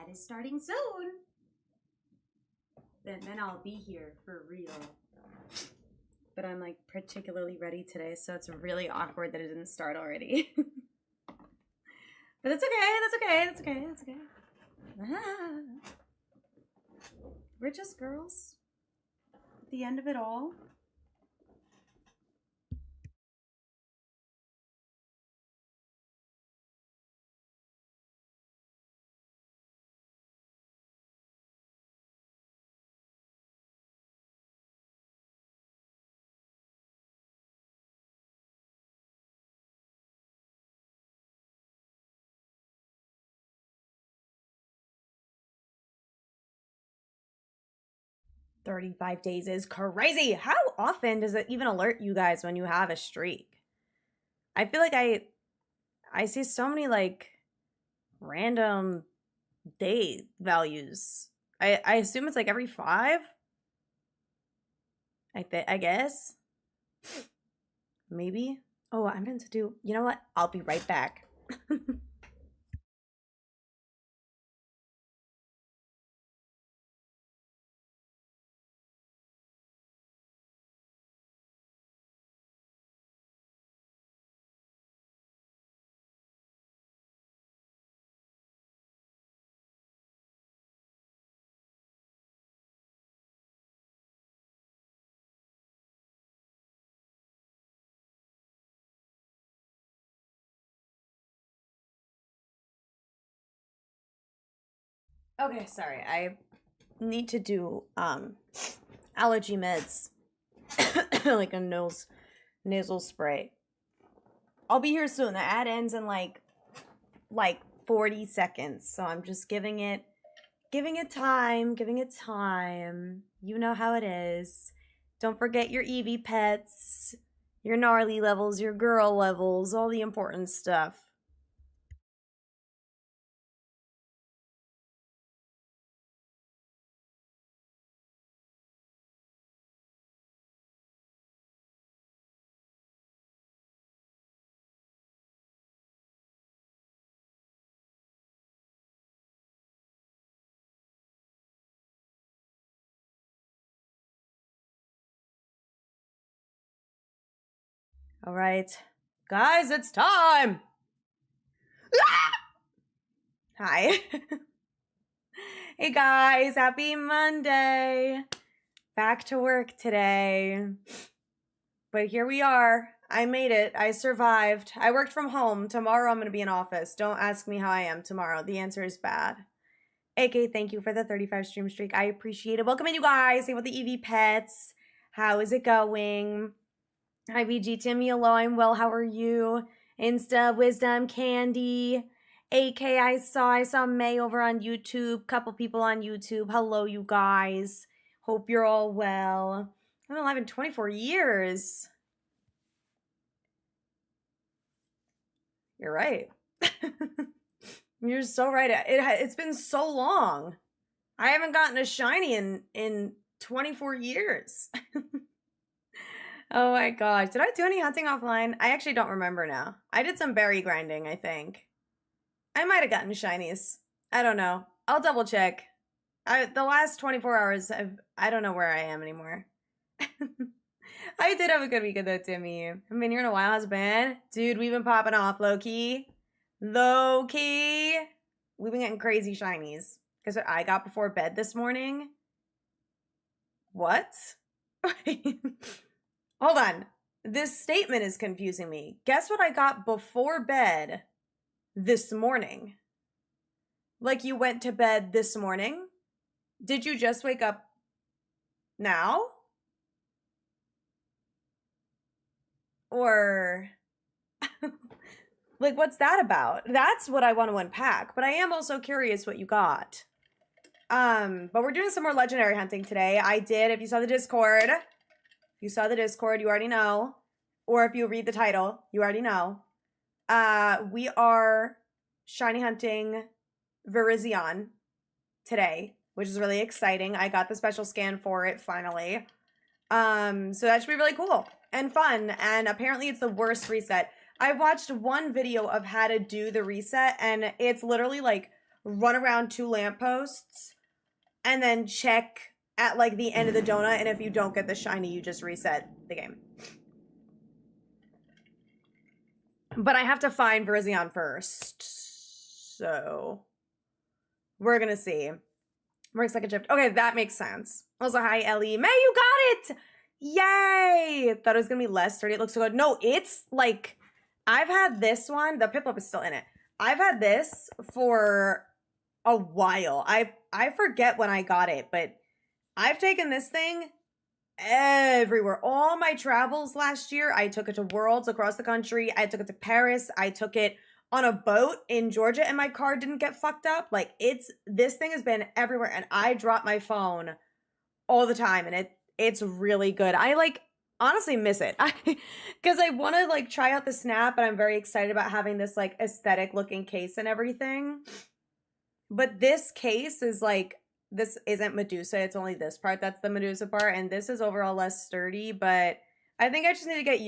ad is starting soon. Then I'll be here for real. But I'm like particularly ready today, so it's really awkward that it didn't start already. But that's okay, that's okay, that's okay, that's okay. We're just girls at the end of it all. "35 days is crazy." How often does it even alert you guys when you have a streak? I feel like I see so many like random day values. I assume it's like every 5. I guess. Maybe. Oh, I meant to do. You know what? I'll be right back. Okay, sorry. I need to do allergy meds. Like a nasal spray. I'll be here soon. The ad ends in like 40 seconds. So I'm just giving it time. You know how it is. Don't forget your EV pets, your gnarly levels, your girl levels, all the important stuff. All right, guys, it's time. Hi. Hey guys, happy Monday. Back to work today. But here we are. I made it. I survived. I worked from home. Tomorrow I'm going to be in office. Don't ask me how I am tomorrow. The answer is bad. AK, thank you for the 35 stream streak. I appreciate it. Welcome in, you guys. Say what the EV pets. How is it going? Hi, VG Timmy. Hello, I'm well. How are you? Insta Wisdom Candy. AK, I saw May over on YouTube. Couple people on YouTube. Hello, you guys. Hope you're all well. I'm alive in 24 years. You're right. You're so right. It's been so long. I haven't gotten a shiny in 24 years. Oh my gosh. Did I do any hunting offline? I actually don't remember now. I did some berry grinding, I think. I might have gotten shinies. I don't know. I'll double check. The last 24 hours, I don't know where I am anymore. I did have a good weekend though, Timmy. I mean, you're in a while. How's it been? Dude, we've been popping off low-key. Low-key. We've been getting crazy shinies. Guess what I got before bed this morning? What? Hold on. This statement is confusing me. Guess what I got before bed this morning? Like you went to bed this morning? Did you just wake up now? Or like what's that about? That's what I want to unpack, but I am also curious what you got. But we're doing some more legendary hunting today. I did, if you saw the Discord, you already know. Or if you read the title, you already know. We are shiny hunting Virizion today, which is really exciting. I got the special scan for it finally. So that should be really cool and fun. And apparently it's the worst reset. I watched one video of how to do the reset, and it's literally like run around 2 lampposts, and then check at like the end of the donut, and if you don't get the shiny, you just reset the game. But I have to find Virizion first. So we're gonna see. Works like a shift. Okay, that makes sense. Also, hi, Ellie. May, you got it! Yay! Thought it was gonna be less sturdy. It looks so good. No, it's like, I've had this one. The Piplup is still in it. I've had this for a while. I forget when I got it, but I've taken this thing everywhere. All my travels last year, I took it to Worlds across the country. I took it to Paris. I took it on a boat in Georgia, and my car didn't get fucked up. Like, this thing has been everywhere, and I drop my phone all the time, and it's really good. I like honestly miss it because I want to like try out the Snap, and I'm very excited about having this like aesthetic looking case and everything. But this case is like, this isn't Medusa. It's only this part that's the Medusa part, and this is overall less sturdy, but I think I just need to get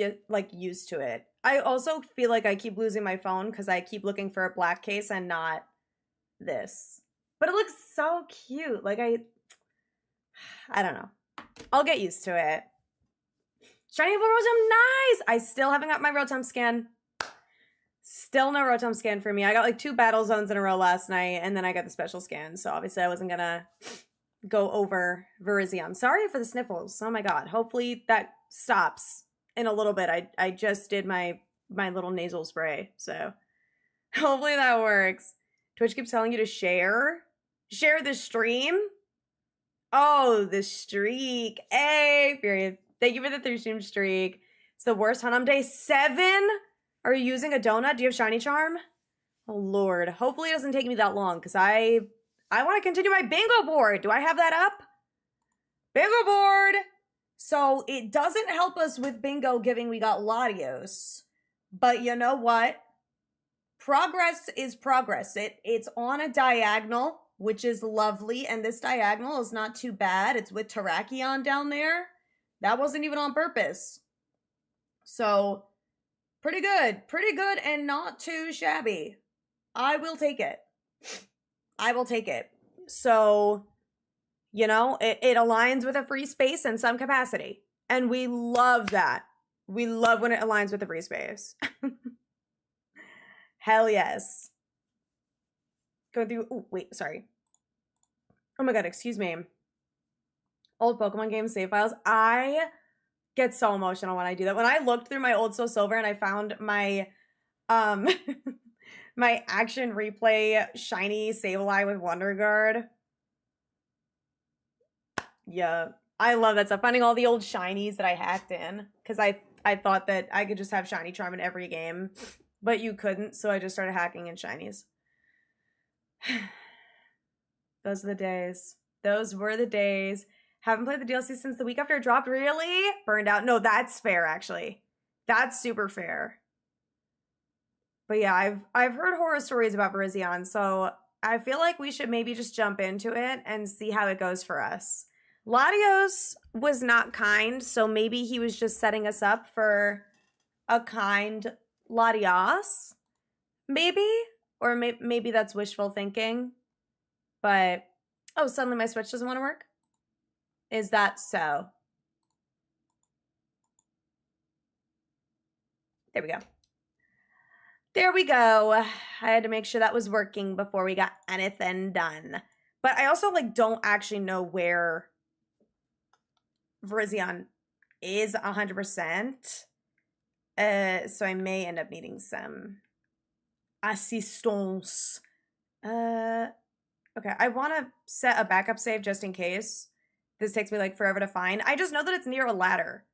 used to it. I also feel like I keep losing my phone because I keep looking for a black case and not this. But it looks so cute. Like, I don't know. I'll get used to it. Shiny Blue Rotom, nice! I still haven't got my Rotom scan. Still no Rotom scan for me. I got like 2 battle zones in a row last night, and then I got the special scan. So obviously I wasn't gonna go over Virizion. Sorry for the sniffles. Oh my god. Hopefully that stops in a little bit. I just did my little nasal spray, so hopefully that works. Twitch keeps telling you to share the stream. Oh, the streak. Hey, period. Thank you for the 3-stream streak. It's the worst hunt on day 7. Are you using a donut? Do you have shiny charm? Oh lord. Hopefully it doesn't take me that long, because I want to continue my bingo board. Do I have that up? Bingo board! So it doesn't help us with bingo given we got Latios. But you know what? Progress is progress. It's on a diagonal, which is lovely. And this diagonal is not too bad. It's with Terrakion down there. That wasn't even on purpose. So pretty good and not too shabby. I will take it. I will take it. So, you know, it aligns with a free space in some capacity. And we love that. We love when it aligns with the free space. Hell yes. Going through, oh, wait, sorry. Oh my god, excuse me. Old Pokemon game save files. I get so emotional when I do that. When I looked through my old Soul Silver and I found my, my action replay shiny Sableye with Wonder Guard. Yeah, I love that stuff. Finding all the old shinies that I hacked in. Because I thought that I could just have shiny charm in every game. But you couldn't, so I just started hacking in shinies. Those are the days. Those were the days. Haven't played the DLC since the week after it dropped. Really? Burned out. No, that's fair, actually. That's super fair. But yeah, I've heard horror stories about Virizion, so I feel like we should maybe just jump into it and see how it goes for us. Latios was not kind, so maybe he was just setting us up for a kind Latios, maybe? Or maybe that's wishful thinking. But, oh, suddenly my Switch doesn't want to work? Is that so? There we go. There we go. I had to make sure that was working before we got anything done. But I also like don't actually know where Virizion is 100%. So I may end up needing some assistance. Okay, I want to set a backup save just in case this takes me like forever to find. I just know that it's near a ladder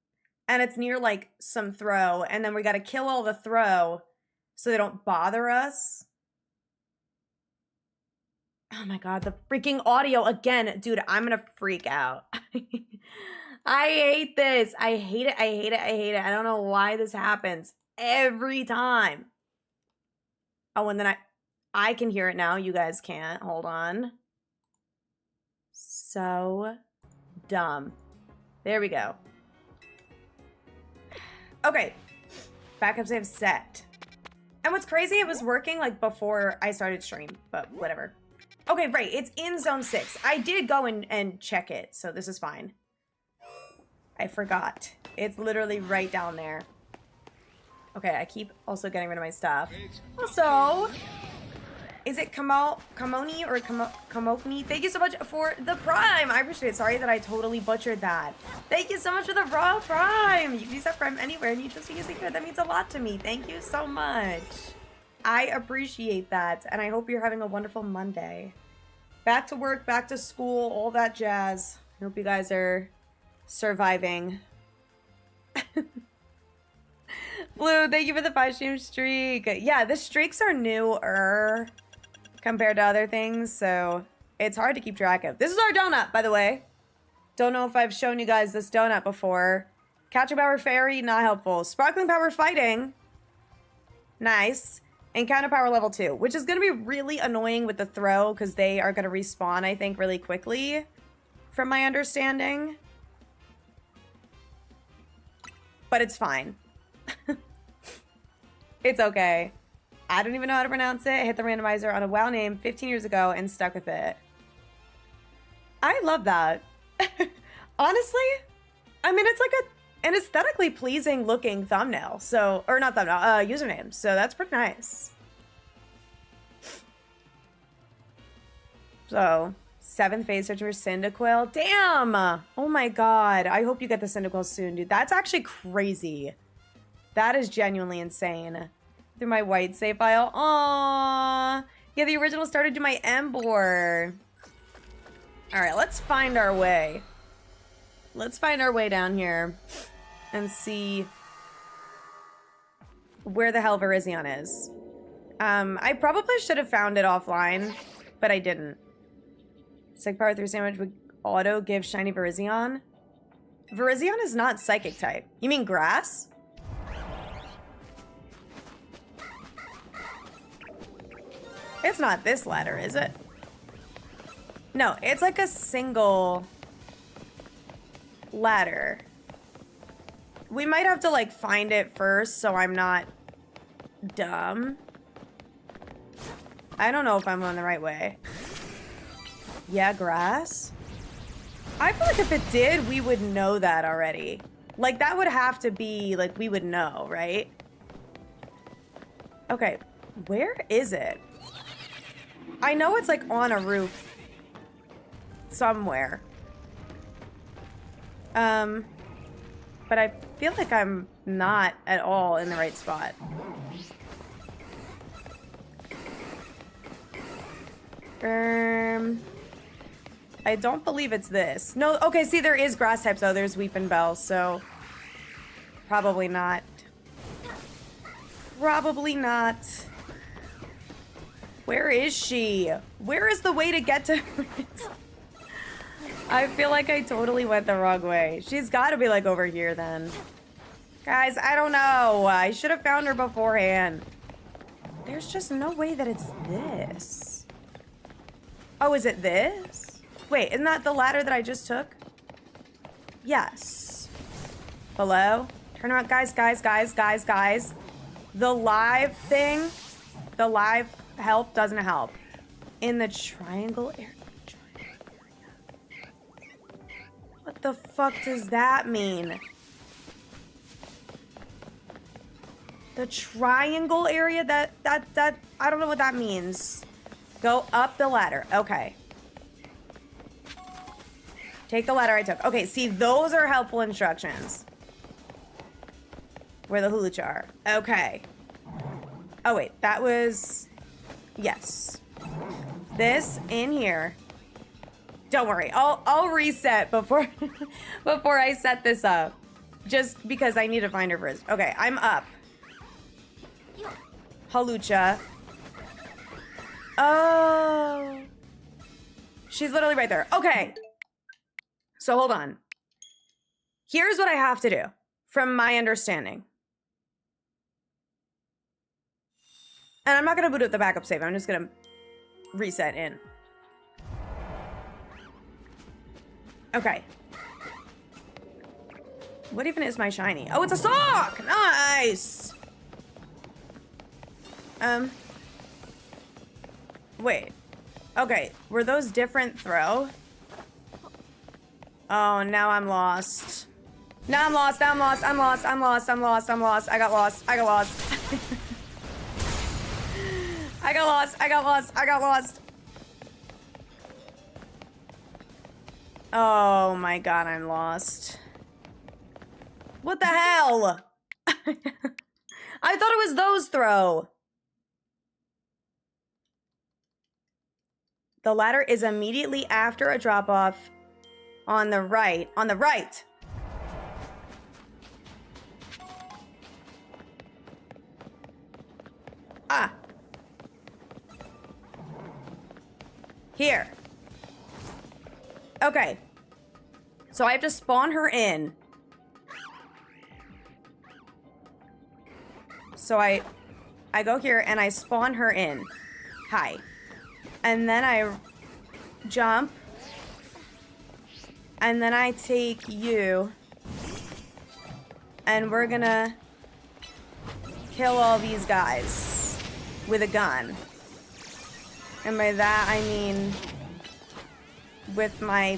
and it's near like some throw, and then we got to kill all the throw so they don't bother us. Oh my god, the freaking audio again. Dude, I'm gonna freak out. I hate this. I hate it. I hate it. I hate it. I don't know why this happens every time. Oh, and then I can hear it now. You guys can't. Hold on. So dumb. There we go. Okay. Backup save set. And what's crazy, it was working like before I started stream, but whatever. Okay, right. It's in zone 6. I did go and check it, so this is fine. I forgot. It's literally right down there. Okay, I keep also getting rid of my stuff. Also, is it Kamoni or Kamokni? Thank you so much for the Prime. I appreciate it. Sorry that I totally butchered that. Thank you so much for the Raw Prime. You can use that Prime anywhere and you just use it here. That means a lot to me. Thank you so much. I appreciate that. And I hope you're having a wonderful Monday. Back to work, back to school, all that jazz. I hope you guys are surviving. Blue, thank you for the 5-stream streak. Yeah, the streaks are newer compared to other things, so it's hard to keep track of. This is our donut, by the way. Don't know if I've shown you guys this donut before. Catching Power Fairy, not helpful. Sparkling Power Fighting. Nice. And Counter Power level 2, which is going to be really annoying with the throw because they are going to respawn, I think, really quickly, from my understanding. But it's fine. It's okay. I don't even know how to pronounce it. I hit the randomizer on a WoW name 15 years ago and stuck with it. I love that. Honestly, I mean, it's like an aesthetically pleasing looking thumbnail. So, or not thumbnail, username. So that's pretty nice. So, 7th phase search for Cyndaquil. Damn! Oh my god. I hope you get the Cyndaquil soon, dude. That's actually crazy. That is genuinely insane. Through my white save file. Aww. Yeah, the original started to my Embor. Alright, let's find our way. Let's find our way down here and see where the hell Virizion is. I probably should have found it offline, but I didn't. Psychic Power 3 sandwich would auto give shiny Virizion. Virizion is not psychic type. You mean grass? It's not this ladder, is it? No, it's like a single ladder. We might have to like find it first so I'm not dumb. I don't know if I'm going the right way. Yeah, grass. I feel like if it did, we would know that already. Like that would have to be like we would know, right? Okay, where is it? I know it's like on a roof somewhere. But I feel like I'm not at all in the right spot. I don't believe it's this. No, okay, see, there is grass types though. There's Weeping Bell, so probably not. Probably not. Where is she? Where is the way to get to her? I feel like I totally went the wrong way. She's got to be like over here then. Guys, I don't know. I should have found her beforehand. There's just no way that it's this. Oh, is it this? Wait, isn't that the ladder that I just took? Yes. Hello? Turn around. Guys. The live thing, the live help doesn't help. In the triangle area. What the fuck does that mean? The triangle area? That I don't know what that means. Go up the ladder. Okay. Take the ladder I took. Okay, see, those are helpful instructions. Where the hulucha are. Okay. Oh, wait. That was... Yes. This in here. Don't worry. I'll reset before before I set this up. Just because I need to find her first. Okay, I'm up. Hulucha. Oh. She's literally right there. Okay. So hold on. Here's what I have to do, from my understanding. And I'm not going to boot up the backup save. I'm just going to reset in. Okay. What even is my shiny? Oh, it's a sock! Nice! Wait. Okay, were those different throw? Oh, now I'm lost. Now I'm lost, now I'm lost, I'm lost, I'm lost, I'm lost, I'm lost. I got lost, I got lost. I got lost, I got lost, I got lost. Oh my god, I'm lost. What the hell? I thought it was those throw. The ladder is immediately after a drop-off on the right. On the right! Ah. Here. Okay. So I have to spawn her in. So I go here and I spawn her in. Hi. And then I jump. And then I take you. And we're gonna kill all these guys with a gun. And by that I mean with my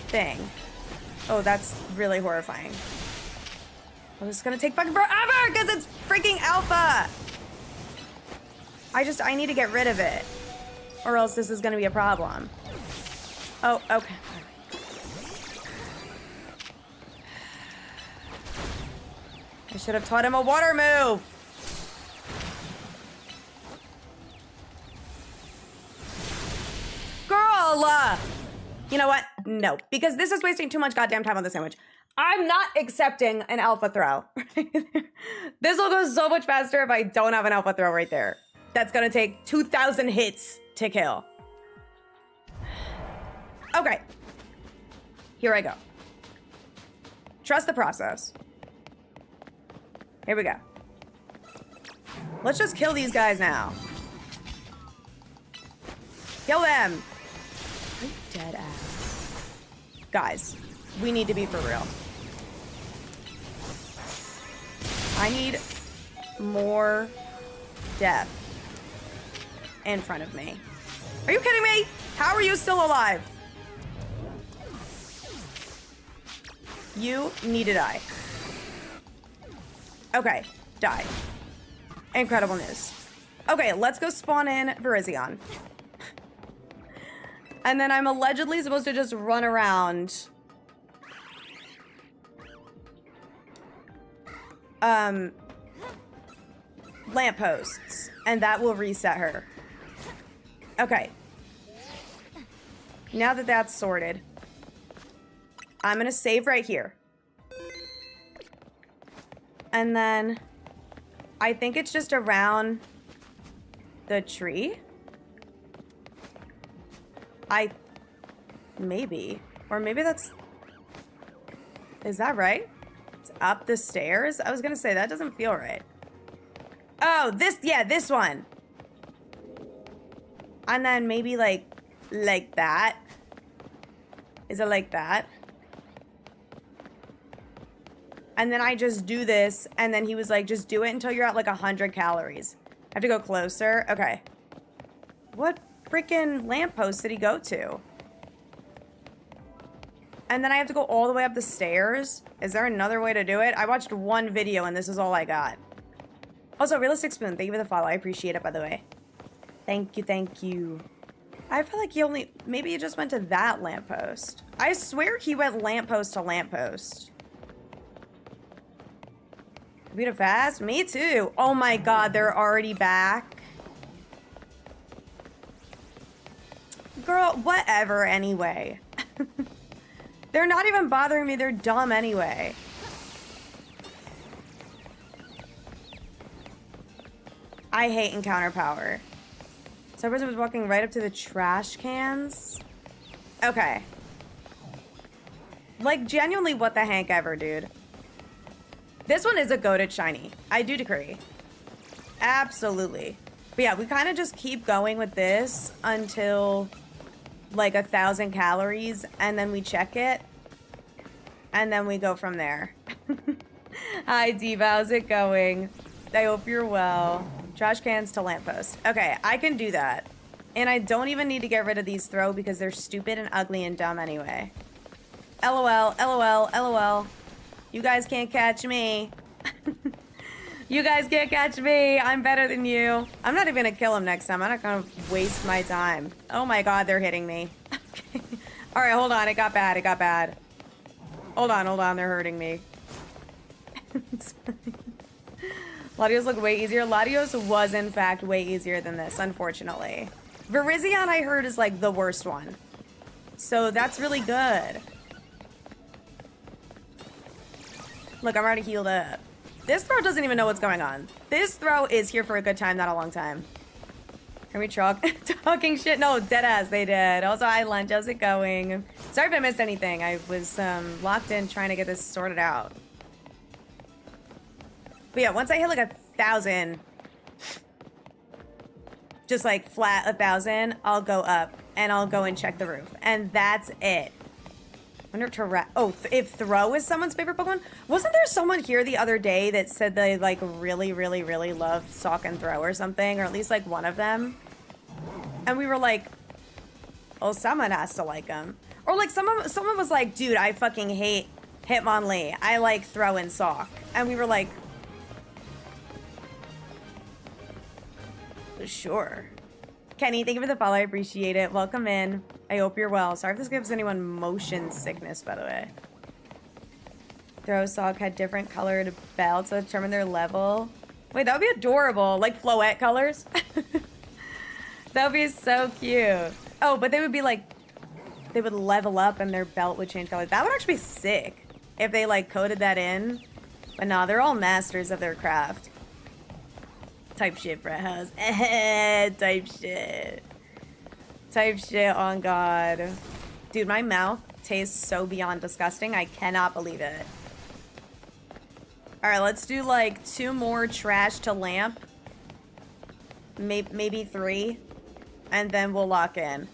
thing. Oh, that's really horrifying. Oh, this is gonna take fucking forever because it's freaking alpha. I need to get rid of it. Or else this is gonna be a problem. Oh, okay. I should have taught him a water move. Girl! You know what? No, because this is wasting too much goddamn time on the sandwich. I'm not accepting an alpha throw. This will go so much faster if I don't have an alpha throw right there. That's gonna take 2,000 hits to kill. Okay. Here I go. Trust the process. Here we go. Let's just kill these guys now. Kill them. Dead ass. Guys, we need to be for real. I need more death in front of me. Are you kidding me? How are you still alive? You need to die. Okay, die. Incredible news. Okay, let's go spawn in Virizion. And then I'm allegedly supposed to just run around. Lampposts. And that will reset her. Okay. Now that that's sorted, I'm gonna save right here. And then I think it's just around the tree. Maybe. Or maybe that's... Is that right? It's up the stairs? I was gonna say, that doesn't feel right. Oh, this one. And then maybe like that. Is it like that? And then I just do this, and then he was like, just do it until you're at like 100 calories. I have to go closer? Okay. What freaking lamppost did he go to? And then I have to go all the way up the stairs? Is there another way to do it? I watched one video and this is all I got. Also, Realistic Spoon, thank you for the follow. I appreciate it, by the way. Thank you, thank you. I feel like maybe he just went to that lamppost. I swear he went lamppost to lamppost. Beat it fast? Me too. Oh my god, they're already back. Girl, whatever anyway. They're not even bothering me. They're dumb anyway. I hate encounter power. So person was walking right up to the trash cans. Okay. Like, genuinely, what the hank ever, dude. This one is a goated shiny. I do decree. Absolutely. But yeah, we kind of just keep going with this until like 1,000 calories, and then we check it, and then we go from there. Hi, Diva. How's it going? I hope you're well. Trash cans to lamppost. Okay, I can do that. And I don't even need to get rid of these throw because they're stupid and ugly and dumb anyway. LOL, LOL, LOL. You guys can't catch me. You guys can't catch me. I'm better than you. I'm not even gonna kill him next time. I'm not gonna waste my time. Oh my god, they're hitting me. Okay. All right, hold on. It got bad. It got bad. Hold on, hold on. They're hurting me. Latios look way easier. Latios was, in fact, way easier than this, unfortunately. Virizion, I heard, is like the worst one. So that's really good. Look, I'm already healed up. This throw doesn't even know what's going on. This throw is here for a good time, not a long time. Can we talking shit? No, deadass, they did. Also, hi, Lunch. How's it going? Sorry if I missed anything. I was locked in trying to get this sorted out. But yeah, once I hit like 1,000, just like flat 1,000, I'll go up and I'll go and check the roof. And that's it. I wonder if Throw is someone's favorite Pokemon? Wasn't there someone here the other day that said they like really, really, really love Stalk and Throw or something? Or at least like one of them? And we were like, oh, someone has to like them. Or like someone was like, dude, I fucking hate Hitmonlee. I like Throw and Stalk. And we were like, sure. Kenny, thank you for the follow. I appreciate it. Welcome in. I hope you're well. Sorry if this gives anyone motion sickness, by the way. Throw Sock had different colored belts that determine their level. Wait, that would be adorable. Like Floette colors. That would be so cute. Oh, but they would be like, they would level up and their belt would change color. That would actually be sick if they like coded that in. But nah, they're all masters of their craft. Type shit, Brett House. Type shit. Type shit on God. Dude, my mouth tastes so beyond disgusting. I cannot believe it. Alright, let's do like 2 more trash to lamp. Maybe 3. And then we'll lock in.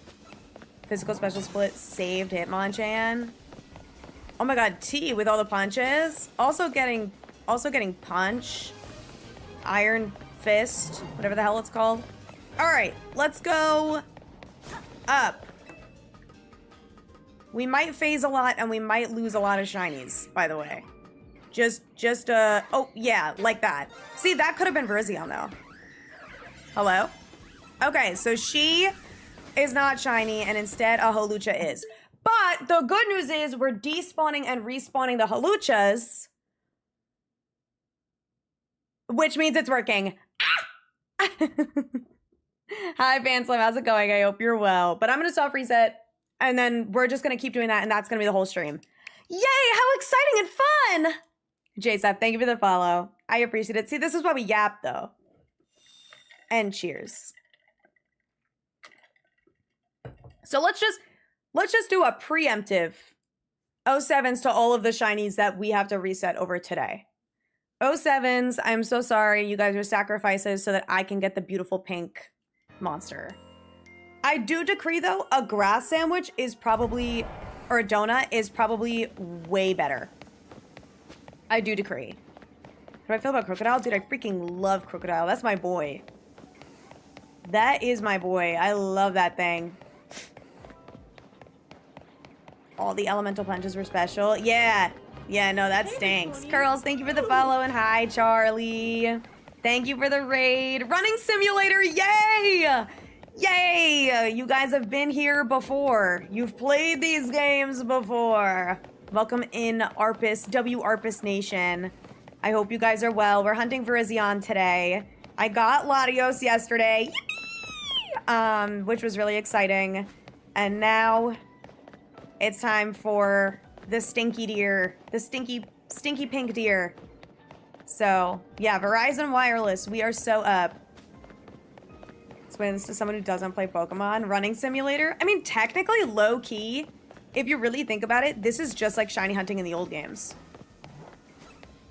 Physical special split saved Hitmonchan. Oh my god, T with all the punches. Also getting punch. Iron Fist, whatever the hell it's called. All right, let's go up. We might phase a lot and we might lose a lot of shinies, by the way. Oh yeah, like that. See, that could have been Virizion though. Hello? Okay, so she is not shiny and instead a Hawlucha is. But the good news is we're despawning and respawning the Hawluchas, which means it's working. Hi, Fanslim. How's it going? I hope you're well. But I'm going to soft reset, and then we're just going to keep doing that, and that's going to be the whole stream. Yay! How exciting and fun! JSF, thank you for the follow. I appreciate it. See, this is why we yap, though. And cheers. So let's just do a preemptive 07s to all of the shinies that we have to reset over today. 07s, I'm so sorry. You guys are sacrifices so that I can get the beautiful pink monster. I do decree, though, a grass sandwich is probably, or a donut is probably way better. I do decree. How do I feel about Crocodile? Dude, I freaking love Crocodile. That's my boy. That is my boy. I love that thing. All the elemental punches were special. Yeah. Yeah, no, that stinks. Curls, thank you for the follow, and hi, Charlie. Thank you for the raid. Running Simulator, yay! Yay! You guys have been here before. You've played these games before. Welcome in, Arpus, Arpus Nation. I hope you guys are well. We're hunting for Virizion today. I got Latios yesterday, yippee! Which was really exciting. And now it's time for the stinky deer, the stinky pink deer. So yeah, Verizon Wireless, we are so up. Explain this to someone who doesn't play Pokemon. Running Simulator, I mean, technically low key, if you really think about it, this is just like shiny hunting in the old games.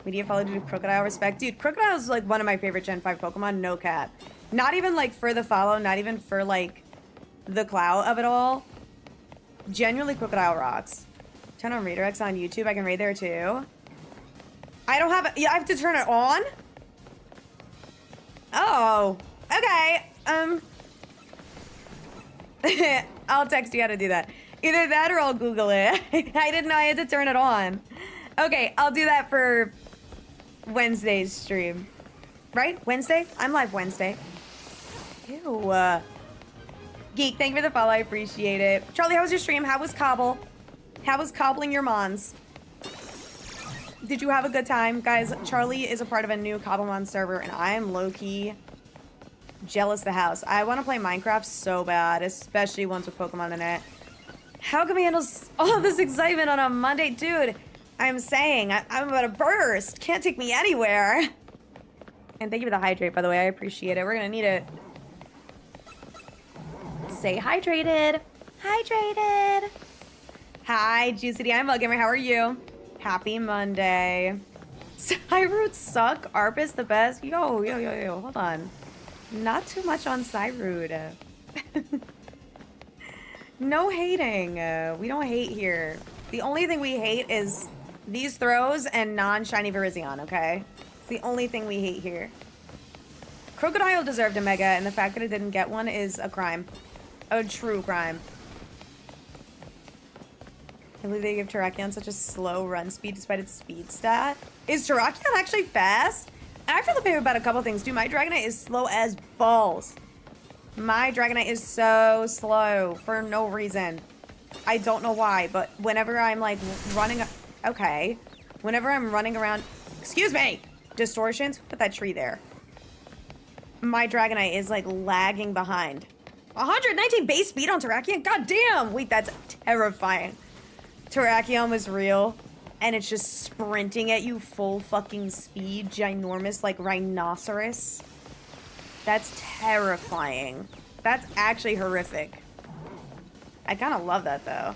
Media follow to do Crocodile respect. Dude, Crocodile is like one of my favorite Gen 5 Pokemon, no cap. Not even like for the follow, not even for like the clout of it all. Genuinely, Crocodile rocks. Turn on redirects on YouTube. I can raid there too. I don't have yeah, I have to turn it on? Oh, okay. I'll text you how to do that. Either that or I'll Google it. I didn't know I had to turn it on. Okay, I'll do that for Wednesday's stream. Right? Wednesday? I'm live Wednesday. Ew. Geek, thank you for the follow. I appreciate it. Charlie, how was your stream? How was Cobble? How was cobbling your mons? Did you have a good time? Guys, Charlie is a part of a new Cobblemon server, and I am low-key jealous the house. I want to play Minecraft so bad, especially ones with Pokemon in it. How can we handle all of this excitement on a Monday? Dude, I'm saying, I'm about to burst. Can't take me anywhere. And thank you for the hydrate, by the way. I appreciate it. We're going to need it. Stay hydrated. Hydrated. Hi, Juicy. I'm Gamer. How are you? Happy Monday. Cyroots suck. ARP is the best. Yo. Hold on. Not too much on Cyroot. No hating. We don't hate here. The only thing we hate is these throws and non-shiny Virizion, okay? It's the only thing we hate here. Crocodile deserved a Mega, and the fact that it didn't get one is a crime. A true crime. I believe they give Terrakion such a slow run speed despite its speed stat. Is Terrakion actually fast? I feel the pain about a couple things. Dude, my Dragonite is slow as balls. My Dragonite is so slow for no reason. I don't know why, but whenever I'm like running... Okay. Whenever I'm running around... Excuse me! Distortions? Put that tree there. My Dragonite is like lagging behind. 119 base speed on Terrakion? God damn! Wait, that's terrifying. Terrakion was real, and it's just sprinting at you full fucking speed, ginormous like rhinoceros. That's terrifying. That's actually horrific. I kind of love that though.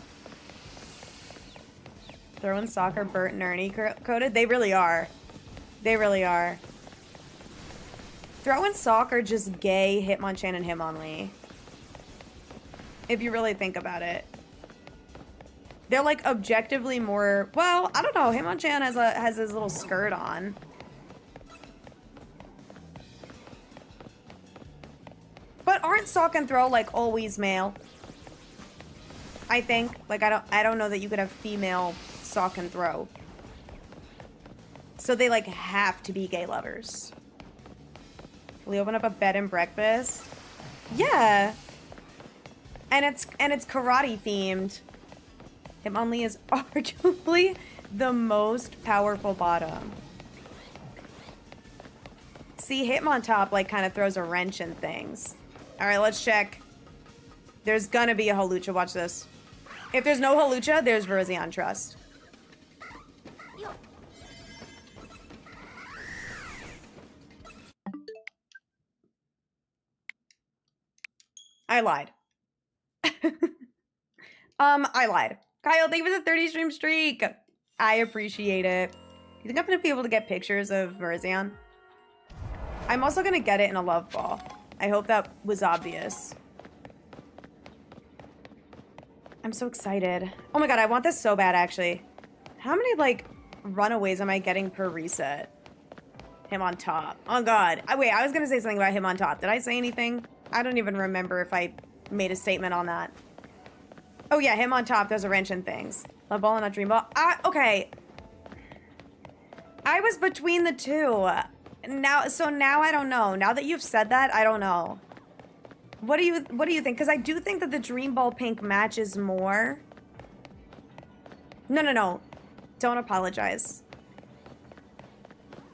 Throwing soccer, Bert and Ernie coded? They really are. They really are. Throwing soccer just gay Hitmonchan and Hitmonlee. If you really think about it. They're like objectively more, well, I don't know. Hitmonchan has his little skirt on. But aren't Sock and Throw like always male? I think. Like I don't know that you could have female Sock and Throw. So they like have to be gay lovers. Will we open up a bed and breakfast? Yeah. And it's karate themed. Hitmonlee is arguably the most powerful bottom. See, Hitmontop like kind of throws a wrench in things. All right, let's check. There's gonna be a Hawlucha. Watch this. If there's no Hawlucha, there's Virizion Trust. I lied. I lied. Kyle, thank you for the 30 stream streak. I appreciate it. You think I'm gonna be able to get pictures of Virizion? I'm also gonna get it in a love ball. I hope that was obvious. I'm so excited. Oh my god, I want this so bad, actually. How many, like, runaways am I getting per reset? Hitmontop. Oh god. Wait, I was gonna say something about Hitmontop. Did I say anything? I don't even remember if I made a statement on that. Oh yeah, Hitmontop, there's a wrench in things. Love ball and not dream ball. Okay. I was between the two. So now I don't know. Now that you've said that, I don't know. What do you think? Because I do think that the Dream Ball Pink matches more. No. Don't apologize.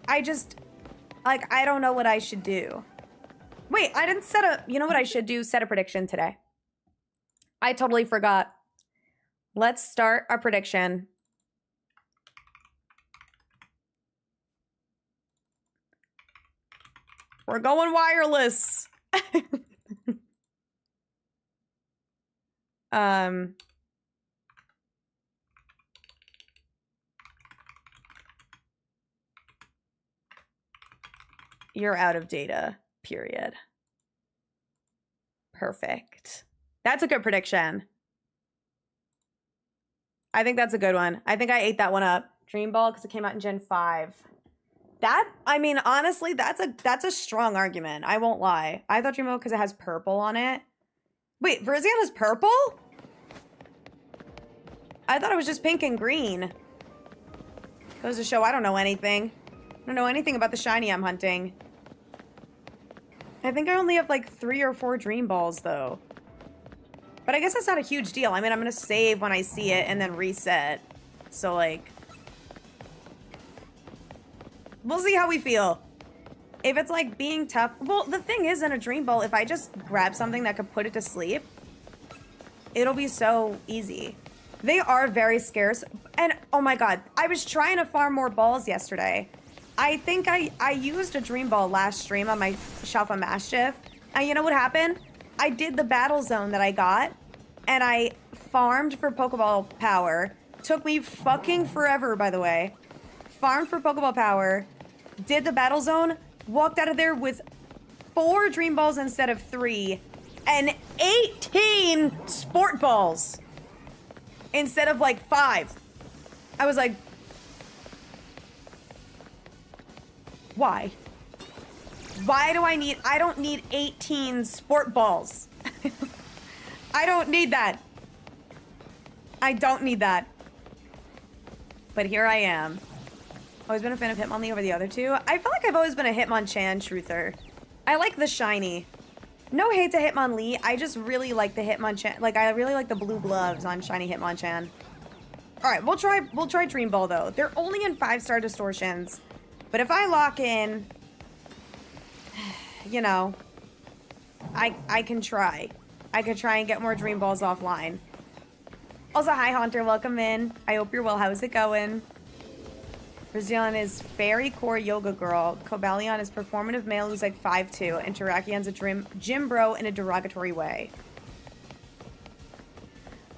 I just, like, I don't know what I should do. Wait, I didn't set a, you know what I should do? Set a prediction today. I totally forgot. Let's start our prediction. We're going wireless. You're out of data, period. Perfect. That's a good prediction. I think that's a good one. I think I ate that one up. Dream Ball, because it came out in Gen 5. That, I mean, honestly, that's a strong argument. I won't lie. I thought Dream Ball because it has purple on it. Wait, Virizion is purple? I thought it was just pink and green. Goes to show I don't know anything. I don't know anything about the shiny I'm hunting. I think I only have like 3 or 4 dream balls though. But I guess that's not a huge deal. I mean, I'm gonna save when I see it and then reset. So like, we'll see how we feel. If it's like being tough, well, the thing is in a dream ball, if I just grab something that could put it to sleep, it'll be so easy. They are very scarce. And oh my God, I was trying to farm more balls yesterday. I think I used a dream ball last stream on my Shelf of Mastiff. And you know what happened? I did the battle zone that I got and I farmed for Pokeball power. Took me fucking forever, by the way. Farmed for Pokeball power, did the battle zone, walked out of there with 4 dream balls instead of 3 and 18 sport balls instead of like 5. I was like, why? Why do I don't need 18 sport balls. I don't need that. I don't need that. But here I am. Always been a fan of Hitmonlee over the other two. I feel like I've always been a Hitmonchan truther. I like the shiny. No hate to Hitmonlee. I just really like the Hitmonchan. Like, I really like the blue gloves on shiny Hitmonchan. All right, we'll try Dream Ball though. They're only in 5-star distortions. But if I lock in, you know, I can try. I could try and get more Dream Balls offline. Also, hi Haunter, welcome in. I hope you're well. How's it going? Virizion is fairy core yoga girl. Cobalion is performative male who's like 5'2", and Terrakion's a gym bro in a derogatory way.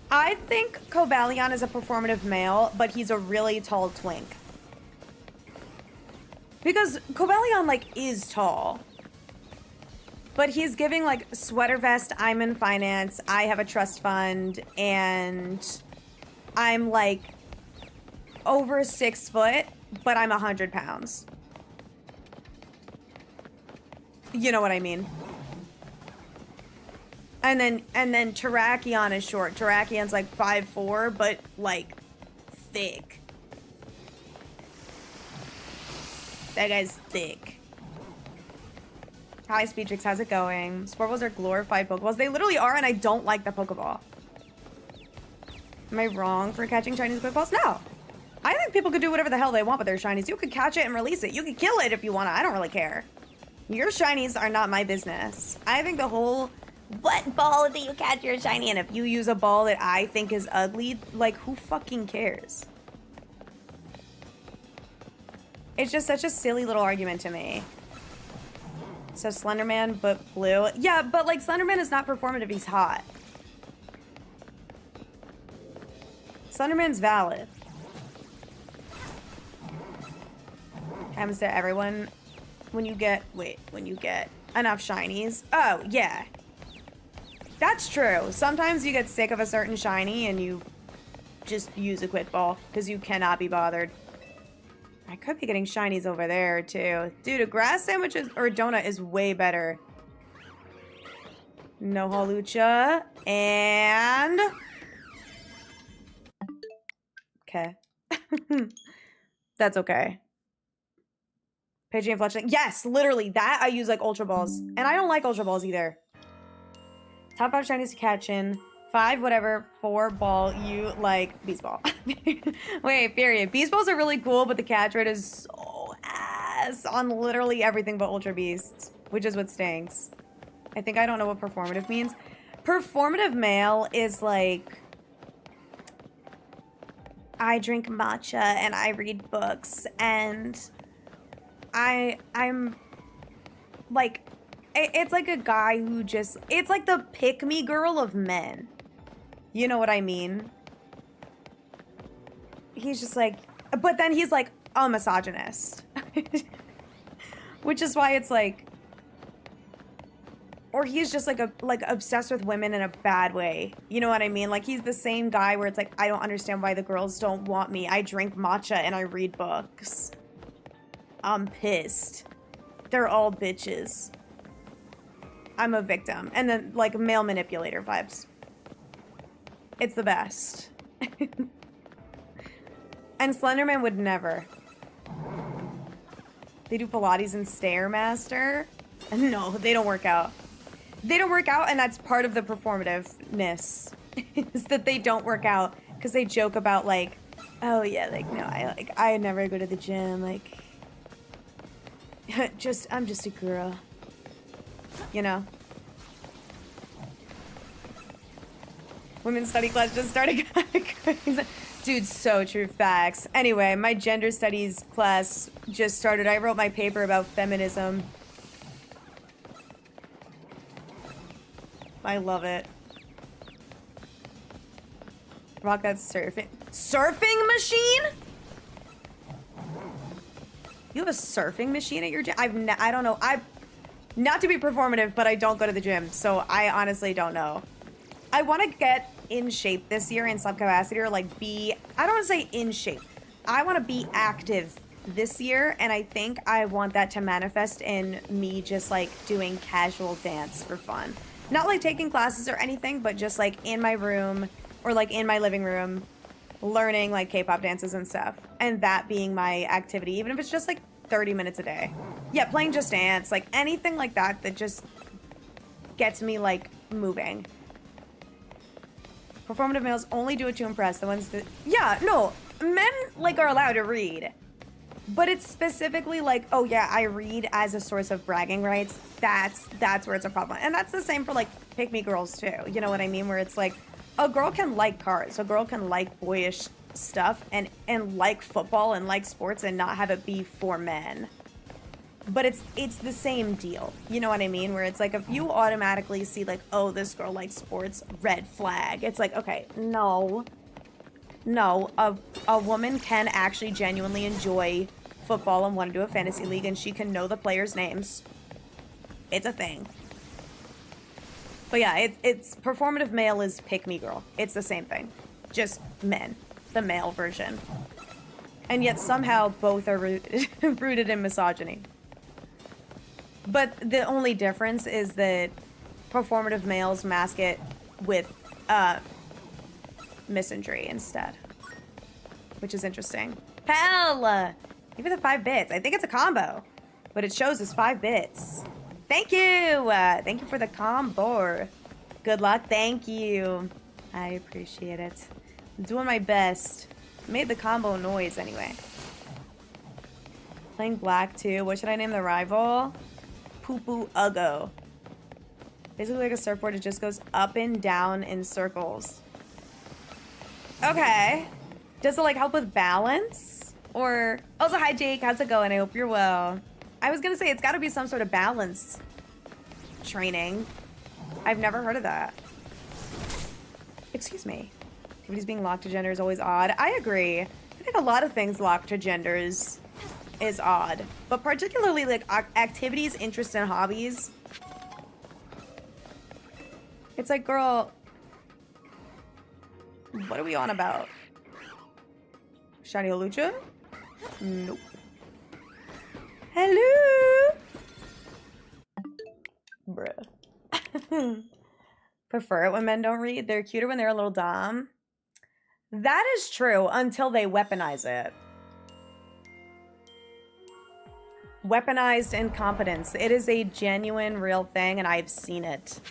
I think Cobalion is a performative male, but he's a really tall twink. Because Cobalion, like, is tall. But he's giving, like, sweater vest, I'm in finance, I have a trust fund, and I'm, like, over 6 foot, but I'm 100 pounds. You know what I mean? And then Terrakion is short. Terrakion's, like, 5'4", but, like, thick. That guy's thick. Hi, Speedrix. How's it going? Sportballs are glorified Pokeballs. They literally are, and I don't like the Pokeball. Am I wrong for catching Chinese Pokeballs? No. I think people could do whatever the hell they want with their shinies. You could catch it and release it. You could kill it if you want to. I don't really care. Your shinies are not my business. I think the whole, what ball do you catch your shiny? And if you use a ball that I think is ugly, like, who fucking cares? It's just such a silly little argument to me. So Slenderman, but blue. Yeah, but like Slenderman is not performative, he's hot. Slenderman's valid. Happens to everyone when you get, when you get enough shinies. Oh, yeah. That's true. Sometimes you get sick of a certain shiny and you just use a quick ball because you cannot be bothered. I could be getting shinies over there, too. Dude, a grass sandwich or a donut is way better. No Holucha. And... okay. That's okay. Pidgey and Fletchling. Yes, literally. That I use like Ultra Balls. And I don't like Ultra Balls either. Top 5 shinies to catch in. 5, whatever, 4 ball, you like Beast Ball. Wait, period. Beast Balls are really cool, but the catch rate is so ass on literally everything but Ultra Beasts, which is what stinks. I think I don't know what performative means. Performative male is like, I drink matcha and I read books and I'm like, it's like a guy who just, it's like the pick-me girl of men. You know what I mean? He's just like, but then he's like a misogynist. Which is why it's like, or he's just like obsessed with women in a bad way. You know what I mean? Like he's the same guy where it's like, I don't understand why the girls don't want me. I drink matcha and I read books. I'm pissed. They're all bitches. I'm a victim. And then, like, male manipulator vibes. It's the best. And Slenderman would never. They do Pilates and Stairmaster. No, they don't work out. They don't work out, and that's part of the performativeness. Is that they don't work out. Because they joke about, like, oh yeah, like, no, I never go to the gym, like, I'm just a girl. You know? Women's study class just started. Dude, so true. Facts. Anyway, my gender studies class just started. I wrote my paper about feminism. I love it. Rock that surfing machine? You have a surfing machine at your gym? I don't know. Not to be performative, but I don't go to the gym, so I honestly don't know. I want to get in shape this year in some capacity, or like I don't want to say in shape. I want to be active this year, and I think I want that to manifest in me just like doing casual dance for fun. Not like taking classes or anything, but just like in my room or like in my living room, learning like K-pop dances and stuff. And that being my activity, even if it's just like 30 minutes a day. Yeah, playing Just Dance, like anything like that that just gets me like moving. Performative males only do it to impress. The ones that, yeah, no, men like are allowed to read. But it's specifically like, oh yeah, I read as a source of bragging rights. That's where it's a problem. And that's the same for like pick-me girls too. You know what I mean? Where it's like, a girl can like cars. A girl can like boyish stuff and like football and like sports and not have it be for men. But it's the same deal. You know what I mean? Where it's like, if you automatically see like, oh, this girl likes sports, red flag. It's like, okay, no, a woman can actually genuinely enjoy football and want to do a fantasy league, and she can know the players' names. It's a thing. But yeah, it's performative male is pick me girl. It's the same thing. Just men. The male version. And yet somehow both are rooted in misogyny. But the only difference is that performative males mask it with misandry instead. Which is interesting. Hell! Give it the 5 bits. I think it's a combo. But it shows as 5 bits. Thank you! Thank you for the combo. Good luck. Thank you. I appreciate it. I'm doing my best. Made the combo noise anyway. Playing black too. What should I name the rival? Poo-poo Uggo. Basically like a surfboard. It just goes up and down in circles. Okay. Does it like help with balance? Or... Also, hi Jake. How's it going? I hope you're well. I was gonna say, it's gotta be some sort of balance training. I've never heard of that. Excuse me. Activities being locked to gender is always odd. I agree. I think a lot of things locked to genders is odd. But particularly like activities, interests, and hobbies. It's like, girl, what are we on about? Shiny Lucha? Nope. Hello? Bruh. Prefer it when men don't read. They're cuter when they're a little dumb. That is true until they weaponize it. Weaponized incompetence. It is a genuine, real thing, and I've seen it.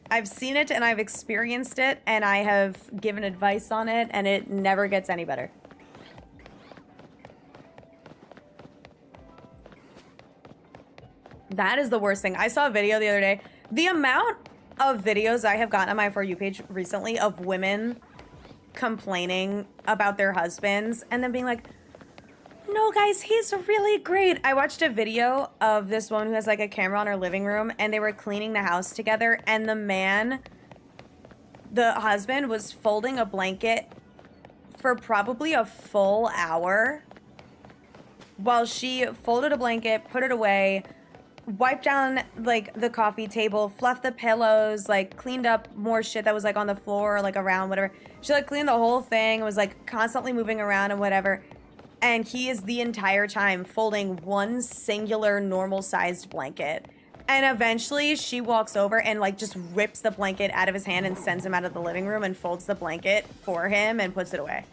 I've seen it, and I've experienced it, and I have given advice on it, and it never gets any better. That is the worst thing. I saw a video the other day. The amount of videos I have gotten on my For You page recently of women complaining about their husbands and then being like, no, guys, he's really great. I watched a video of this woman who has like a camera on her living room and they were cleaning the house together and the husband was folding a blanket for probably a full hour while she folded a blanket, put it away, wiped down like the coffee table, fluffed the pillows, like cleaned up more shit that was like on the floor or like around, whatever. She like cleaned the whole thing, was like constantly moving around and whatever. And he is the entire time folding one singular normal sized blanket. And eventually she walks over and like just rips the blanket out of his hand and sends him out of the living room and folds the blanket for him and puts it away.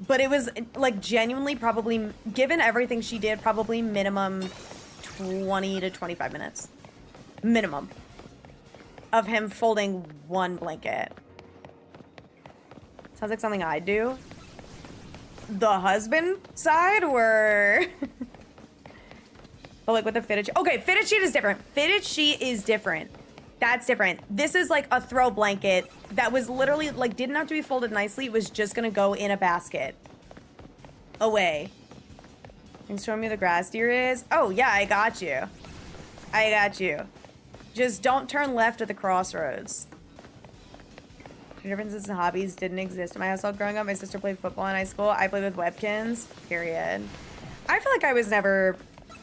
But it was like genuinely probably, given everything she did, probably minimum 20 to 25 minutes. Minimum. Of him folding one blanket. Sounds like something I'd do. The husband side or... But like with the fitted sheet. Okay, fitted sheet is different. Fitted sheet is different. That's different. This is like a throw blanket that was literally like didn't have to be folded nicely. It was just gonna go in a basket. Away. And show me where the grass deer is. Oh yeah, I got you. I got you. Just don't turn left at the crossroads. The differences in hobbies didn't exist in my household growing up. My sister played football in high school. I played with Webkins. Period. I feel like I was never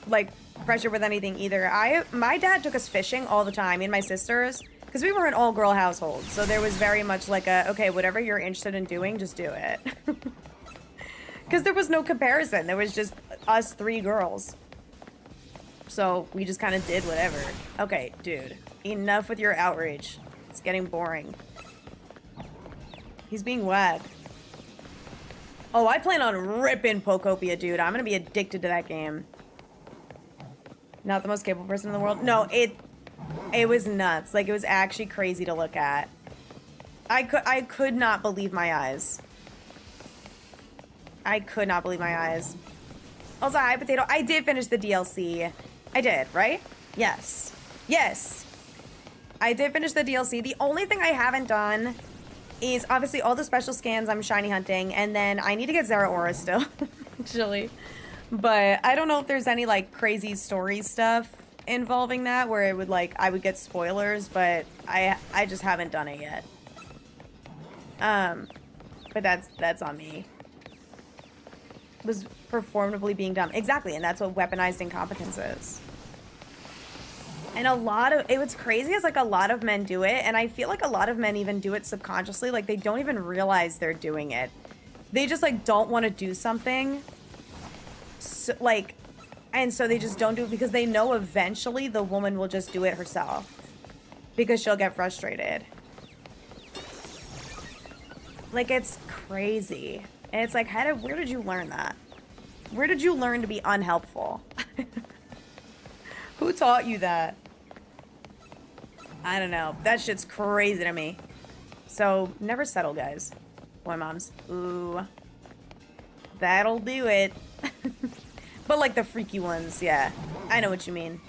like pressured with anything either. My dad took us fishing all the time, me and my sisters, because we were an all-girl household. So there was very much like a, okay, whatever you're interested in doing, just do it. Because there was no comparison. There was just us three girls. So we just kind of did whatever. Okay, dude. Enough with your outrage. It's getting boring. He's being whacked. Oh, I plan on ripping Pokopia, dude. I'm gonna be addicted to that game. Not the most capable person in the world. No, it was nuts. Like, it was actually crazy to look at. I could not believe my eyes. I could not believe my eyes. Also, hi, Potato. I did finish the DLC. I did, right? Yes. Yes. I did finish the DLC. The only thing I haven't done is obviously all the special scans I'm shiny hunting, and then I need to get Zera Aura still, actually. But I don't know if there's any, like, crazy story stuff involving that where it would, like, I would get spoilers, but I just haven't done it yet. But that's on me. Was performatively being dumb. Exactly, and that's what weaponized incompetence is. And it was crazy as like a lot of men do it, and I feel like a lot of men even do it subconsciously, like they don't even realize they're doing it. They just like don't want to do something, so, like, and so they just don't do it because they know eventually the woman will just do it herself because she'll get frustrated. Like, it's crazy. And it's like, where did you learn that? Where did you learn to be unhelpful? Who taught you that? I don't know. That shit's crazy to me. So, never settle, guys. Boy moms. Ooh. That'll do it. But like the freaky ones, yeah. I know what you mean.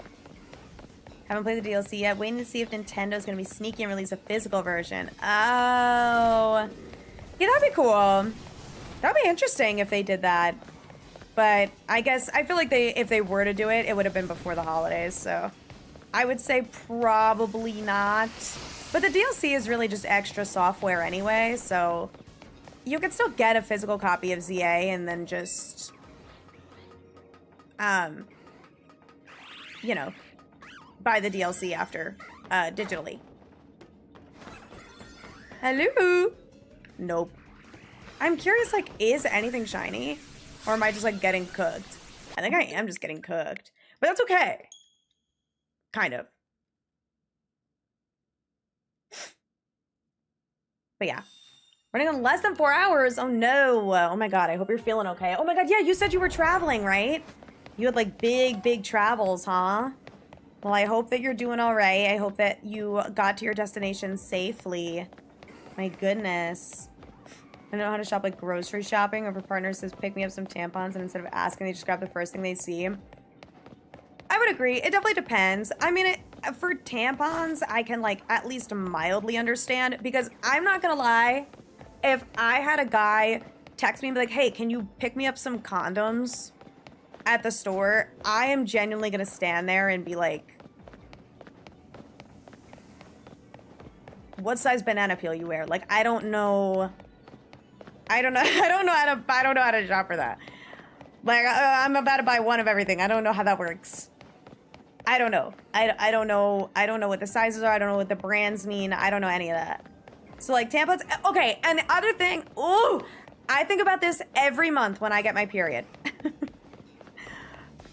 Haven't played the DLC yet. Waiting to see if Nintendo's gonna be sneaky and release a physical version. Oh. Yeah, that'd be cool. That'd be interesting if they did that. But I guess, I feel like if they were to do it, it would have been before the holidays, so I would say probably not. But the DLC is really just extra software anyway, so you could still get a physical copy of ZA and then just, you know, buy the DLC after, digitally. Hello? Nope. I'm curious, like, is anything shiny? Or am I just, like, getting cooked? I think I am just getting cooked. But that's okay. Kind of. But yeah. Running on less than 4 hours. Oh, no. Oh, my God. I hope you're feeling okay. Oh, my God. Yeah, you said you were traveling, right? You had, like, big travels, huh? Well, I hope that you're doing all right. I hope that you got to your destination safely. My goodness. I don't know how to shop like grocery shopping, or if a partner says pick me up some tampons and instead of asking they just grab the first thing they see. I would agree. It definitely depends. I mean, for tampons, I can like at least mildly understand, because I'm not gonna lie, if I had a guy text me and be like, hey, can you pick me up some condoms at the store, I am genuinely gonna stand there and be like, what size banana peel you wear? Like, I don't know how to shop for that. Like, I'm about to buy one of everything. I don't know how that works. I don't know. I don't know. I don't know what the sizes are. I don't know what the brands mean. I don't know any of that. So, like, tampons. Okay, and the other thing, ooh, I think about this every month when I get my period.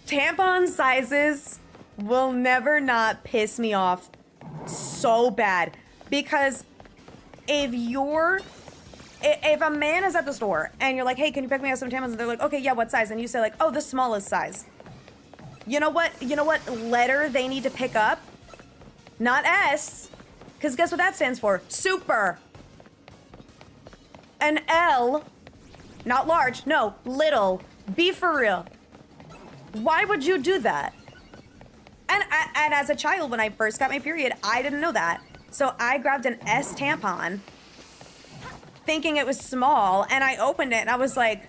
Tampon sizes will never not piss me off so bad, because if a man is at the store and you're like, hey, can you pick me up some tampons? And they're like, okay, yeah, what size? And you say like, oh, the smallest size. You know what letter they need to pick up? Not S, because guess what that stands for? Super. An L, not large, no, little. Be for real. Why would you do that? And as a child, when I first got my period, I didn't know that. So I grabbed an S tampon, thinking it was small, and I opened it and I was like,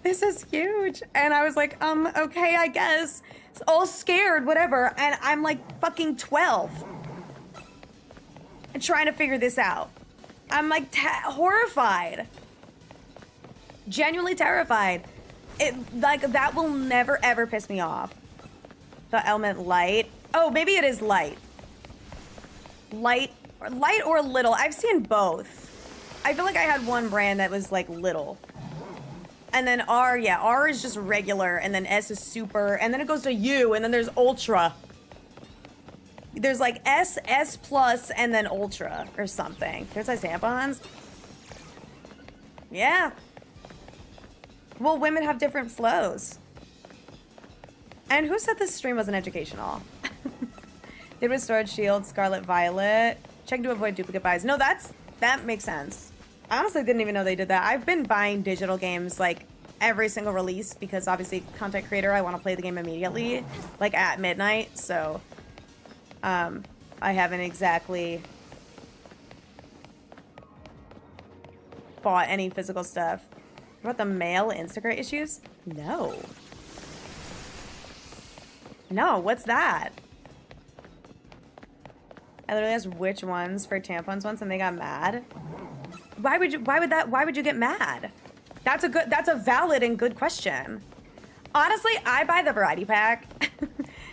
this is huge. And I was like, okay, I guess. It's all scared, whatever. And I'm like fucking 12 and trying to figure this out. I'm like horrified. Genuinely terrified. Like, that will never ever piss me off. The element light. Oh, maybe it is light. Light or little. I've seen both. I feel like I had one brand that was like little. And then R, yeah, R is just regular, and then S is super, and then it goes to U, and then there's ultra. There's like S, S plus, and then ultra or something. There's like tampons. Yeah. Well, women have different flows. And who said this stream wasn't educational? Did with Storage Shield, Scarlet Violet. Check to avoid duplicate buys. No, that makes sense. I honestly didn't even know they did that. I've been buying digital games like every single release because obviously content creator, I want to play the game immediately, like at midnight. So I haven't exactly bought any physical stuff. What about the male Instagram issues? No. No, what's that? I literally asked which ones for tampons once and they got mad. Why would you get mad? That's a valid and good question. Honestly, I buy the variety pack.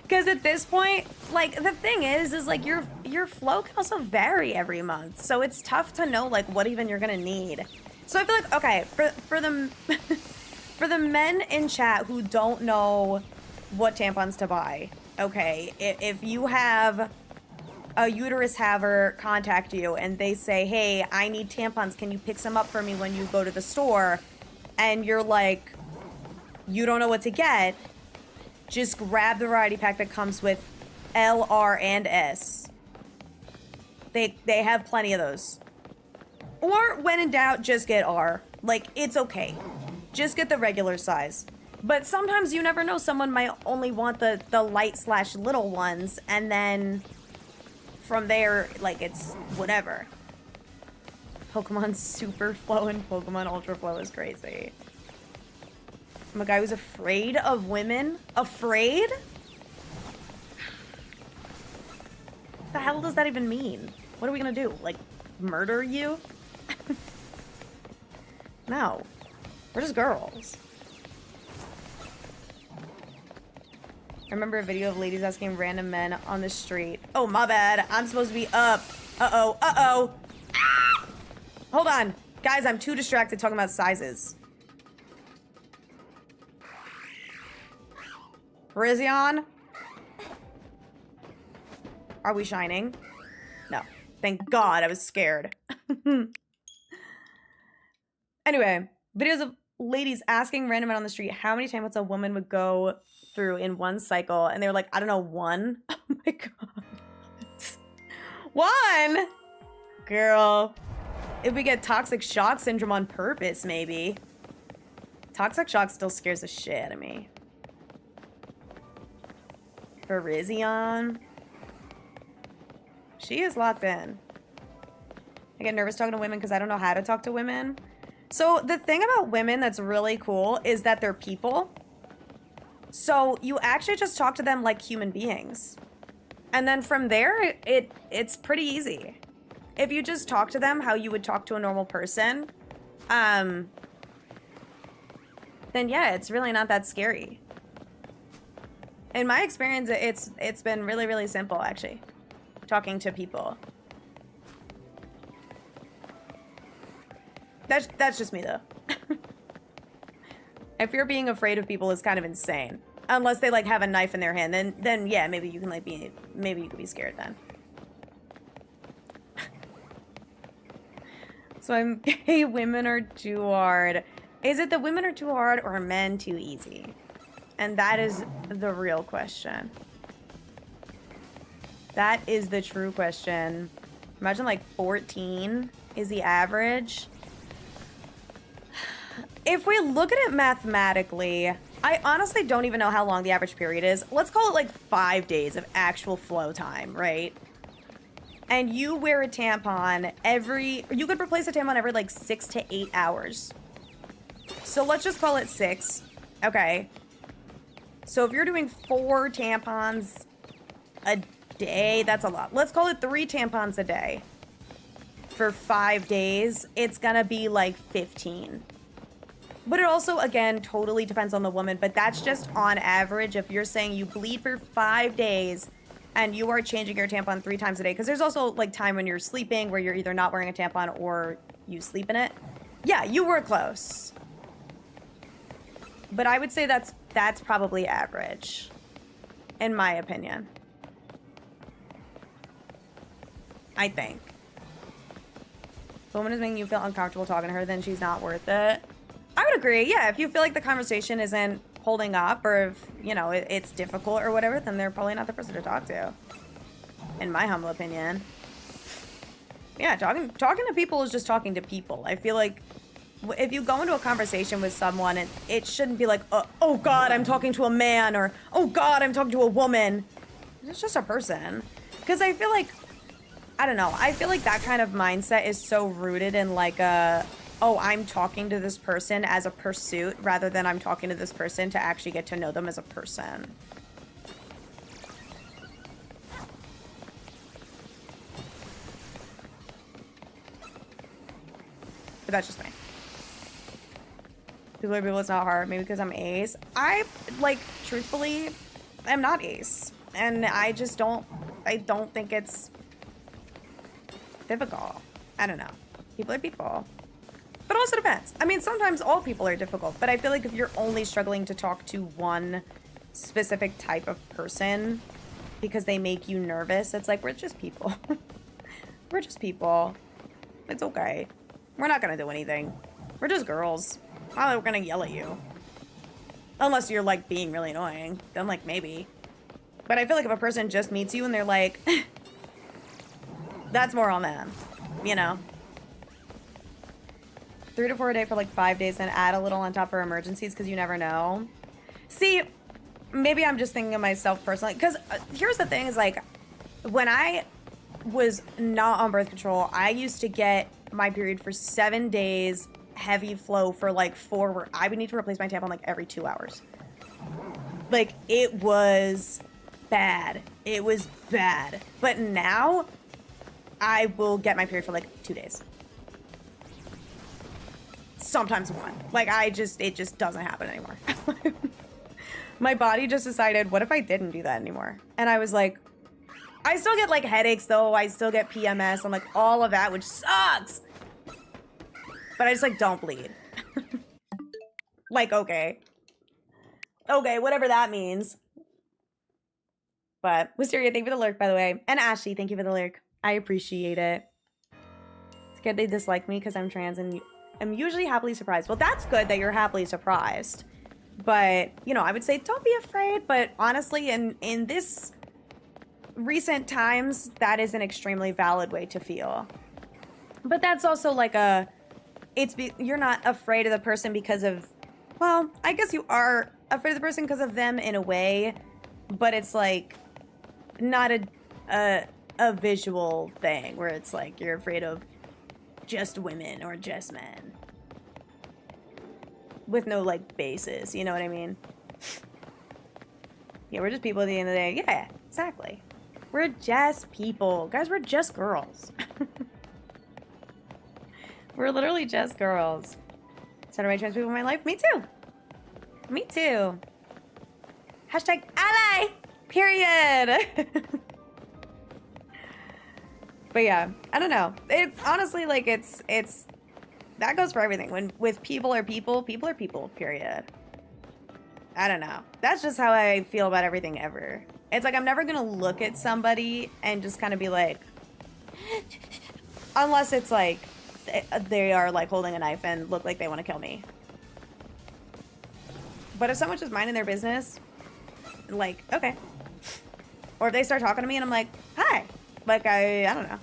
Because at this point, like, the thing is like your flow can also vary every month. So it's tough to know like what even you're gonna need. So I feel like, okay, for the for the men in chat who don't know what tampons to buy, okay, if you have a uterus haver contact you and they say, hey, I need tampons, can you pick some up for me when you go to the store? And you're like, you don't know what to get, just grab the variety pack that comes with L, R, and S. They have plenty of those. Or when in doubt, just get R. Like, it's okay. Just get the regular size. But sometimes you never know, someone might only want the light/little ones, and then from there, like, it's whatever. Pokemon Super Flow and Pokemon Ultra Flow is crazy. I'm a guy who's afraid of women. Afraid? What the hell does that even mean? What are we gonna do? Like, murder you? No. We're just girls. I remember a video of ladies asking random men on the street. Oh, my bad. I'm supposed to be up. Uh-oh. Uh-oh. Ah! Hold on. Guys, I'm too distracted talking about sizes. Virizion? Are we shining? No. Thank God. I was scared. Anyway, videos of ladies asking random men on the street how many tampons a woman would go through in one cycle, and they were like, I don't know, 1? Oh my God. 1? Girl. If we get toxic shock syndrome on purpose, maybe. Toxic shock still scares the shit out of me. Virizion. She is locked in. I get nervous talking to women because I don't know how to talk to women. So the thing about women that's really cool is that they're people. So you actually just talk to them like human beings. And then from there, it's pretty easy. If you just talk to them how you would talk to a normal person, then yeah, it's really not that scary. In my experience, it's been really, really simple, actually, talking to people. That's just me, though. I fear being afraid of people is kind of insane. Unless they like have a knife in their hand, then yeah, maybe you can like maybe you could be scared then. So I'm gay, women are too hard. Is it that women are too hard or men too easy? And that is the real question. That is the true question. Imagine like 14 is the average. If we look at it mathematically, I honestly don't even know how long the average period is. Let's call it like 5 days of actual flow time, right? And you wear a tampon you could replace a tampon every like 6 to 8 hours. So let's just call it 6. Okay. So if you're doing 4 tampons a day, that's a lot. Let's call it 3 tampons a day. For 5 days, it's gonna be like 15. But it also, again, totally depends on the woman, but that's just on average. If you're saying you bleed for 5 days and you are changing your tampon 3 times a day, because there's also like time when you're sleeping where you're either not wearing a tampon or you sleep in it. Yeah, you were close. But I would say that's probably average, in my opinion. I think. If a woman is making you feel uncomfortable talking to her, then she's not worth it. I would agree. Yeah, if you feel like the conversation isn't holding up, or if, you know, it's difficult or whatever, then they're probably not the person to talk to. In my humble opinion. Yeah, talking to people is just talking to people. I feel like if you go into a conversation with someone, it shouldn't be like, oh God, I'm talking to a man, or oh God, I'm talking to a woman. It's just a person. Because I feel like, I don't know, I feel like that kind of mindset is so rooted in like oh, I'm talking to this person as a pursuit rather than I'm talking to this person to actually get to know them as a person. But that's just me. People are people, it's not hard. Maybe because I'm ace. I, like, truthfully, am not ace. And I just don't think it's difficult. I don't know. People are people. But also depends. I mean, sometimes all people are difficult, but I feel like if you're only struggling to talk to one specific type of person because they make you nervous, it's like, we're just people. We're just people. It's okay. We're not gonna do anything. We're just girls. Not that we're gonna yell at you. Unless you're, like, being really annoying. Then, like, maybe. But I feel like if a person just meets you and they're like, that's more on them. You know? 3 to 4 a day for like 5 days and add a little on top for emergencies because you never know. See, maybe I'm just thinking of myself personally. Because here's the thing is like, when I was not on birth control, I used to get my period for 7 days, heavy flow for like 4, where I would need to replace my tampon like every 2 hours. Like, it was bad. It was bad. But now, I will get my period for like 2 days. Sometimes 1. Like, it just doesn't happen anymore. My body just decided, what if I didn't do that anymore? And I was like, I still get like headaches though. I still get PMS and like all of that, which sucks. But I just like don't bleed. Like, okay. Okay, whatever that means. But Wisteria, thank you for the lurk, by the way. And Ashley, thank you for the lurk. I appreciate it. Scared they dislike me because I'm trans and I'm usually happily surprised. Well, that's good that you're happily surprised. But, you know, I would say don't be afraid. But honestly, in this recent times, that is an extremely valid way to feel. But that's also like you're not afraid of the person because of, well, I guess you are afraid of the person because of them in a way. But it's like not a visual thing where it's like you're afraid of just women or just men with no like basis, you know what I mean? Yeah, we're just people at the end of the day. Yeah, exactly. We're just people. Guys, we're just girls. We're literally just girls. So do I trans people in my life? Me too. Me too. Hashtag ally. Period. But yeah, I don't know. It honestly, like, it's that goes for everything. When with people are people, period. I don't know. That's just how I feel about everything ever. It's like I'm never gonna look at somebody and just kind of be like, unless it's like they are like holding a knife and look like they want to kill me. But if someone's just minding their business, like, okay. Or if they start talking to me and I'm like, hi. Like, I don't know.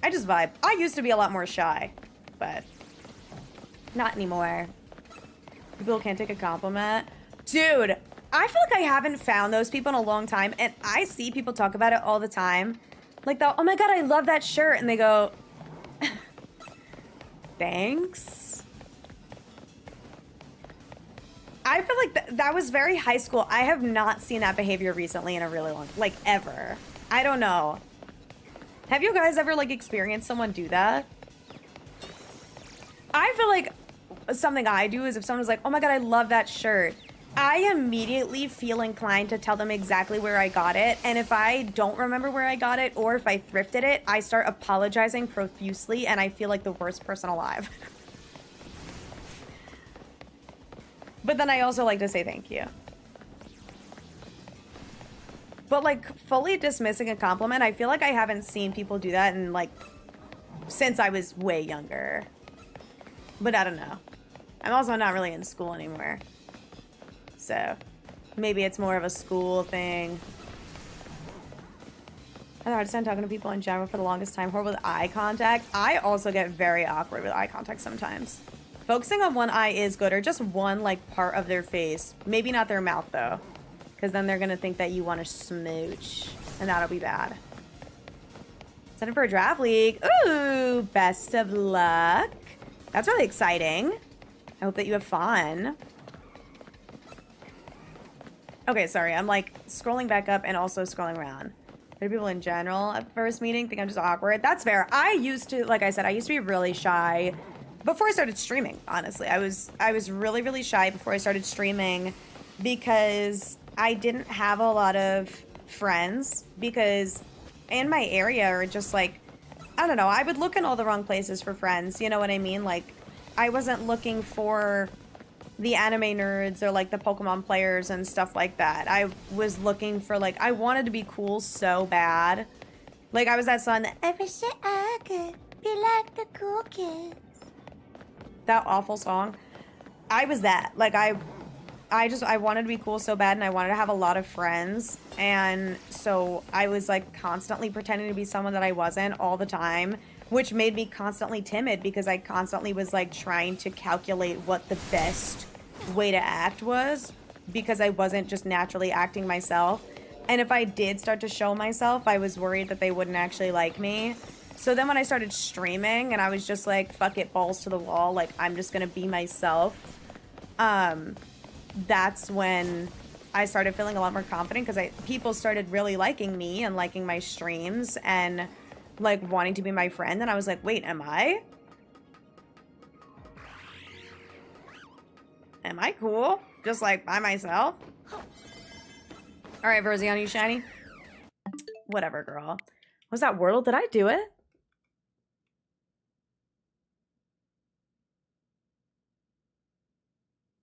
I just vibe. I used to be a lot more shy, but not anymore. People can't take a compliment. Dude, I feel like I haven't found those people in a long time, and I see people talk about it all the time. Like, oh my god, I love that shirt. And they go, thanks. I feel like that was very high school. I have not seen that behavior recently in a really long, like, ever. I don't know. Have you guys ever, like, experienced someone do that? I feel like something I do is if someone's like, oh my god, I love that shirt, I immediately feel inclined to tell them exactly where I got it. And if I don't remember where I got it, or if I thrifted it, I start apologizing profusely, and I feel like the worst person alive. But then I also like to say thank you. But, like, fully dismissing a compliment, I feel like I haven't seen people do that in, like, since I was way younger. But I don't know. I'm also not really in school anymore. So, maybe it's more of a school thing. I don't know, I just started talking to people in general for the longest time. Horrible with eye contact. I also get very awkward with eye contact sometimes. Focusing on one eye is good, or just one, like, part of their face. Maybe not their mouth, though. Because then they're going to think that you want to smooch. And that'll be bad. Set up for a draft league. Ooh, best of luck. That's really exciting. I hope that you have fun. Okay, sorry. I'm, like, scrolling back up and also scrolling around. There are people in general at the first meeting think I'm just awkward. That's fair. I used to, like I said, I used to be really shy before I started streaming, honestly. I was really, really shy before I started streaming because I didn't have a lot of friends, because in my area are just like, I don't know, I would look in all the wrong places for friends, you know what I mean? Like, I wasn't looking for the anime nerds or like the Pokemon players and stuff like that. I was looking for, like, I wanted to be cool so bad. Like, I was that son that, I wish that I could be like the cool kids. That awful song. I was that. Like, I wanted to be cool so bad, and I wanted to have a lot of friends, and so I was, like, constantly pretending to be someone that I wasn't all the time, which made me constantly timid, because I constantly was, like, trying to calculate what the best way to act was, because I wasn't just naturally acting myself, and if I did start to show myself, I was worried that they wouldn't actually like me. So then when I started streaming, and I was just like, fuck it, balls to the wall, like, I'm just gonna be myself, that's when I started feeling a lot more confident, because people started really liking me and liking my streams and, like, wanting to be my friend. And I was like, wait, am I? Am I cool? Just, like, by myself? Alright, Virizion, you shiny? Whatever, girl. Was that Wordle? Did I do it?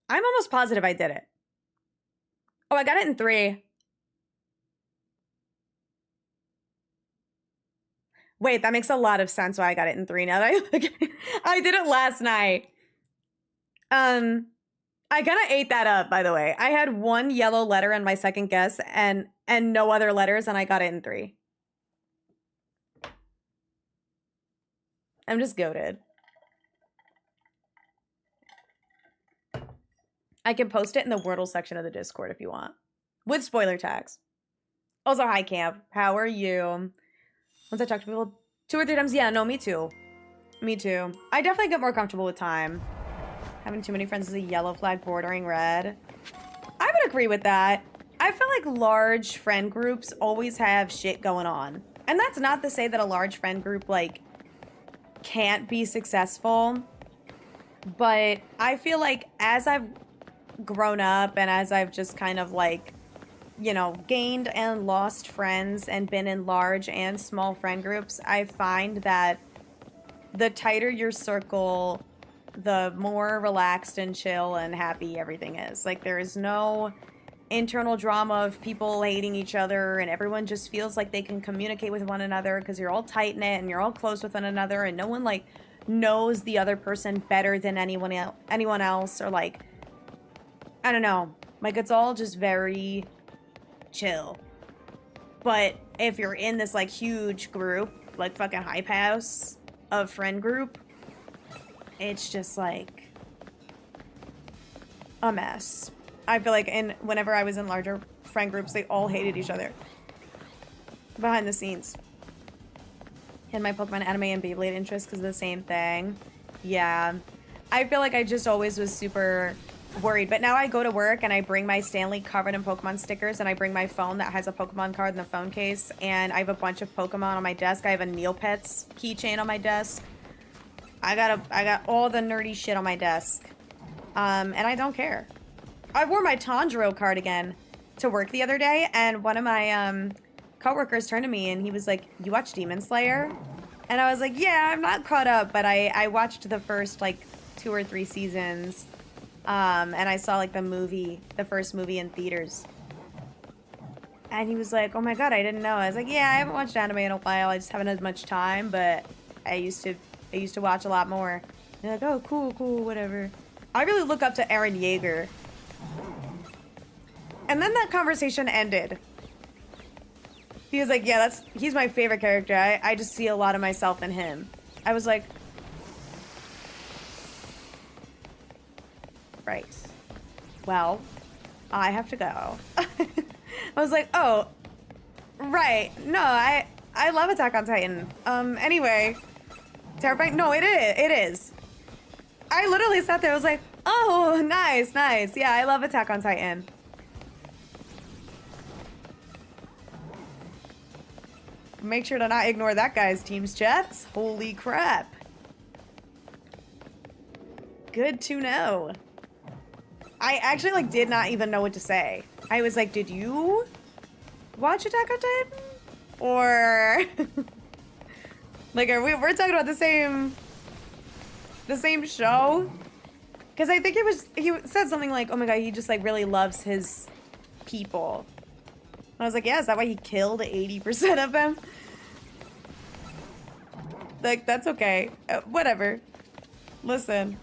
I'm almost positive I did it. Oh, I got it in 3. Wait, that makes a lot of sense why I got it in 3 now that I did it last night. I kind of ate that up, by the way. I had 1 yellow letter in my second guess and no other letters, and I got it in 3. I'm just goated. I can post it in the Wordle section of the Discord if you want. With spoiler tags. Also, hi, Camp. How are you? Once I talk to people 2 or 3 times, yeah, no, me too. Me too. I definitely get more comfortable with time. Having too many friends is a yellow flag bordering red. I would agree with that. I feel like large friend groups always have shit going on. And that's not to say that a large friend group, like, can't be successful. But I feel like as I've grown up and as I've just kind of, like, you know, gained and lost friends and been in large and small friend groups, I find that the tighter your circle, the more relaxed and chill and happy everything is. Like, there is no internal drama of people hating each other, and everyone just feels like they can communicate with one another because you're all tight knit and you're all close with one another, and no one like knows the other person better than anyone else, or like, I don't know, like it's all just very chill. But if you're in this like huge group, like fucking hype house of friend group, it's just like a mess. I feel like whenever I was in larger friend groups, they all hated each other behind the scenes. And my Pokemon anime and Beyblade interest because of the same thing. Yeah. I feel like I just always was super worried. But now I go to work and I bring my Stanley covered in Pokemon stickers, and I bring my phone that has a Pokemon card in the phone case, and I have a bunch of Pokemon on my desk. I have a Neopets keychain on my desk. I got all the nerdy shit on my desk. And I don't care. I wore my Tanjiro cardigan to work the other day, and one of my coworkers turned to me and he was like, "You watch Demon Slayer?" And I was like, "Yeah, I'm not caught up, but I watched the first like 2 or 3 seasons, and I saw like the first movie in theaters." And he was like, "Oh my god, I didn't know." I was like, "Yeah, I haven't watched anime in a while. I just haven't had much time, but I used to watch a lot more." And they're like, "Oh, cool, whatever." I really look up to Eren Yeager. And then that conversation ended. He was like, "Yeah, he's my favorite character. I just see a lot of myself in him." I was like, right. Well, I have to go. I was like, "Oh, right. No, I love Attack on Titan." Anyway, terrifying. No, it is. I literally sat there. I was like, "Oh, nice. Yeah, I love Attack on Titan." Make sure to not ignore that guy's team's chats. Holy crap. Good to know. I actually like did not even know what to say. I was like, "Did you watch Attack on Titan?" Or like, we're talking about the same show? Because I think he said something like, "Oh my god, he just like really loves his people." I was like, "Yeah, is that why he killed 80% of them?" Like, that's okay. Whatever. Listen.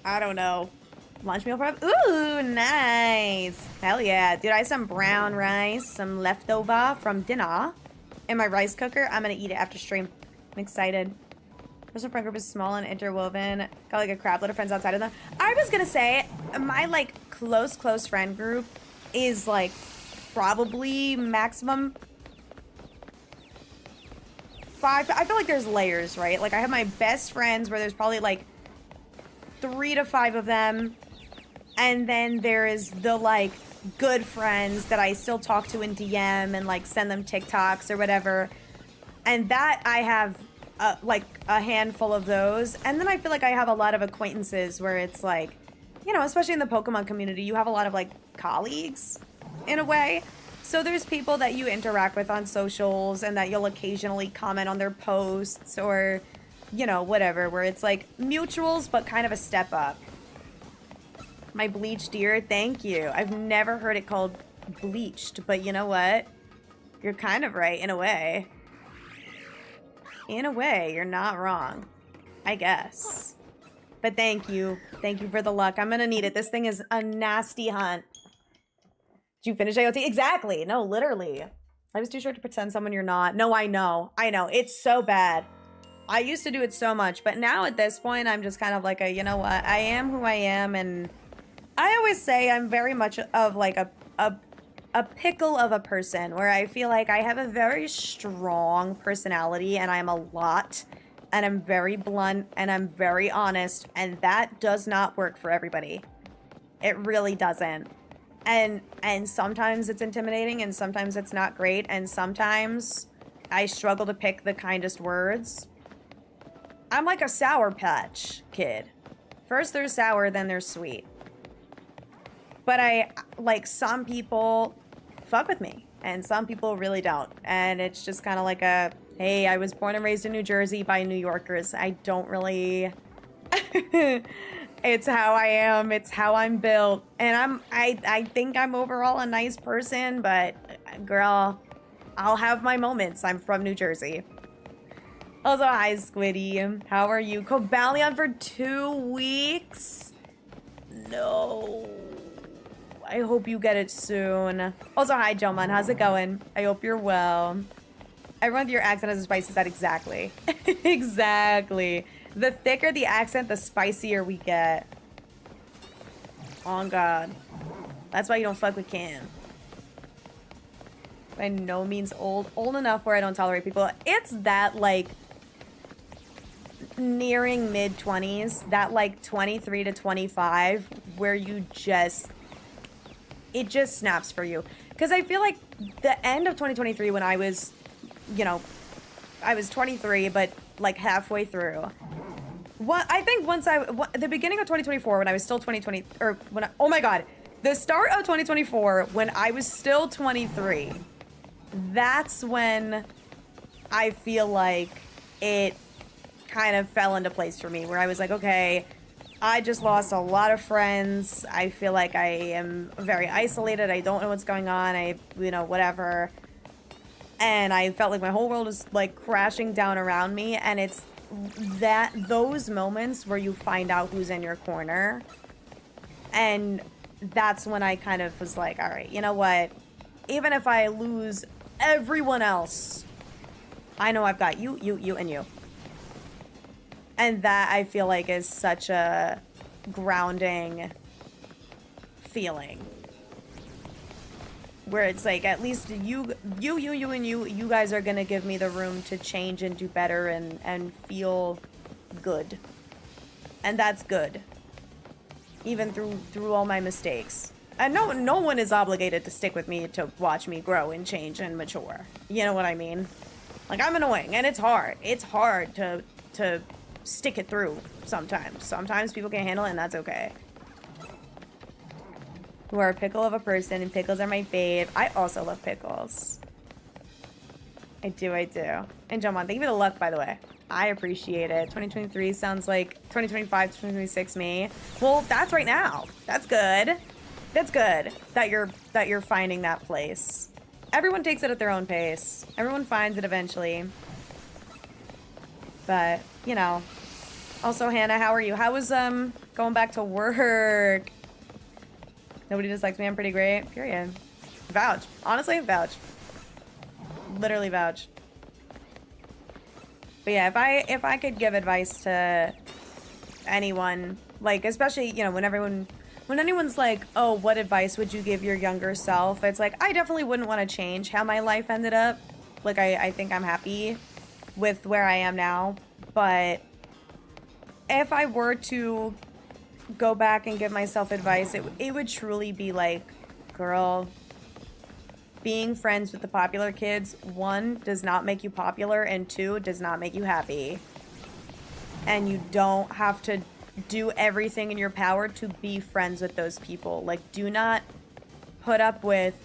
I don't know. Lunch meal prep? Ooh, nice. Hell yeah. Dude, I have some brown rice, some leftover from dinner in my rice cooker. I'm gonna eat it after stream. I'm excited. Personal friend group is small and interwoven. Got like a crap load of friends outside of them. I was gonna say, my like close friend group is like probably maximum 5. I feel like there's layers, right? Like I have my best friends where there's probably like 3 to 5 of them. And then there is the like good friends that I still talk to in DM and like send them TikToks or whatever. And that I have like a handful of those. And then I feel like I have a lot of acquaintances where it's like, you know, especially in the Pokemon community, you have a lot of like colleagues in a way. So there's people that you interact with on socials and that you'll occasionally comment on their posts or, you know, whatever, where it's like mutuals, but kind of a step up. My bleached ear, thank you. I've never heard it called bleached, but you know what? You're kind of right in a way. In a way, you're not wrong, I guess. But thank you. Thank you for the luck. I'm gonna need it. This thing is a nasty hunt. Did you finish AOT? Exactly. No, literally. I was too short to pretend someone you're not. No, I know. It's so bad. I used to do it so much, but now at this point, I'm just kind of like you know what? I am who I am, and I always say I'm very much of like a pickle of a person where I feel like I have a very strong personality and I'm a lot and I'm very blunt and I'm very honest, and that does not work for everybody. It really doesn't. And sometimes it's intimidating and sometimes it's not great, and sometimes I struggle to pick the kindest words. I'm like a Sour Patch Kid. First there's sour, then there's sweet. But some people fuck with me and some people really don't. And it's just kind of like a Hey, I was born and raised in New Jersey by New Yorkers. I don't really... It's how I am. It's how I'm built. And I think I'm overall a nice person, but girl, I'll have my moments. I'm from New Jersey. Also, hi, Squiddy. How are you? Cobalion for 2 weeks? No. I hope you get it soon. Also, hi, Joman. How's it going? I hope you're well. Everyone with your accent has a spicy side. Exactly. Exactly. The thicker the accent, the spicier we get. Oh, God. That's why you don't fuck with Cam. By no means old. Old enough where I don't tolerate people. It's that, like, nearing mid-20s. That, like, 23 to 25, where you just... It just snaps for you. Because I feel like the end of 2023 when I was... You know, I was 23, but like halfway through. I think the beginning of 2024 when I was still 2020, or when oh my God, the start of 2024 when I was still 23, that's when I feel like it kind of fell into place for me where I was like, okay, I just lost a lot of friends. I feel like I am very isolated. I don't know what's going on. Whatever. And I felt like my whole world was like crashing down around me. And it's those moments where you find out who's in your corner. And that's when I kind of was like, all right, you know what? Even if I lose everyone else, I know I've got you, and you. And that I feel like is such a grounding feeling. Where it's like, at least you guys are gonna give me the room to change and do better and feel good. And that's good. Even through all my mistakes. And no one is obligated to stick with me to watch me grow and change and mature. You know what I mean? Like, I'm annoying, and it's hard. It's hard to stick it through sometimes. Sometimes people can't handle it, and that's okay. You are a pickle of a person, and pickles are my fave. I also love pickles. I do. And John, thank you for the luck, by the way. I appreciate it. 2023 sounds like 2025, 2026 me. Well, that's right now. That's good. That's good that you're finding that place. Everyone takes it at their own pace. Everyone finds it eventually. But, you know. Also, Hannah, how are you? How was going back to work? Nobody dislikes me. I'm pretty great. Period. Vouch. Honestly, vouch. Literally vouch. But yeah, if I could give advice to anyone, like, especially, you know, when anyone's like, oh, what advice would you give your younger self? It's like, I definitely wouldn't want to change how my life ended up. Like, I think I'm happy with where I am now. But if I were to go back and give myself advice, it would truly be like, girl, being friends with the popular kids, 1, does not make you popular, and 2, does not make you happy. And you don't have to do everything in your power to be friends with those people. Like, do not put up with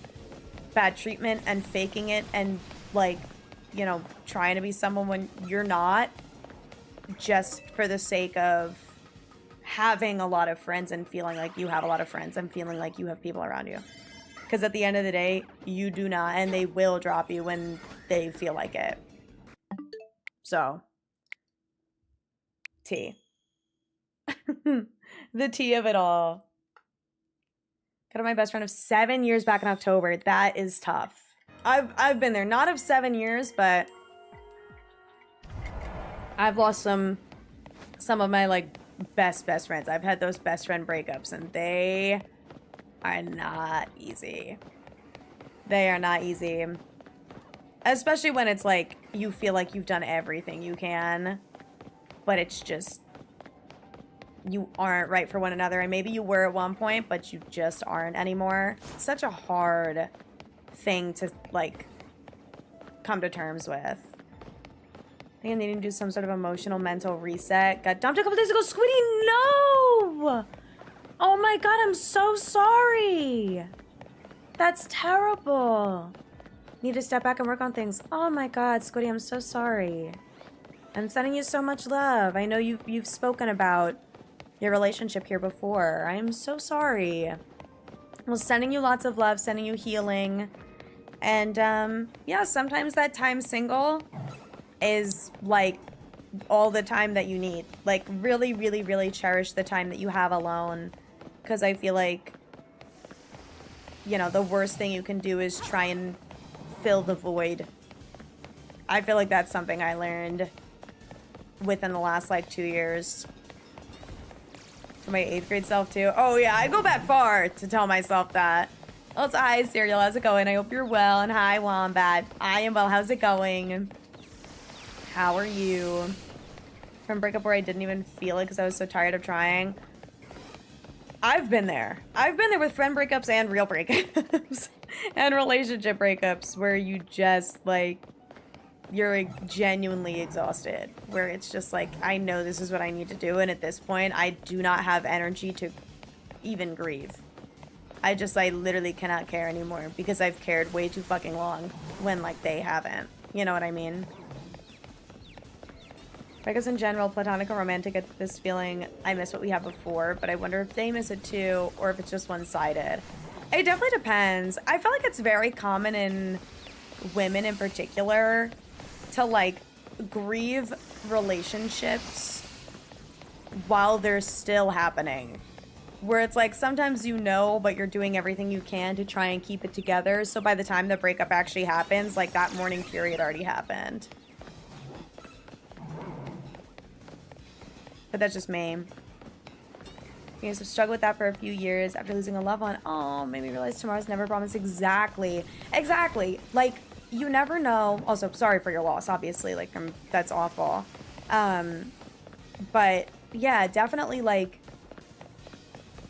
bad treatment and faking it and, like, you know, trying to be someone when you're not, just for the sake of having a lot of friends and feeling like you have a lot of friends and feeling like you have people around you. Because at the end of the day, you do not, and they will drop you when they feel like it. So, tea. The tea of it all. Got my best friend of 7 years back in October. That is tough. I've been there. Not of 7 years, but I've lost some of my, like, best friends. I've had those best friend breakups, and they are not easy. They are not easy. Especially when it's like, you feel like you've done everything you can, but it's just, you aren't right for one another. And maybe you were at one point, but you just aren't anymore. It's such a hard thing to, like, come to terms with. I think I'm needing to do some sort of emotional mental reset. Got dumped a couple days ago. Squiddy, no! Oh my god, I'm so sorry. That's terrible. need to step back and work on things. Oh my God, Scotty, I'm so sorry. I'm sending you so much love. I know you've spoken about your relationship here before. I am so sorry. Well, sending you lots of love, sending you healing. And, yeah, sometimes that time single is, like, all the time that you need. Like, really, really, really cherish the time that you have alone. Because I feel like, you know, the worst thing you can do is try and fill the void. I feel like that's something I learned within the last, like, 2 years. For my 8th grade self, too. Oh, yeah, I go back far to tell myself that. Also, hi, Serial. How's it going? I hope you're well. And hi, Wombat. I am well. How's it going? How are you? From breakup where I didn't even feel it because I was so tired of trying. I've been there. I've been there with friend breakups and real breakups. And relationship breakups where you just, like, you're genuinely exhausted. Where it's just like, I know this is what I need to do. And at this point, I do not have energy to even grieve. I literally cannot care anymore because I've cared way too fucking long when, like, they haven't. You know what I mean? Breakups in general, platonic or romantic, get this feeling, I miss what we had before, but I wonder if they miss it too, or if it's just one-sided. It definitely depends. I feel like it's very common in women in particular to, like, grieve relationships while they're still happening. Where it's like, sometimes you know, but you're doing everything you can to try and keep it together, so by the time the breakup actually happens, like, that mourning period already happened. But that's just me. You guys have struggled with that for a few years after losing a loved one. Oh, made me realize tomorrow's never promised. Exactly. Exactly. Like, you never know. Also, sorry for your loss, obviously. Like, that's awful. But, yeah, definitely, like,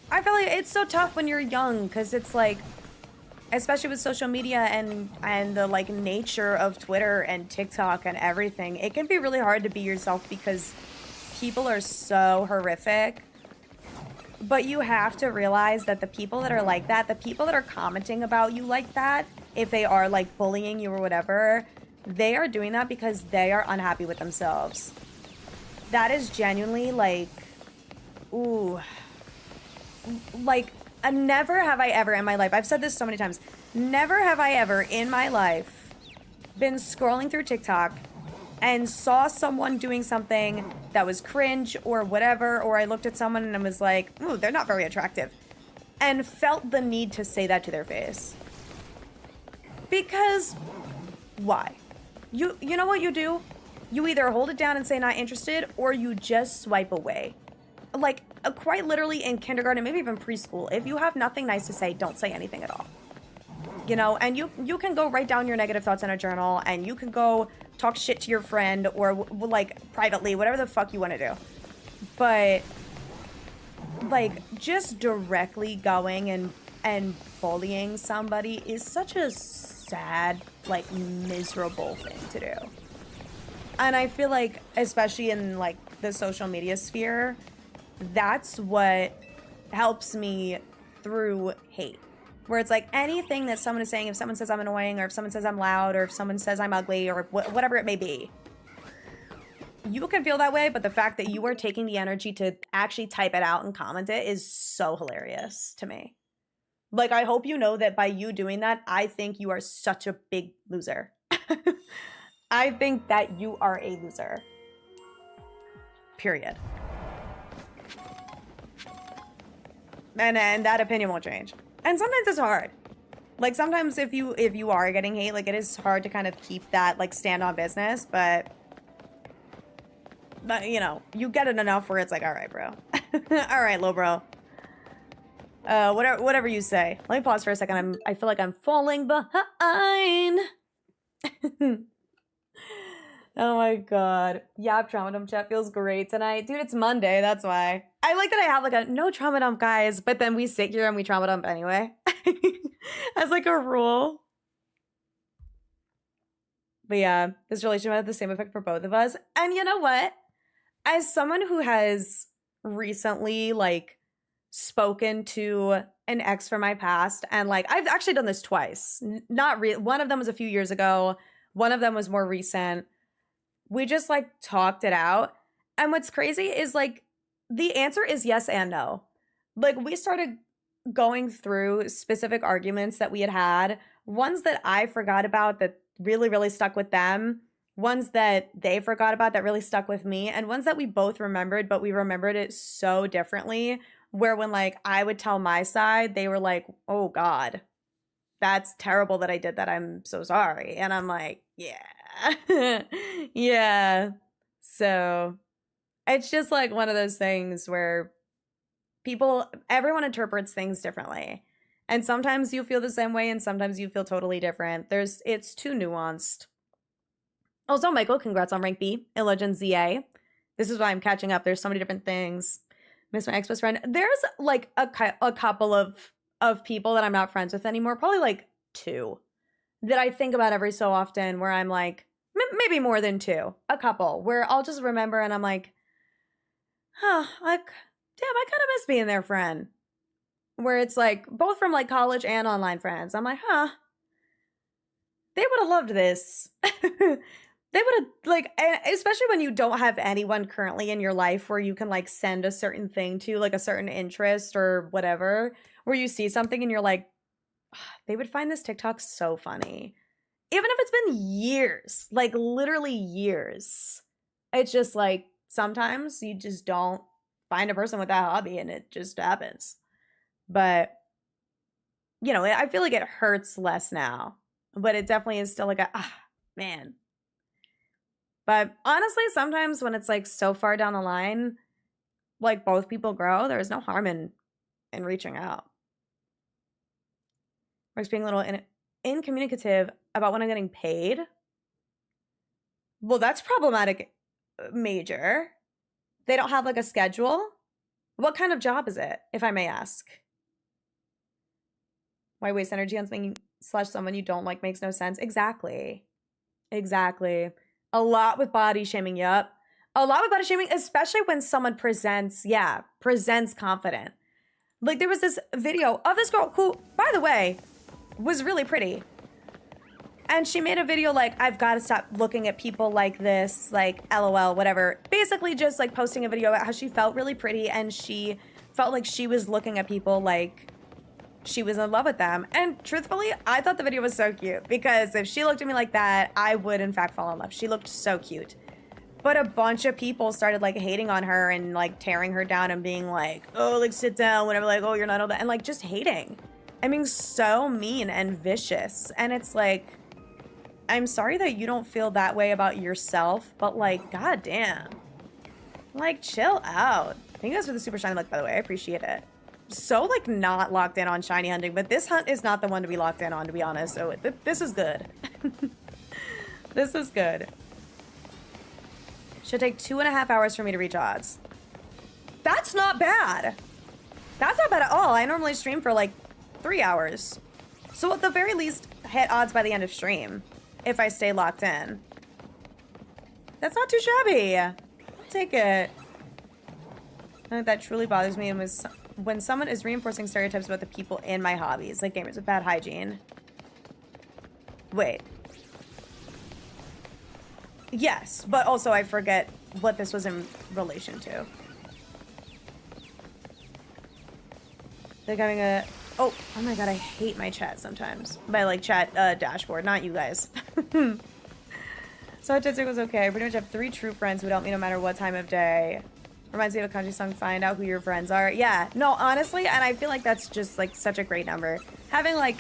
I feel like it's so tough when you're young, because it's, like, especially with social media and the, like, nature of Twitter and TikTok and everything, it can be really hard to be yourself because people are so horrific. But you have to realize that the people that are like that, the people that are commenting about you like that, if they are, like, bullying you or whatever, they are doing that because they are unhappy with themselves. That is genuinely, like, ooh. Like, never have I ever in my life, I've said this so many times, never have I ever in my life been scrolling through TikTok and saw someone doing something that was cringe or whatever, or I looked at someone and I was like, ooh, they're not very attractive, and felt the need to say that to their face. Because, why? You know what you do? You either hold it down and say not interested, or you just swipe away. Like, quite literally in kindergarten, maybe even preschool, if you have nothing nice to say, don't say anything at all. You know, and you can go write down your negative thoughts in a journal, and you can go talk shit to your friend, or, like, privately, whatever the fuck you want to do. But, like, just directly going and bullying somebody is such a sad, like, miserable thing to do. And I feel like, especially in, like, the social media sphere, that's what helps me through hate. Where it's like, anything that someone is saying, if someone says I'm annoying, or if someone says I'm loud, or if someone says I'm ugly, or whatever it may be, you can feel that way, but the fact that you are taking the energy to actually type it out and comment it is so hilarious to me. Like, I hope you know that by you doing that, I think you are such a big loser. I think that you are a loser. Period. And that opinion won't change. And sometimes it's hard. Like, sometimes if you are getting hate, like, it is hard to kind of keep that, like, stand on business, but you know, you get it enough where it's like, all right, bro. All right, little bro. Whatever you say. Let me pause for a second. I feel like I'm falling behind. Oh my god. Yeah, trauma dump chat feels great tonight. Dude, it's Monday, that's why. I like that I have like a no trauma dump, guys, but then we sit here and we trauma dump anyway. As like a rule. But yeah, this relationship had the same effect for both of us. And you know what? As someone who has recently, like, spoken to an ex from my past, and like I've actually done this twice. Not real. One of them was a few years ago. One of them was more recent. We just like talked it out. And what's crazy is like the answer is yes and no. Like we started going through specific arguments that we had, ones that I forgot about that really, really stuck with them, ones that they forgot about that really stuck with me, and ones that we both remembered, but we remembered it so differently. Where when like I would tell my side, they were like, oh God, that's terrible that I did that. I'm so sorry. And I'm like, yeah. Yeah. So it's just like one of those things where everyone interprets things differently. And sometimes you feel the same way and sometimes you feel totally different. It's too nuanced. Also, Michael, congrats on rank B in Legends ZA. This is why I'm catching up. There's so many different things. Miss my ex-best friend. There's like a couple of people that I'm not friends with anymore. Probably like 2 that I think about every so often where I'm like, maybe more than 2. A couple where I'll just remember and I'm like, huh, like, damn, I kind of miss being their friend. Where it's like both from like college and online friends. I'm like, huh, they would have loved this. They would have like, especially when you don't have anyone currently in your life where you can like send a certain thing to, like a certain interest or whatever, where you see something and you're like, they would find this TikTok so funny. Even if it's been years, like literally years. It's just like sometimes you just don't find a person with that hobby and it just happens. But, you know, I feel like it hurts less now. But it definitely is still like man. But honestly, sometimes when it's like so far down the line, like both people grow, there's no harm in reaching out. Or just being a little incommunicative about when I'm getting paid. Well, that's problematic major. They don't have like a schedule. What kind of job is it, if I may ask? Why waste energy on something / someone you don't like makes no sense? Exactly. A lot with body shaming, yup. A lot with body shaming, especially when someone presents confident. Like there was this video of this girl who, by the way, was really pretty. And she made a video like, I've got to stop looking at people like this, like LOL, whatever. Basically just like posting a video about how she felt really pretty and she felt like she was looking at people like she was in love with them. And truthfully, I thought the video was so cute because if she looked at me like that, I would in fact fall in love. She looked so cute. But a bunch of people started like hating on her and like tearing her down and being like, oh, like sit down, whatever, like, oh, you're not all that. And like just hating. I mean, so mean and vicious. And it's like, I'm sorry that you don't feel that way about yourself, but like, goddamn. Like, chill out. Thank you guys for the super shiny look, by the way. I appreciate it. So like not locked in on shiny hunting, but this hunt is not the one to be locked in on, to be honest. So this is good. This is good. Should take 2.5 hours for me to reach odds. That's not bad. That's not bad at all. I normally stream for like 3 hours. So at the very least, hit odds by the end of stream if I stay locked in. That's not too shabby. I'll take it. I think that truly bothers me and was when someone is reinforcing stereotypes about the people in my hobbies, like gamers with bad hygiene. Wait. Yes, but also I forget what this was in relation to. Like having a... Oh my god, I hate my chat sometimes. My, like, chat dashboard, not you guys. So autistic was okay. I pretty much have 3 true friends who help me no matter what time of day. Reminds me of a country song, find out who your friends are. Yeah, no, honestly, and I feel like that's just, like, such a great number. Having, like,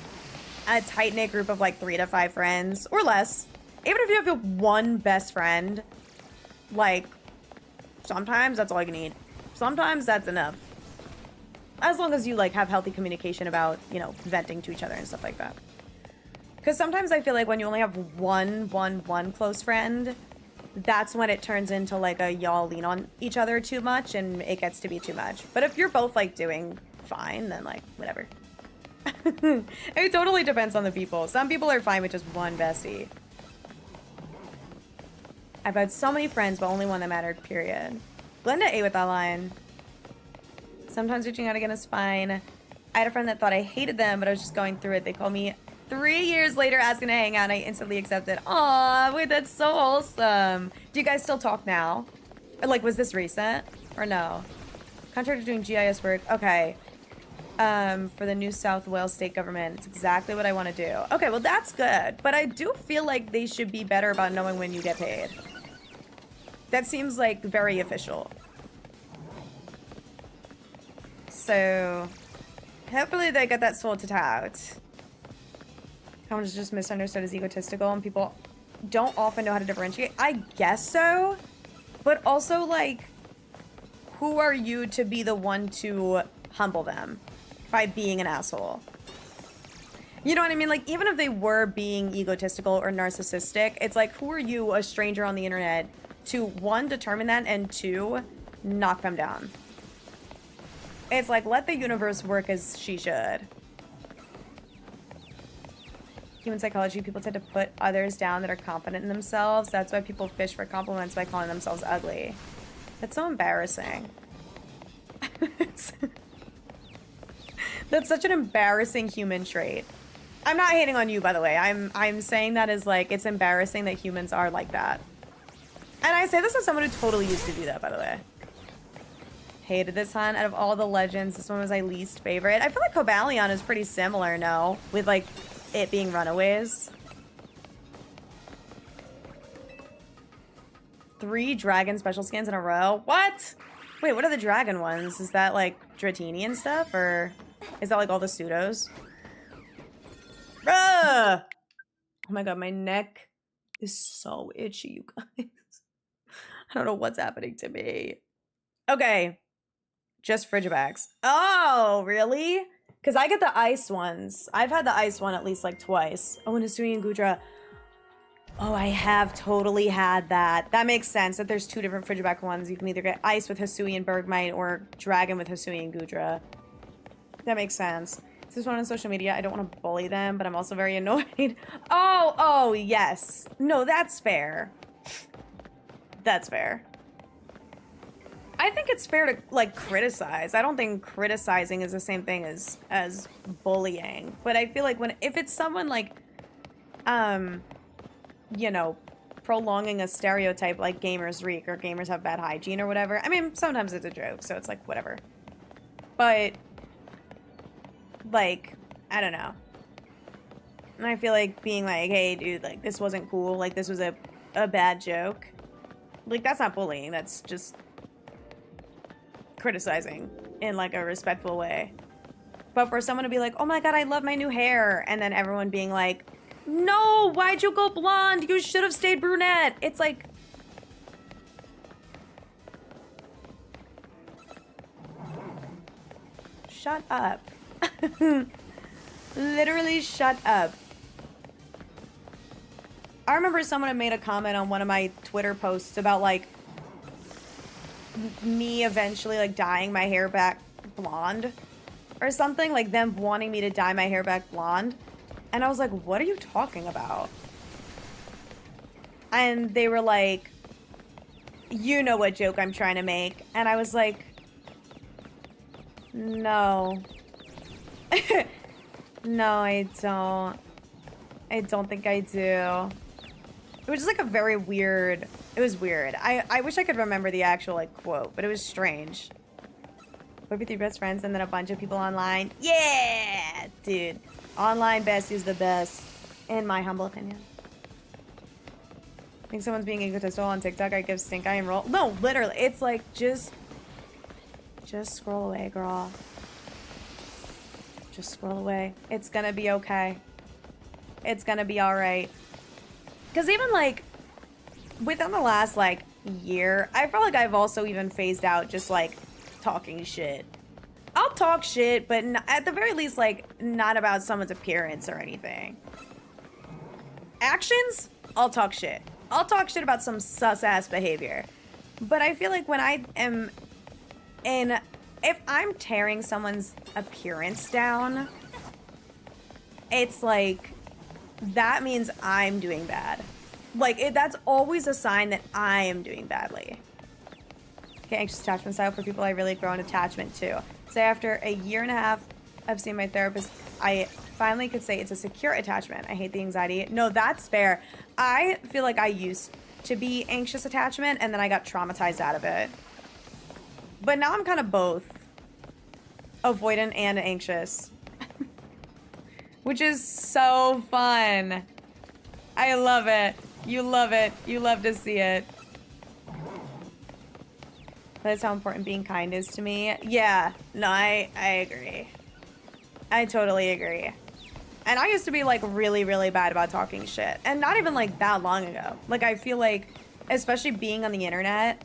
a tight-knit group of, like, 3 to 5 friends, or less. Even if you have one best friend, like, sometimes that's all you need. Sometimes that's enough. As long as you, like, have healthy communication about, you know, venting to each other and stuff like that. Because sometimes I feel like when you only have one close friend, that's when it turns into, like, a y'all lean on each other too much and it gets to be too much. But if you're both, like, doing fine, then, like, whatever. It totally depends on the people. Some people are fine with just one bestie. I've had so many friends, but only one that mattered, period. Glenda ate with that line. Sometimes reaching out again is fine. I had a friend that thought I hated them, but I was just going through it. They called me 3 years later asking to hang out, and I instantly accepted. Aw, wait, that's so wholesome. Do you guys still talk now? Or, like, was this recent? Or no? Contractor doing GIS work. Okay. For the New South Wales state government. It's exactly what I want to do. Okay, well, that's good. But I do feel like they should be better about knowing when you get paid. That seems, like, very official. So, hopefully they get that sorted out. How much is just misunderstood as egotistical, and people don't often know how to differentiate. I guess so. But also, like, who are you to be the one to humble them by being an asshole? You know what I mean? Like, even if they were being egotistical or narcissistic, it's like, who are you, a stranger on the internet, to, one, determine that, and two, knock them down? It's like, let the universe work as she should. Human psychology, people tend to put others down that are confident in themselves. That's why people fish for compliments by calling themselves ugly. That's so embarrassing. That's such an embarrassing human trait. I'm not hating on you, by the way. I'm saying that as, like, it's embarrassing that humans are like that. And I say this as someone who totally used to do that, by the way. Hated this hunt. Out of all the legends, this one was my least favorite. I feel like Cobalion is pretty similar, no? With, like, it being runaways. 3 dragon special skins in a row? What? Wait, what are the dragon ones? Is that, like, Dratini and stuff? Or is that, like, all the pseudos? Oh my god, my neck is so itchy, you guys. I don't know what's happening to me. Okay. Just Frigibags. Oh, really? Because I get the ice ones. I've had the ice one at least, like, twice. Oh, and Hisui and Gudra. Oh, I have totally had that. That makes sense, that there's 2 different Frigiback ones. You can either get ice with Hisui and Bergmite or dragon with Hisui and Gudra. That makes sense. This is one on social media. I don't want to bully them, but I'm also very annoyed. Oh, yes. No, that's fair. That's fair. I think it's fair to, like, criticize. I don't think criticizing is the same thing as bullying. But I feel like if it's someone, like, you know, prolonging a stereotype like gamers reek or gamers have bad hygiene or whatever. I mean, sometimes it's a joke, so it's like, whatever. But, like, I don't know. And I feel like being like, hey, dude, like, this wasn't cool. Like, this was a bad joke. Like, that's not bullying. That's just criticizing in, like, a respectful way. But for someone to be like, oh my god, I love my new hair, and then everyone being like, no, why'd you go blonde? You should have stayed brunette. It's like, shut up. Literally shut up. I remember someone had made a comment on one of my Twitter posts about, like, me eventually, like, dyeing my hair back blonde or something, like them wanting me to dye my hair back blonde. And I was like, what are you talking about? And they were like, you know what joke I'm trying to make. And I was like, no. No, I don't. I don't think I do. It was just, like, a very weird... It was weird. I wish I could remember the actual, like, quote, but it was strange. We're with your best friends and then a bunch of people online. Yeah! Dude. Online best is the best, in my humble opinion. I think someone's being egotistical on TikTok. I give stink eye and roll. No, literally. It's like, just scroll away, girl. Just scroll away. It's gonna be okay. It's gonna be alright. Because even, like, within the last, like, year, I feel like I've also even phased out just, like, talking shit. I'll talk shit, but at the very least, like, not about someone's appearance or anything. Actions? I'll talk shit. I'll talk shit about some sus-ass behavior. But I feel like when I am in... If I'm tearing someone's appearance down, it's like... That means I'm doing bad. Like, that's always a sign that I am doing badly. Okay, anxious attachment style for people I really grow an attachment to. So after a year and a half of seeing my therapist, I finally could say it's a secure attachment. I hate the anxiety. No, that's fair. I feel like I used to be anxious attachment and then I got traumatized out of it. But now I'm kind of both. Avoidant and anxious. Which is so fun. I love it. You love it. You love to see it. That's how important being kind is to me. Yeah. No, I agree. I totally agree. And I used to be like really, really bad about talking shit. And not even like that long ago. Like I feel like, especially being on the internet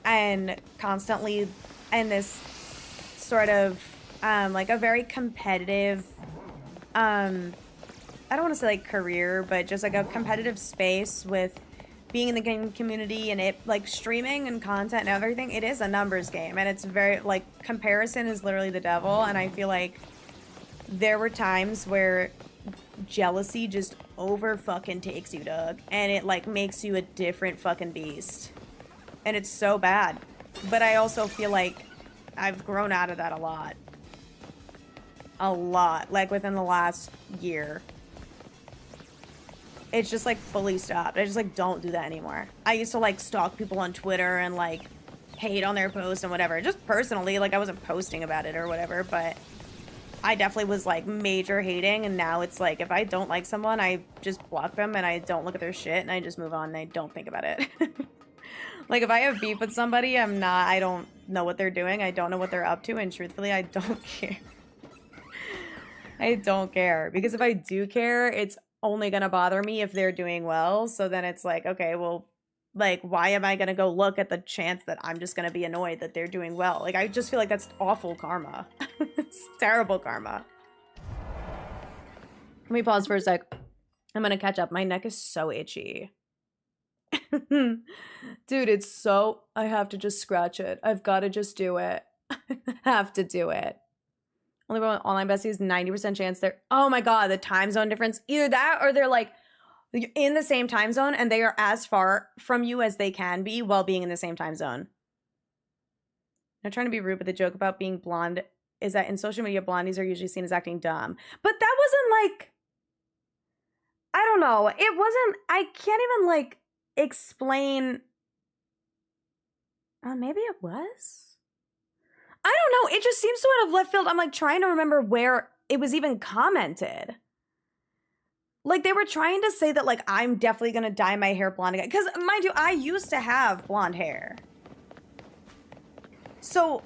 and constantly in this sort of like a very competitive, I don't want to say like career, but just like a competitive space with being in the game community and it like streaming and content and everything. It is a numbers game and it's very like comparison is literally the devil. And I feel like there were times where jealousy just over fucking takes you, Doug, and it like makes you a different fucking beast. And it's so bad. But I also feel like I've grown out of that a lot. A lot. Like within the last year. It's just like fully stopped. I just like don't do that anymore. I used to like stalk people on Twitter and like hate on their posts and whatever. Just personally, like I wasn't posting about it or whatever, but I definitely was like major hating, and now it's like if I don't like someone, I just block them and I don't look at their shit and I just move on and I don't think about it. Like if I have beef with somebody, I don't know what they're doing. I don't know what they're up to, and truthfully, I don't care. I don't care, because if I do care, it's only gonna bother me if they're doing well. So then it's like, okay, well, like, why am I gonna go look at the chance that I'm just gonna be annoyed that they're doing well? Like, I just feel like that's awful karma. It's terrible karma. Let me pause for a sec. I'm gonna catch up. My neck is so itchy. Dude, it's so... I have to just scratch it. I've got to just do it. I have to do it. Only one online besties, 90% chance they're... Oh my god, the time zone difference. Either that or they're like in the same time zone and they are as far from you as they can be while being in the same time zone. Not trying to be rude, but the joke about being blonde is that in social media, blondies are usually seen as acting dumb. But that wasn't like... I don't know. It wasn't... I can't even like explain... maybe it was? I don't know. It just seems to have left field. I'm like trying to remember where it was even commented. Like they were trying to say that like I'm definitely going to dye my hair blonde again. Because mind you, I used to have blonde hair. So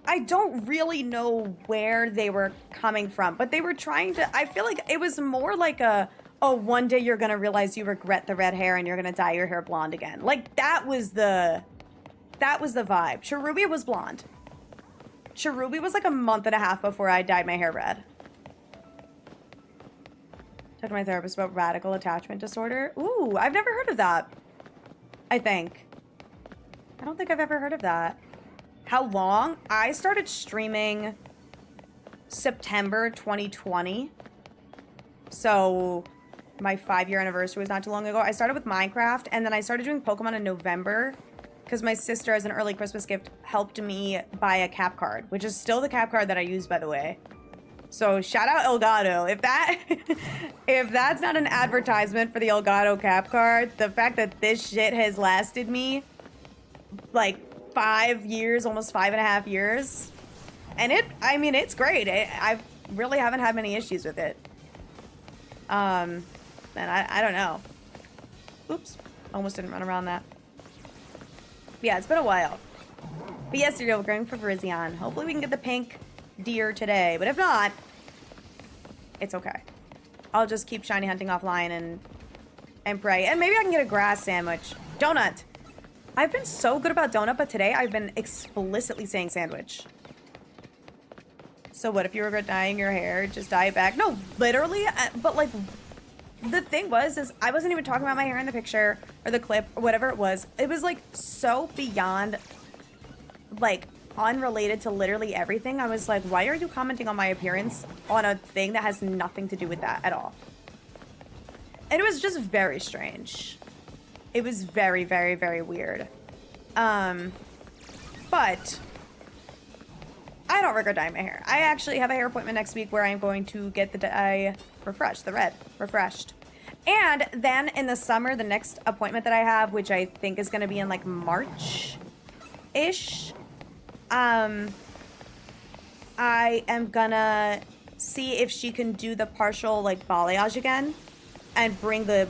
I don't really know where they were coming from. But they were trying to, I feel like it was more like a, oh, one day you're going to realize you regret the red hair and you're going to dye your hair blonde again. Like that was the vibe. Cherubi was blonde. Cherubi was like a month and a half before I dyed my hair red. Talked to my therapist about radical attachment disorder. Ooh, I've never heard of that. I don't think I've ever heard of that. How long? I started streaming September 2020. So my 5-year anniversary was not too long ago. I started with Minecraft and then I started doing Pokemon in November. Because my sister, as an early Christmas gift, helped me buy a cap card, which is still the cap card that I use, by the way. So shout out Elgato. If that's not an advertisement for the Elgato cap card, the fact that this shit has lasted me like 5 years, almost 5.5 years, and it's great. I really haven't had many issues with it. And I don't know. Oops, almost didn't run around that. Yeah, it's been a while. But yes, we're going for Virizion. Hopefully we can get the pink deer today. But if not, it's okay. I'll just keep shiny hunting offline and pray. And maybe I can get a grass sandwich. Donut. I've been so good about donut, but today I've been explicitly saying sandwich. So what if you regret dyeing your hair? Just dye it back. No, literally. But like... The thing is I wasn't even talking about my hair in the picture or the clip or whatever it was. It was like so beyond, like unrelated to literally everything. I was like, why are you commenting on my appearance on a thing that has nothing to do with that at all? And it was just very strange. It was very, very, very weird. But I don't regret dyeing my hair. I actually have a hair appointment next week where I'm going to get the dye refreshed, the red refreshed. And then in the summer, the next appointment that I have, which I think is going to be in like March-ish, I am gonna see if she can do the partial like balayage again and bring the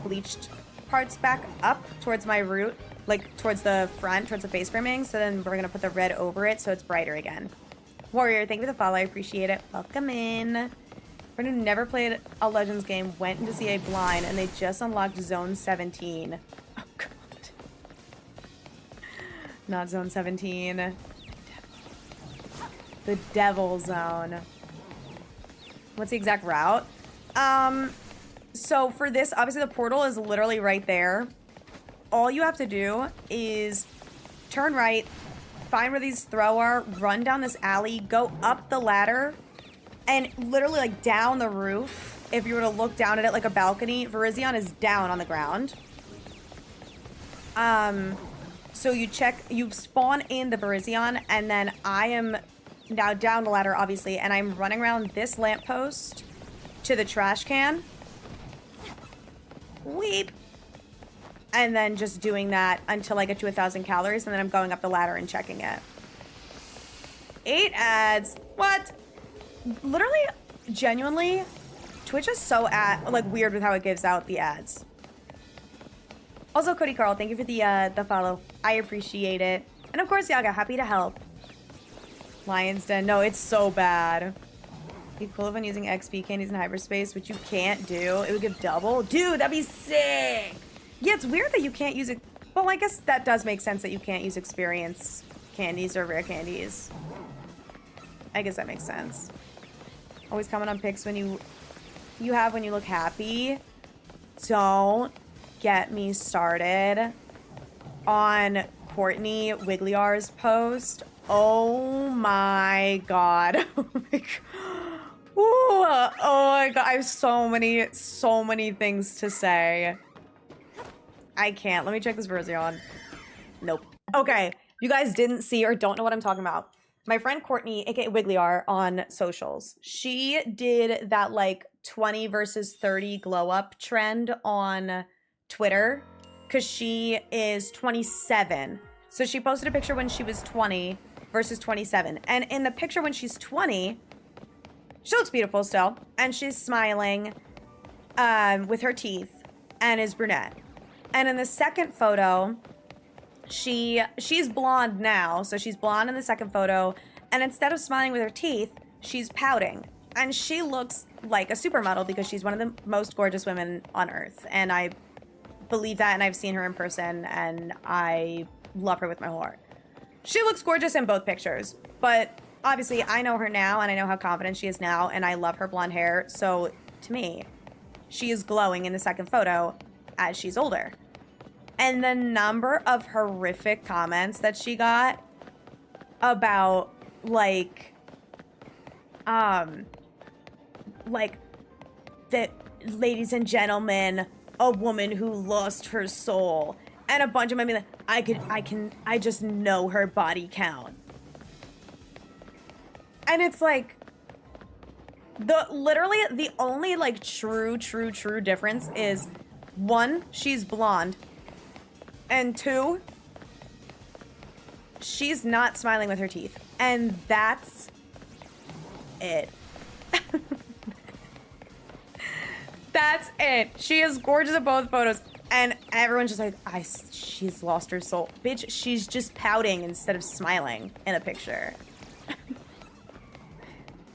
bleached parts back up towards my root, like towards the front, towards the face framing. So then we're gonna put the red over it so it's brighter again. Warrior, thank you for the follow. I appreciate it. Welcome in. Friend who never played a Legends game went into CA blind and they just unlocked Zone 17. Oh god. Not Zone 17. The Devil Zone. What's the exact route? So for this, obviously the portal is literally right there. All you have to do is turn right, find where these throw are, run down this alley, go up the ladder, and literally like down the roof. If you were to look down at it like a balcony, Virizion is down on the ground. So you spawn in the Virizion, and then I am now down the ladder, obviously, and I'm running around this lamppost to the trash can. Weep. And then just doing that until I get to 1,000 calories, and then I'm going up the ladder and checking it. 8 ads. What? Literally, genuinely, Twitch is so weird with how it gives out the ads. Also, Cody Carl, thank you for the follow. I appreciate it. And of course, Yaga, happy to help. Lion's Den. No, it's so bad. Be cool if I'm using XP candies in hyperspace, which you can't do. It would give double. Dude, that'd be sick. Yeah, it's weird that you can't use it. Well, I guess that does make sense that you can't use experience candies or rare candies. I guess that makes sense. Always comment on pics when you look happy. Don't get me started on Courtney Wigliar's post. Oh my god. Oh my god. Ooh, oh my god. I have so many things to say. I can't. Let me check this Virizion. Nope. Okay. You guys didn't see or don't know what I'm talking about. My friend Courtney, aka Wigliar, on socials, she did that like 20 versus 30 glow up trend on Twitter because she is 27. So she posted a picture when she was 20 versus 27. And in the picture when she's 20, she looks beautiful still. And she's smiling with her teeth and is brunette. And in the second photo, she's blonde now. So she's blonde in the second photo. And instead of smiling with her teeth, she's pouting. And she looks like a supermodel because she's one of the most gorgeous women on earth. And I believe that, and I've seen her in person, and I love her with my whole heart. She looks gorgeous in both pictures, but obviously I know her now, and I know how confident she is now, and I love her blonde hair. So to me, she is glowing in the second photo as she's older. And the number of horrific comments that she got about like that, ladies and gentlemen, a woman who lost her soul, and a bunch of them like, I just know her body count. And it's like, literally the only like true difference is 1, she's blonde, and 2, she's not smiling with her teeth. And that's it. That's it. She is gorgeous in both photos. And everyone's just like, she's lost her soul. Bitch, she's just pouting instead of smiling in a picture.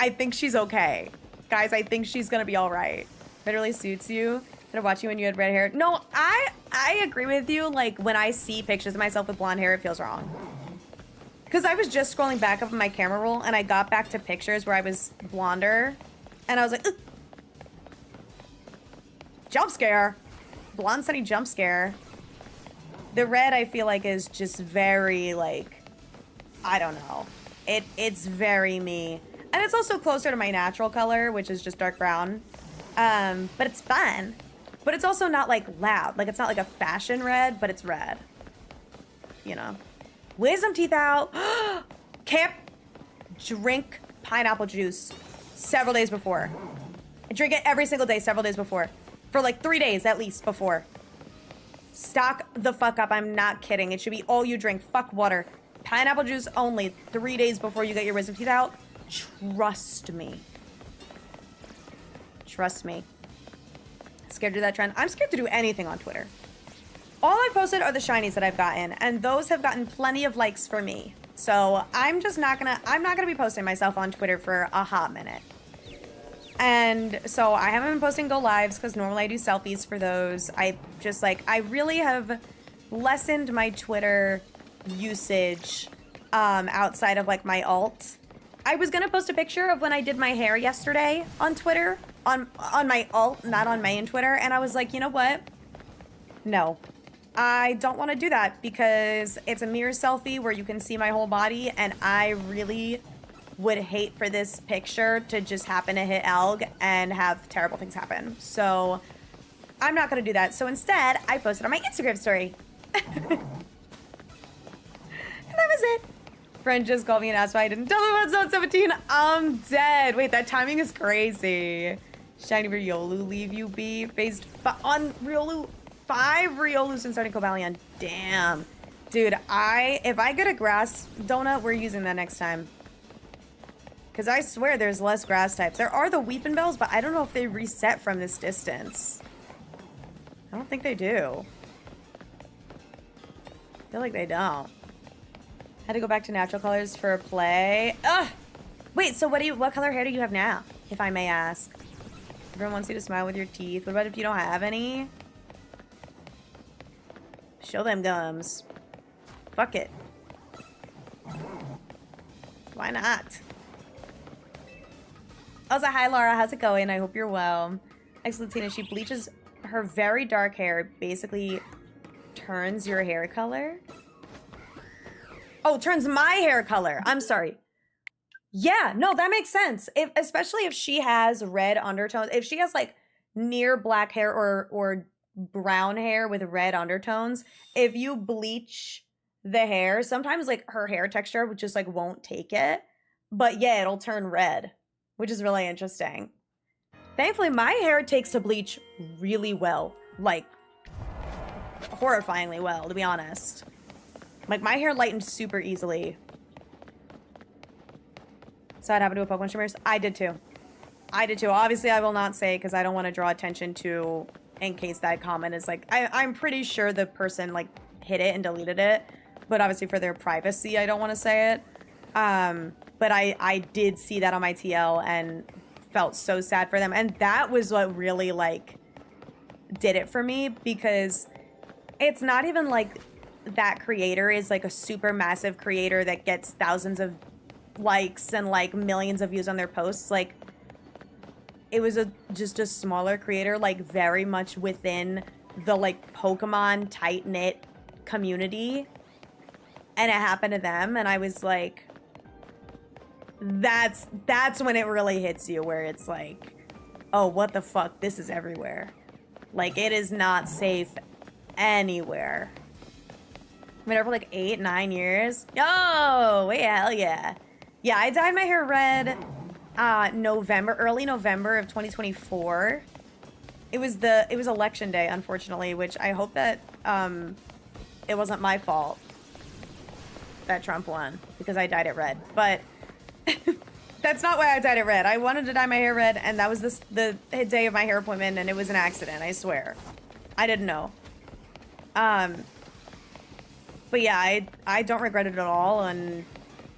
I think she's okay. Guys, I think she's gonna be all right. Literally suits you. Instead of watching when you had red hair. No, I agree with you. Like, when I see pictures of myself with blonde hair, it feels wrong. Because I was just scrolling back up on my camera roll, and I got back to pictures where I was blonder. And I was like, ugh. Jump scare. Blonde sunny jump scare. The red, I feel like, is just very, like, I don't know. It's very me. And it's also closer to my natural color, which is just dark brown. But it's fun. But it's also not, like, loud. Like, it's not like a fashion red, but it's red. you know. Wisdom teeth out. Can't drink pineapple juice several days before. I drink it every single day, several days before. For like 3 days at least before. Stock the fuck up. I'm not kidding. It should be all you drink. Fuck water. Pineapple juice only 3 days before you get your wisdom teeth out. Trust me. Trust me. Scared to do that trend. I'm scared to do anything on Twitter. All I posted are the shinies that I've gotten, and those have gotten plenty of likes for me. So I'm not gonna be posting myself on Twitter for a hot minute. And so I haven't been posting go lives because normally I do selfies for those. I really have lessened my Twitter usage outside of like my alt. I was gonna post a picture of when I did my hair yesterday on Twitter, on my alt, not on main Twitter, and I was like, you know what? No. I don't want to do that because it's a mirror selfie where you can see my whole body, and I really would hate for this picture to just happen to hit Alg and have terrible things happen. So I'm not going to do that. So instead, I posted on my Instagram story. And that was it. Friend just called me and asked why I didn't tell him about Zone 17. I'm dead. Wait, that timing is crazy. Shiny Riolu, leave you be. Phased on Riolu. 5 Riolu since starting Cobalion. Damn. Dude, if I get a grass donut, we're using that next time. Because I swear there's less grass types. There are the Weeping Bells, but I don't know if they reset from this distance. I don't think they do. I feel like they don't. Had to go back to natural colors for a play. Ugh! Wait, so what color hair do you have now, if I may ask? Everyone wants you to smile with your teeth. What about if you don't have any? Show them gums. Fuck it. Why not? Also, hi Laura, how's it going? I hope you're well. Excellent, Tina. She bleaches her very dark hair, basically turns your hair color. Oh, turns my hair color. I'm sorry. Yeah, no, that makes sense. Especially if she has red undertones. If she has like near black hair or brown hair with red undertones, if you bleach the hair, sometimes like her hair texture just like won't take it. But yeah, it'll turn red, which is really interesting. Thankfully, my hair takes to bleach really well. Like, horrifyingly well, to be honest. Like, my hair lightens super easily. So I'd happen to a Pokemon streamers? I did too. I did too. Obviously, I will not say because I don't want to draw attention to, in case that comment is like, I'm pretty sure the person like hid it and deleted it. But obviously for their privacy, I don't want to say it. But I did see that on my TL and felt so sad for them. And that was what really like did it for me, because it's not even like that creator is like a super massive creator that gets thousands of likes and like millions of views on their posts. Like, it was just a smaller creator, like very much within the like Pokemon tight-knit community, and it happened to them, and I was like, that's when it really hits you, where it's like, oh, what the fuck, this is everywhere. Like, it is not safe anywhere. I've been there for like 8-9 years. Oh, wait, hell yeah. Yeah, I dyed my hair red early November of 2024. It was election day, unfortunately, which I hope that it wasn't my fault that Trump won, because I dyed it red. But that's not why I dyed it red. I wanted to dye my hair red, and that was the day of my hair appointment, and it was an accident, I swear. I didn't know. But yeah, I don't regret it at all, and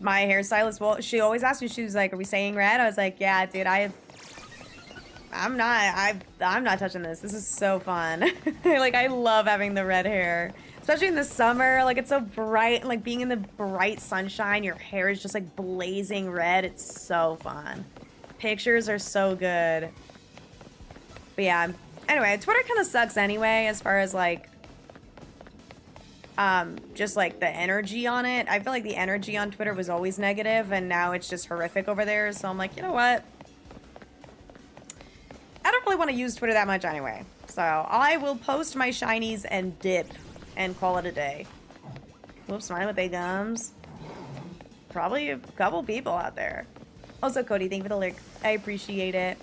my hairstylist, well, she always asked me, she was like, are we saying red? I was like, yeah, dude, I'm not touching this. This is so fun. Like, I love having the red hair, especially in the summer. Like, it's so bright, like being in the bright sunshine, your hair is just like blazing red. It's so fun. Pictures are so good. But yeah, anyway, Twitter kind of sucks anyway, as far as like, just like the energy on it. I feel like the energy on Twitter was always negative, and now it's just horrific over there. So I'm like, you know what? I don't really want to use Twitter that much anyway. So I will post my shinies and dip and call it a day. Whoops, smile with big gums. Probably a couple people out there. Also, Cody, thank you for the lyric. I appreciate it.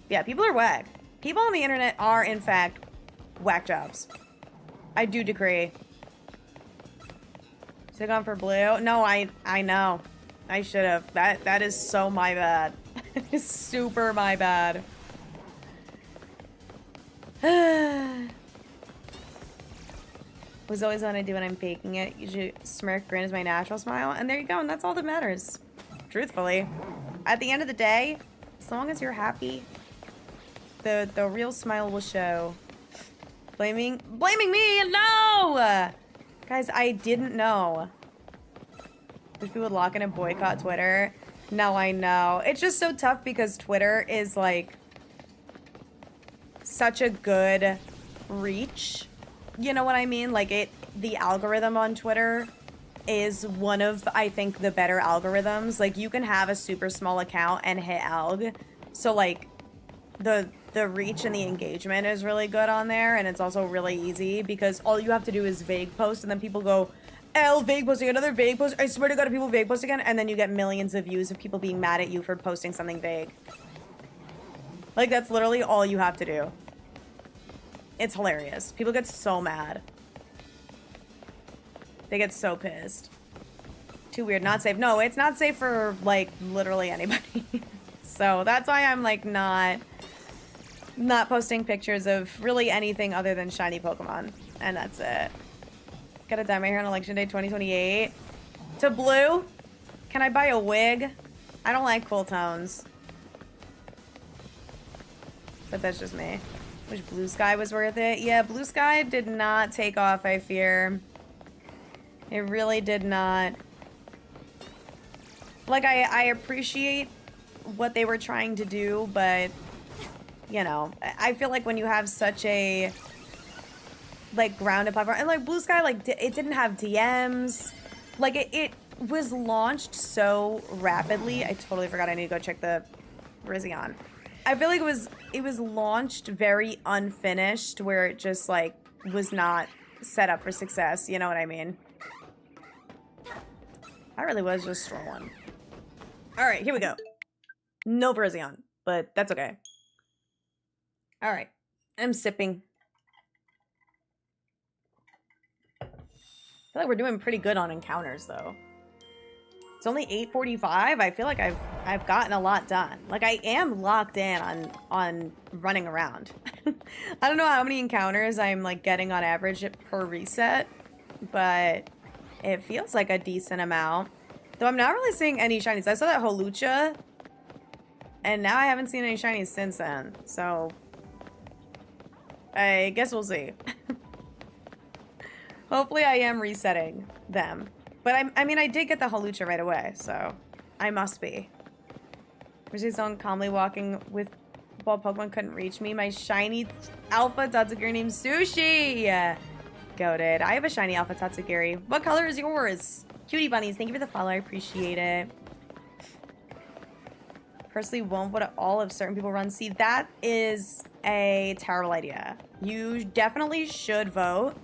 Yeah, people are whack. People on the internet are, in fact, whack jobs. I do decree. Should have gone for blue. No, I know. I should have. That is so my bad. It's super my bad. Was always what I do when I'm faking it. Usually smirk, grin is my natural smile. And there you go. And that's all that matters. Truthfully. At the end of the day, as long as you're happy, the real smile will show. Blaming me? No! Guys, I didn't know. There's people locking and boycott Twitter. No, I know. It's just so tough because Twitter is like such a good reach. You know what I mean? Like the algorithm on Twitter is one of, I think, the better algorithms. Like you can have a super small account and hit alg. So like the reach and the engagement is really good on there, and it's also really easy because all you have to do is vague post and then people go, L vague posting, another vague post. I swear to God, if people vague post again, and then you get millions of views of people being mad at you for posting something vague. Like that's literally all you have to do. It's hilarious. People get so mad. They get so pissed. Too weird, not safe. No, it's not safe for like literally anybody. So that's why I'm like not posting pictures of really anything other than shiny Pokemon. And that's it. Gotta dye my hair on election day 2028. To blue? Can I buy a wig? I don't like cool tones. But that's just me. Wish Blue Sky was worth it. Yeah, Blue Sky did not take off, I fear. It really did not. Like, I appreciate what they were trying to do, but, you know, I feel like when you have such a, like, grounded platform, and, like, Blue Sky, like, it didn't have DMs. Like, it was launched so rapidly. I totally forgot I need to go check the Virizion. I feel like it was launched very unfinished, where it just, like, was not set up for success. You know what I mean? I really was just strolling. Alright, here we go. No Virizion, but that's okay. Alright. I'm sipping. I feel like we're doing pretty good on encounters, though. It's only 8:45. I feel like I've gotten a lot done. Like, I am locked in on running around. I don't know how many encounters I'm, like, getting on average per reset, but it feels like a decent amount. Though I'm not really seeing any shinies. I saw that Holucha, and now I haven't seen any shinies since then. So, I guess we'll see. Hopefully I am resetting them. But I mean, I did get the Holucha right away, so I must be. Versus on calmly walking with while Pokemon couldn't reach me. My shiny Alpha Tatsugiri named Sushi! Goated. I have a shiny Alpha Tatsugiri. What color is yours? Cutie bunnies, thank you for the follow. I appreciate it. Personally won't vote at all if certain people run. See, that is a terrible idea. You definitely should vote.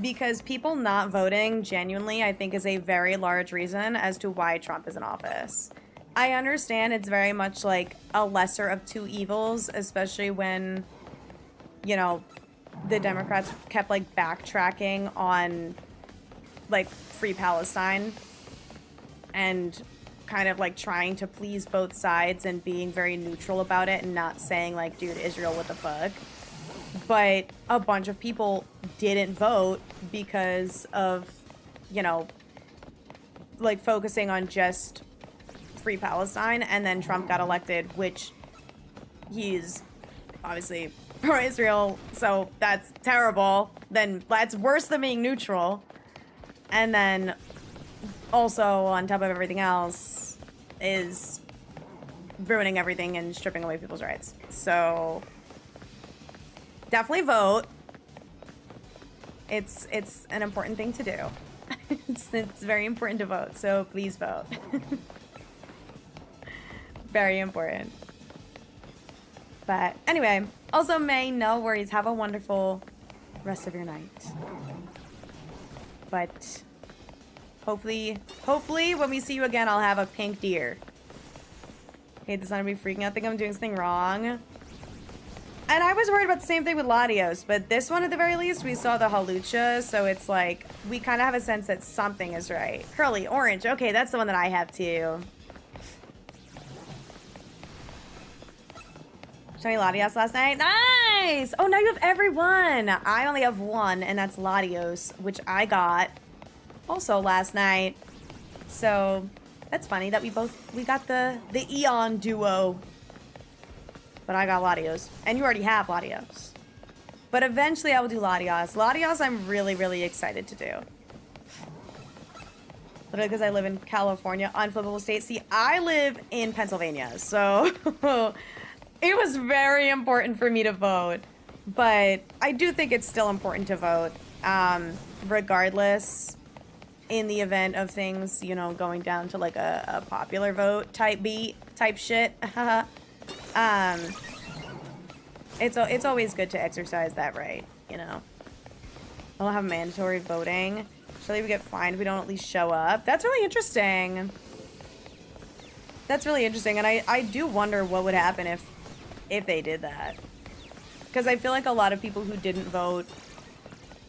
Because people not voting, genuinely, I think is a very large reason as to why Trump is in office. I understand it's very much like a lesser of two evils, especially when, you know, the Democrats kept, like, backtracking on, like, Free Palestine and kind of, like, trying to please both sides and being very neutral about it and not saying, like, dude, Israel, what the fuck? But a bunch of people didn't vote because of, you know, like focusing on just Free Palestine, and then Trump got elected, which he's obviously pro-Israel, so that's terrible. Then that's worse than being neutral. And then also, on top of everything else, is ruining everything and stripping away people's rights. So definitely vote. It's an important thing to do. it's very important to vote, so please vote. Very important. But anyway, also May, no worries. Have a wonderful rest of your night. but hopefully when we see you again, I'll have a pink deer. Okay, this is not gonna be freaking out. Think I'm doing something wrong. And I was worried about the same thing with Latios, but this one at the very least, we saw the Halucha, so it's like, we kind of have a sense that something is right. Curly, orange. Okay, that's the one that I have too. Shiny Latios last night. Nice! Oh, now you have everyone. I only have one, and that's Latios, which I got also last night. So, that's funny that we got the Eon duo. But I got Latios. And you already have Latios. But eventually I will do Latios. Latios I'm really, really excited to do. Literally because I live in California, unflippable state. See, I live in Pennsylvania. So it was very important for me to vote. But I do think it's still important to vote. Regardless, in the event of things, you know, going down to like a popular vote type shit. It's always good to exercise that right, you know. I don't have mandatory voting. Surely we get fined if we don't at least show up. That's really interesting. That's really interesting, and I do wonder what would happen if they did that. Because I feel like a lot of people who didn't vote,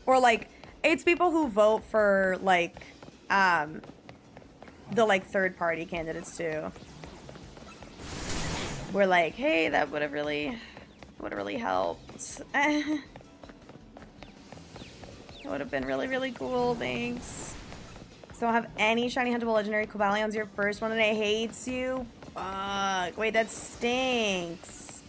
or like, it's people who vote for like, the like third-party candidates too. We're like, hey, that would have really helped. It would have been really, really cool. Thanks. So don't have any shiny huntable legendary. Cobalion's your first one and it hates you. Fuck. Wait, that stinks.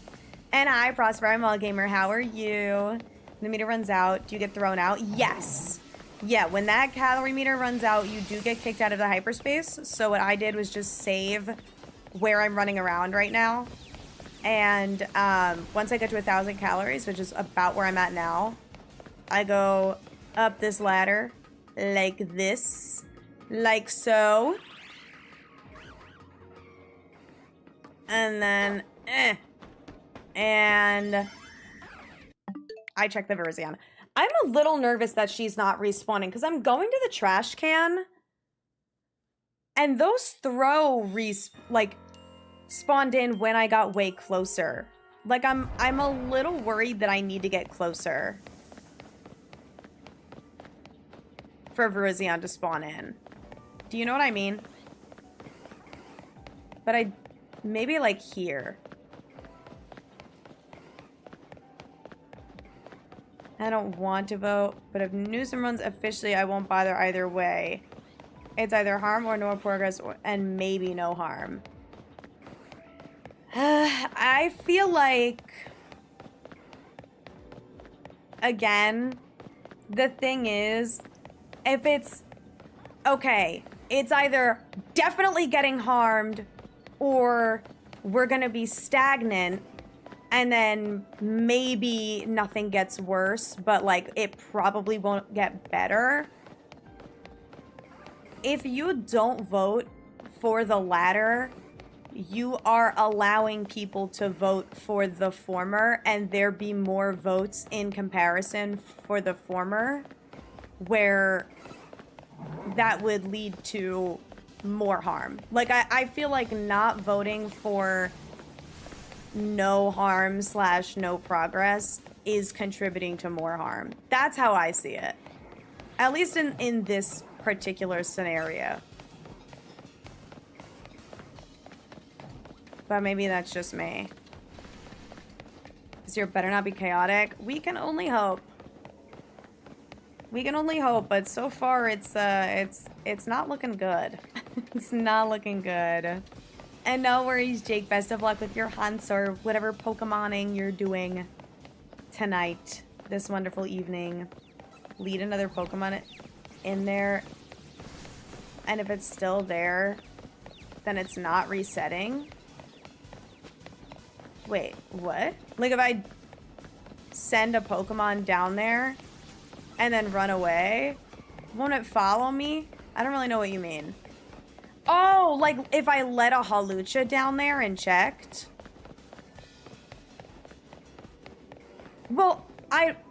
And hi, Prosper. I'm all gamer. How are you? When the meter runs out, do you get thrown out? Yes. Yeah, when that calorie meter runs out, you do get kicked out of the hyperspace. So what I did was just save where I'm running around right now. And once I get to 1,000 calories, which is about where I'm at now, I go up this ladder like this, like so. And then, and I check the Virizion. I'm a little nervous that she's not respawning because I'm going to the trash can and those spawned in when I got way closer. Like I'm a little worried that I need to get closer for Virizion to spawn in. Do you know what I mean? But maybe like here. I don't want to vote, but if Newsom runs officially, I won't bother either way. It's either harm or no progress, and maybe no harm. I feel like, again, the thing is, if it's, okay, it's either definitely getting harmed or we're gonna be stagnant and then maybe nothing gets worse, but like it probably won't get better. If you don't vote for the latter, you are allowing people to vote for the former and there be more votes in comparison for the former, where that would lead to more harm. Like, I feel like not voting for no harm / no progress is contributing to more harm. That's how I see it. At least in this particular scenario. But maybe that's just me. This year better not be chaotic. We can only hope. We can only hope, but so far it's not looking good. It's not looking good. And no worries, Jake. Best of luck with your hunts or whatever Pokemoning you're doing tonight, this wonderful evening. Lead another Pokemon in there. And if it's still there, then it's not resetting. Wait, what? Like if I send a Pokemon down there and then run away, won't it follow me? I don't really know what you mean. Oh, like if I let a Halucha down there and checked? Well,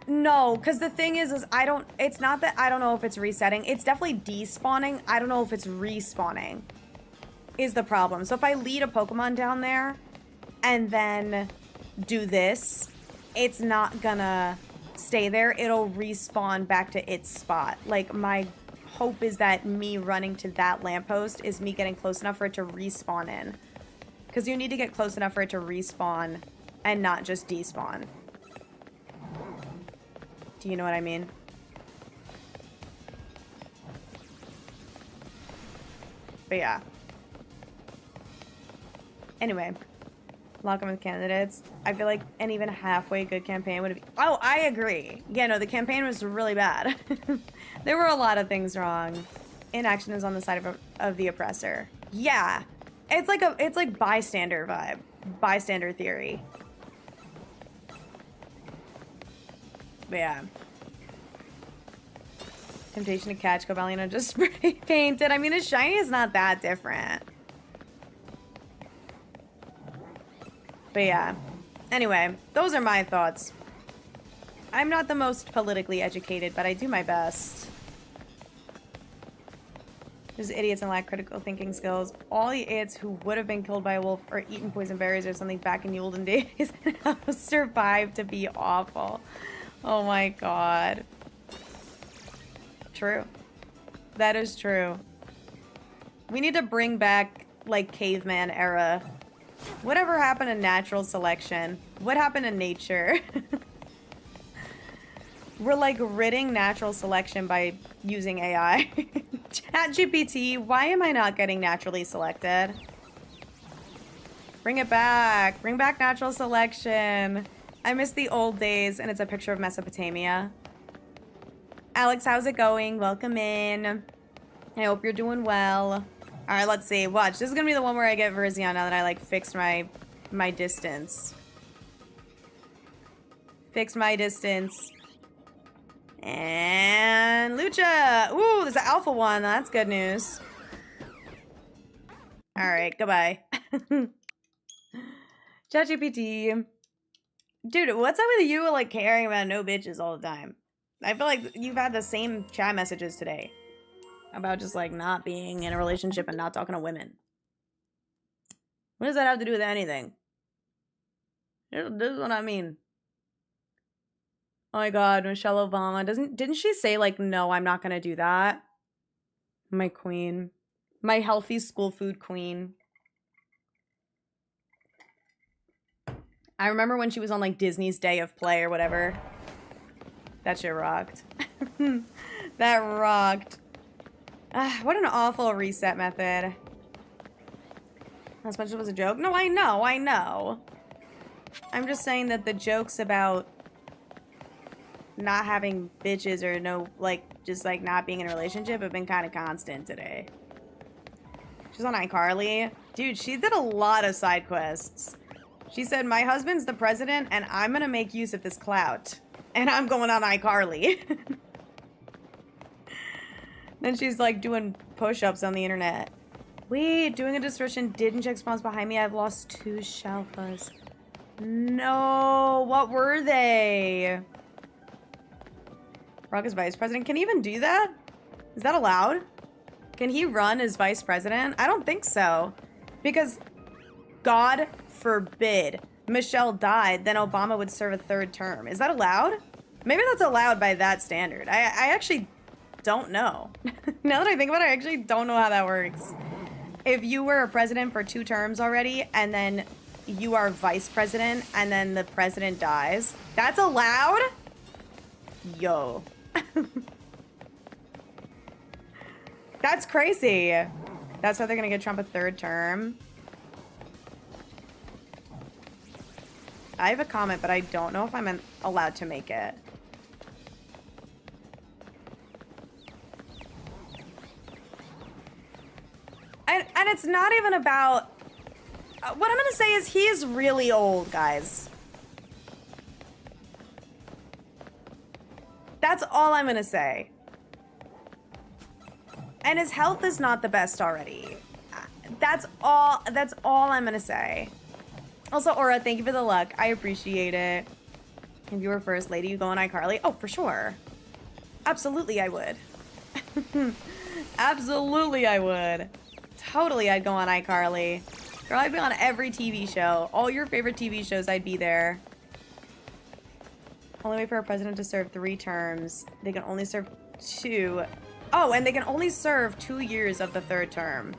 No, because the thing is it's not that I don't know if it's resetting. It's definitely despawning. I don't know if it's respawning is the problem. So if I lead a Pokemon down there and then do this, it's not gonna stay there. It'll respawn back to its spot. Like, my hope is that me running to that lamppost is me getting close enough for it to respawn in. Because you need to get close enough for it to respawn and not just despawn. Do you know what I mean? But yeah. Anyway. Lock them with candidates. I feel like an even halfway good campaign would have... Oh, I agree. Yeah, no, the campaign was really bad. There were a lot of things wrong. Inaction is on the side of the oppressor. Yeah. It's like bystander vibe. Bystander theory. But yeah. Temptation to catch Cobaliano just spray painted. I mean, his shiny is not that different. But yeah. Anyway, those are my thoughts. I'm not the most politically educated, but I do my best. Just idiots and lack critical thinking skills. All the idiots who would have been killed by a wolf or eaten poison berries or something back in the olden days have survived to be awful. Oh my god. True. That is true. We need to bring back, like, caveman era. Whatever happened to natural selection? What happened to nature? We're, like, ridding natural selection by using AI. ChatGPT, why am I not getting naturally selected? Bring it back. Bring back natural selection. I miss the old days, and it's a picture of Mesopotamia. Alex, how's it going? Welcome in. I hope you're doing well. Alright, let's see. Watch. This is gonna be the one where I get Virizion now that I, like, fixed my distance. Fixed my distance. And Lucha! Ooh, there's an alpha one. That's good news. Alright, goodbye. ChatGPT. Dude, what's up with you, like, caring about no bitches all the time? I feel like you've had the same chat messages today. About just, like, not being in a relationship and not talking to women. What does that have to do with anything? This is what I mean. Oh my god, Michelle Obama. Didn't she say, like, no, I'm not gonna do that? My queen. My healthy school food queen. I remember when she was on, like, Disney's Day of Play or whatever. That shit rocked. That rocked. What an awful reset method. As much as it was a joke? No, I know. I'm just saying that the jokes about not having bitches or no, like, just, like, not being in a relationship have been kind of constant today. She's on iCarly. Dude, she did a lot of side quests. She said, my husband's the president, and I'm gonna make use of this clout. And I'm going on iCarly. Then she's, like, doing push-ups on the internet. Wait, doing a distortion didn't check spawns behind me. I've lost 2 Shalfas. No, what were they? Rock is vice president. Can he even do that? Is that allowed? Can he run as vice president? I don't think so. Because, God forbid, Michelle died, then Obama would serve a 3rd term. Is that allowed? Maybe that's allowed by that standard. I actually don't know. Now that I think about it, I actually don't know how that works. If you were a president for 2 terms already, and then you are vice president, and then the president dies, that's allowed? Yo. That's crazy. That's how they're gonna get Trump a 3rd term. I have a comment, but I don't know if I'm allowed to make it. And it's not even about... what I'm gonna say is he is really old, guys. That's all I'm gonna say. And his health is not the best already. That's all I'm gonna say. Also, Aura, thank you for the luck. I appreciate it. If you were first lady, you go on iCarly? Oh, for sure. Absolutely, I would. Absolutely, I would. Totally, I'd go on iCarly. Girl, I'd be on every TV show. All your favorite TV shows, I'd be there. Only way for a president to serve 3 terms. They can only serve 2. Oh, and they can only serve 2 years of the 3rd term.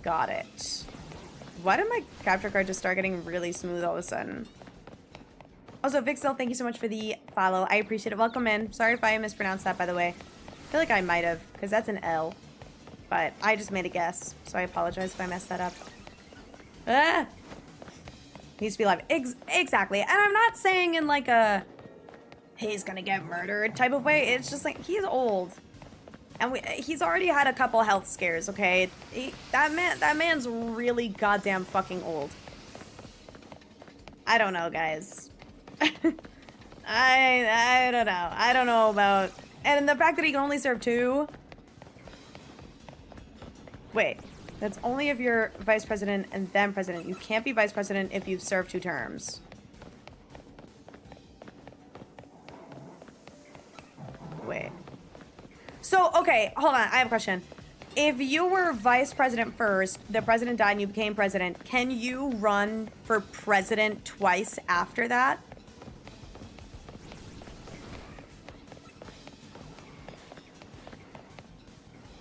Got it. Why did my capture card just start getting really smooth all of a sudden? Also, Vixel, thank you so much for the follow. I appreciate it. Welcome in. Sorry if I mispronounced that, by the way. I feel like I might have, because that's an L. But I just made a guess, so I apologize if I messed that up. Ah! Needs to be live. Exactly. And I'm not saying in like a he's gonna get murdered type of way. It's just like he's old. And he's already had a couple health scares, okay? That man's really goddamn fucking old. I don't know, guys. I don't know. I don't know about... And the fact that he can only serve 2... Wait. That's only if you're vice president and then president. You can't be vice president if you've served 2 terms. Wait. So, okay, hold on. I have a question. If you were vice president first, the president died and you became president, can you run for president twice after that?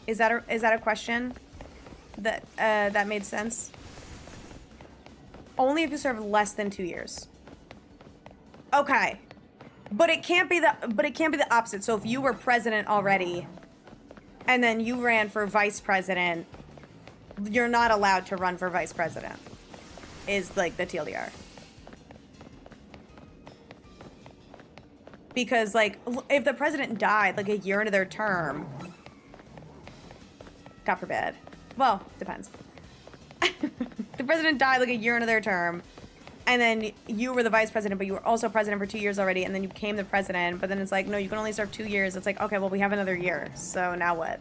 Is that a question that that made sense? Only if you serve less than 2 years. Okay. But it can't be the opposite. So if you were president already and then you ran for vice president, you're not allowed to run for vice president. Is like the TLDR. Because like if the president died like a year into their term, God forbid. Well, depends. The president died like a year into their term. And then you were the vice president, but you were also president for 2 years already, and then you became the president, but then it's like, no, you can only serve 2 years. It's like, okay, well, we have another year, so now what?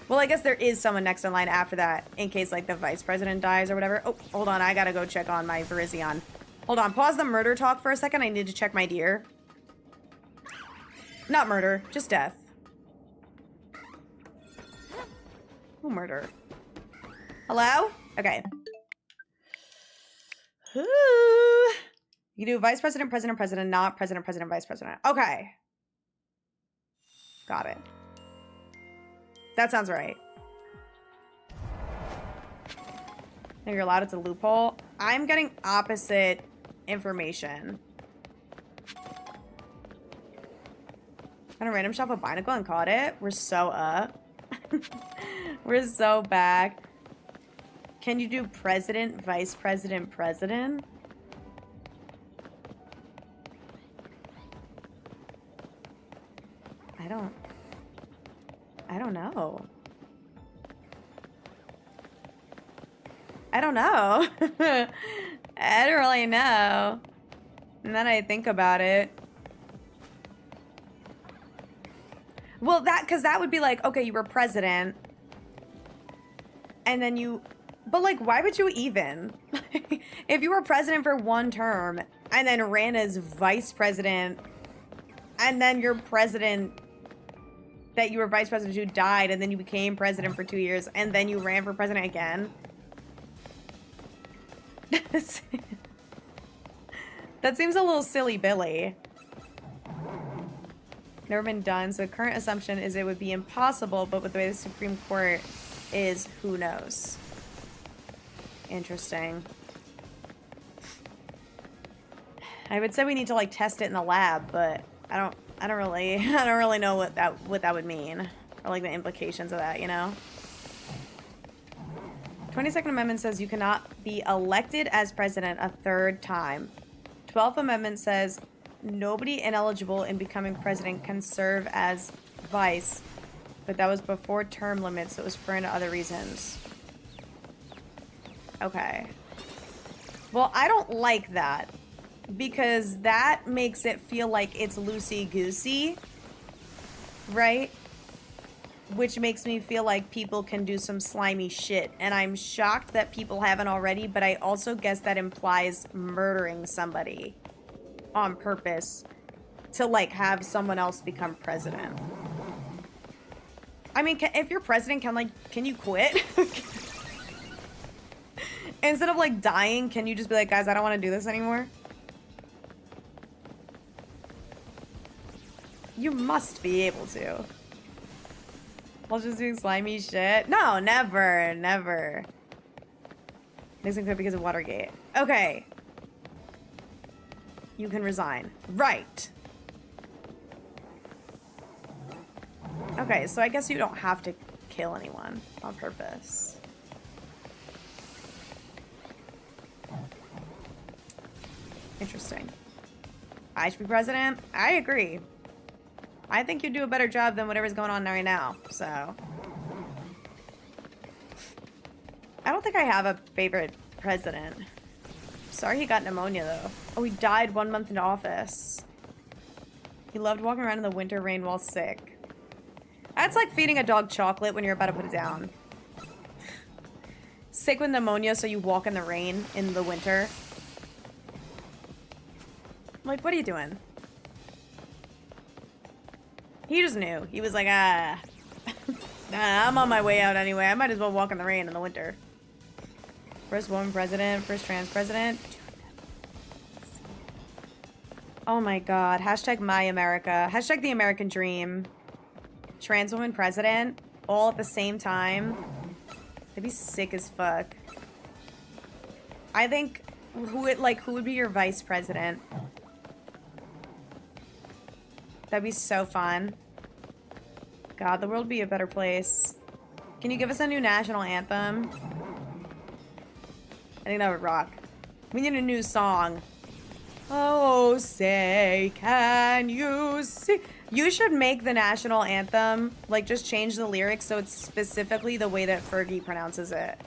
Well, I guess there is someone next in line after that, in case, like, the vice president dies or whatever. Oh, hold on, I gotta go check on my Virizion. Hold on, pause the murder talk for a second. I need to check my deer. Not murder, just death. Oh, murder. Hello? Okay. Ooh. You do vice president, president, president, not president, president, vice president. Okay. Got it. That sounds right. If you're allowed, it's a loophole. I'm getting opposite information. Found a random shop of Binacle and caught it. We're so up. We're so back. Can you do president, vice president, president? I don't know. I don't know. I don't really know. And then I think about it. Well, because that would be like, okay, you were president. And then you... But, like, why would you even? If you were president for 1 term and then ran as vice president and then your president that you were vice president who died and then you became president for 2 years and then you ran for president again. That seems a little silly, Billy. Never been done. So the current assumption is it would be impossible, but with the way the Supreme Court is, who knows? Interesting. I would say we need to like test it in the lab, but I don't really know what that would mean, or like the implications of that, you know. 22nd Amendment says you cannot be elected as president a 3rd time. 12th Amendment says nobody ineligible in becoming president can serve as vice, but that was before term limits, so it was for other reasons. Okay. Well, I don't like that, because that makes it feel like it's loosey-goosey, right? which makes me feel like people can do some slimy shit. And I'm shocked that people haven't already, but I also guess that implies murdering somebody on purpose to, like, have someone else become president. I mean, if you're president, can you quit? Instead of, like, dying, can you just be like, guys, I don't want to do this anymore? You must be able to. While just doing slimy shit? No, never, never. Nixon quit because of Watergate. Okay. You can resign. Right. Okay, so I guess you don't have to kill anyone on purpose. Interesting. I should be president? I agree. I think you do a better job than whatever's going on right now, so. I don't think I have a favorite president. Sorry he got pneumonia, though. Oh, he died 1 month into office. He loved walking around in the winter rain while sick. That's like feeding a dog chocolate when you're about to put it down. Sick with pneumonia, so you walk in the rain in the winter. Like, what are you doing? He just knew. He was like, nah, I'm on my way out anyway. I might as well walk in the rain in the winter. First woman president, first trans president. Oh my god. Hashtag my America. Hashtag the American dream. Trans woman president, all at the same time. That'd be sick as fuck. I think, who would be your vice president? That'd be so fun. God, the world would be a better place. Can you give us a new national anthem? I think that would rock. We need a new song. Oh, say, can you see? You should make the national anthem, like, just change the lyrics so it's specifically the way that Fergie pronounces it.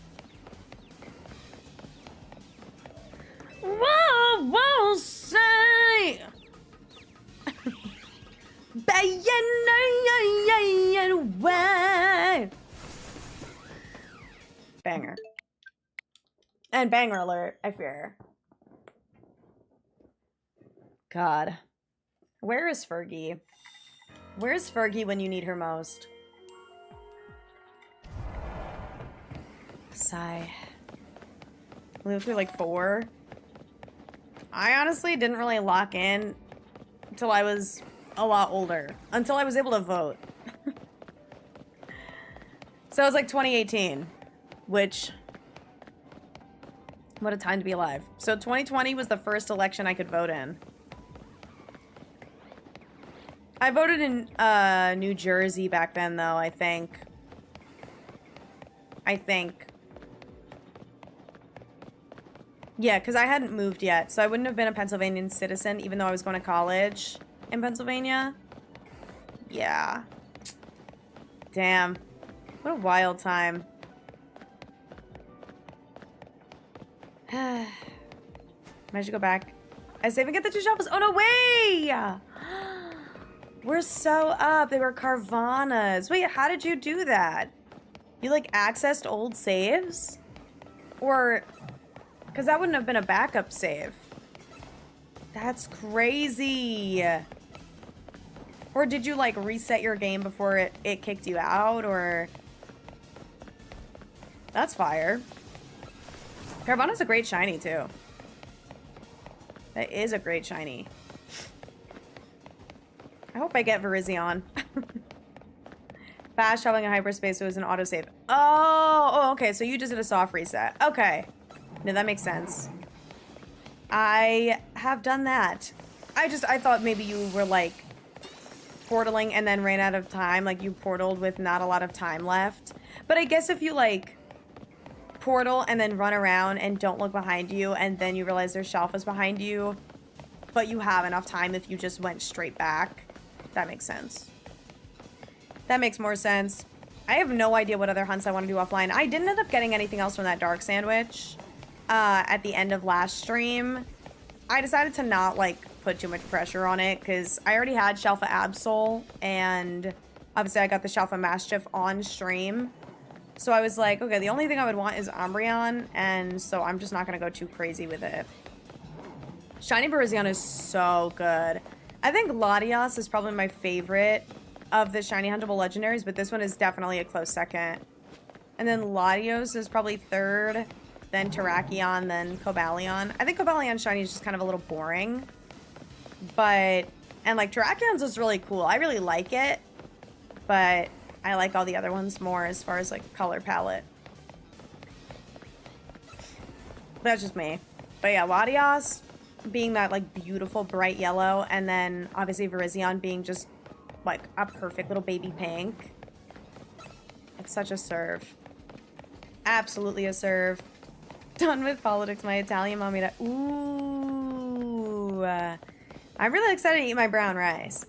Whoa, whoa, say. Banger. And banger alert, I fear. God. Where is Fergie? Where's Fergie when you need her most? Sigh. We lived through like 4. I honestly didn't really lock in until I was a lot older. Until I was able to vote. So it was like 2018. Which... what a time to be alive. So 2020 was the first election I could vote in. I voted in New Jersey back then, though, I think. Yeah, because I hadn't moved yet, so I wouldn't have been a Pennsylvanian citizen, even though I was going to college in Pennsylvania. Yeah. Damn. What a wild time. I should go back. I save and get the 2 shovels. Oh, no way! We're so up. They were Carvanas. Wait, how did you do that? You, like, accessed old saves? Or... because that wouldn't have been a backup save. That's crazy. Or did you, like, reset your game before it kicked you out? Or... that's fire. Carvana's a great shiny, too. That is a great shiny. I hope I get Virizion. Fast traveling in hyperspace, so it was an autosave. Oh, okay, so you just did a soft reset. Okay. No, that makes sense. I have done that. I thought maybe you were, like, portaling and then ran out of time. Like, you portaled with not a lot of time left. But I guess if you, like, portal and then run around and don't look behind you and then you realize there's shelf is behind you, but you have enough time if you just went straight back. That makes sense. That makes more sense. I have no idea what other hunts I want to do offline. I didn't end up getting anything else from that dark sandwich at the end of last stream. I decided to not, like, put too much pressure on it because I already had Shelfa Absol and Obviously, I got the Shalfa Mastiff on stream. So I was like, okay, the only thing I would want is Umbreon, and so I'm just not going to go too crazy with it. Shiny Virizion is so good. I think Latios is probably my favorite of the Shiny Huntable Legendaries, but this one is definitely a close second. And then Latios is probably third, then Terrakion, then Cobalion. I think Cobalion Shiny is just kind of a little boring. But, and like Terrakion's is really cool. I really like it, but I like all the other ones more as far as like color palette. That's just me. But yeah, Latios being that like beautiful bright yellow, and then obviously Virizion being just like a perfect little baby pink. It's such a serve. Absolutely a serve. Done with politics, my Italian mommy. Ooh. I'm really excited to eat my brown rice.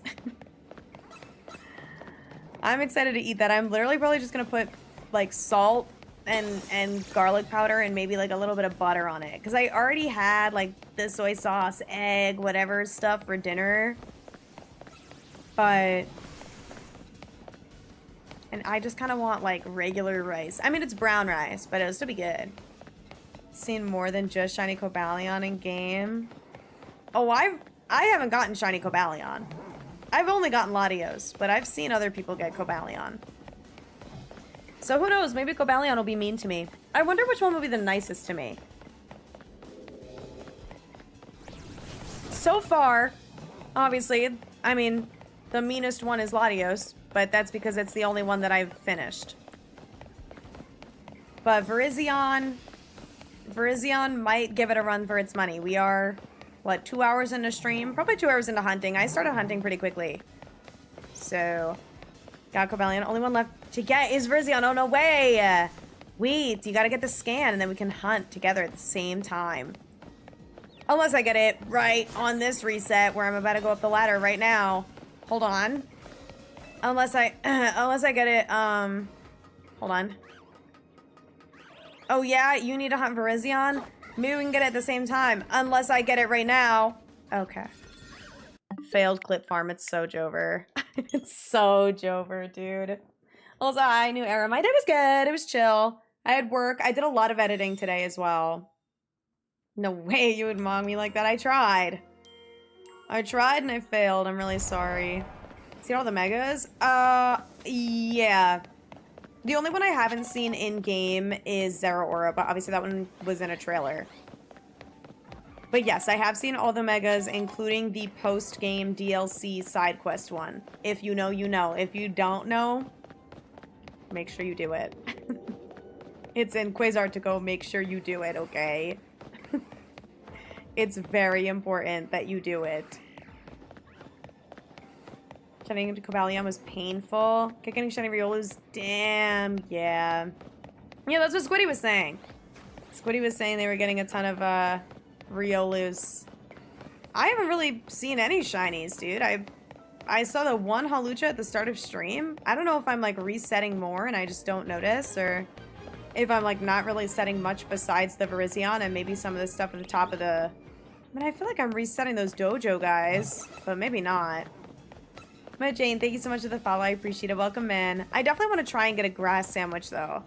I'm excited to eat that. I'm literally probably just gonna put like salt and garlic powder and maybe like a little bit of butter on it, because I already had like the soy sauce, egg, whatever stuff for dinner. But and I just kind of want like regular rice. I mean, it's brown rice, but it'll still be good. Seen more than just Shiny Cobalion in game. Oh, I haven't gotten Shiny Cobalion. I've only gotten Latios, but I've seen other people get Cobalion. So who knows? Maybe Cobalion will be mean to me. I wonder which one will be the nicest to me. So far, obviously, I mean, the meanest one is Latios, but that's because it's the only one that I've finished. But Virizion might give it a run for its money. We are, what, 2 hours into stream? Probably 2 hours into hunting. I started hunting pretty quickly. So, got Cobalion. Only one left to get is Virizion. Oh, no way! Wait, you gotta get the scan, and then we can hunt together at the same time. Unless I get it right on this reset, where I'm about to go up the ladder right now. Hold on. Unless I get it, hold on. Oh yeah, you need to hunt Virizion? Maybe we can get it at the same time. Unless I get it right now. Okay. Failed clip farm. It's so Jover. It's so Jover, dude. Also, hi, new era. My day was good. It was chill. I had work. I did a lot of editing today as well. No way you would mong me like that. I tried. I tried and I failed. I'm really sorry. See all the megas? Yeah. The only one I haven't seen in-game is Zeraora, but obviously that one was in a trailer. But yes, I have seen all the megas, including the post-game DLC side quest one. If you know, you know. If you don't know, make sure you do it. It's in Quasar to go make sure you do it, okay? It's very important that you do it. Getting into Cobalion was painful. Getting Shiny Riolu's, damn, yeah. Yeah, that's what Squiddy was saying. Squiddy was saying they were getting a ton of Riolus. I haven't really seen any shinies, dude. I saw the one Hawlucha at the start of stream. I don't know if I'm like resetting more and I just don't notice, or if I'm like not really setting much besides the Virizion and maybe some of the stuff at the top of the... I mean, I feel like I'm resetting those dojo guys, but maybe not. But Jane, thank you so much for the follow. I appreciate it. Welcome in. I definitely want to try and get a grass sandwich though.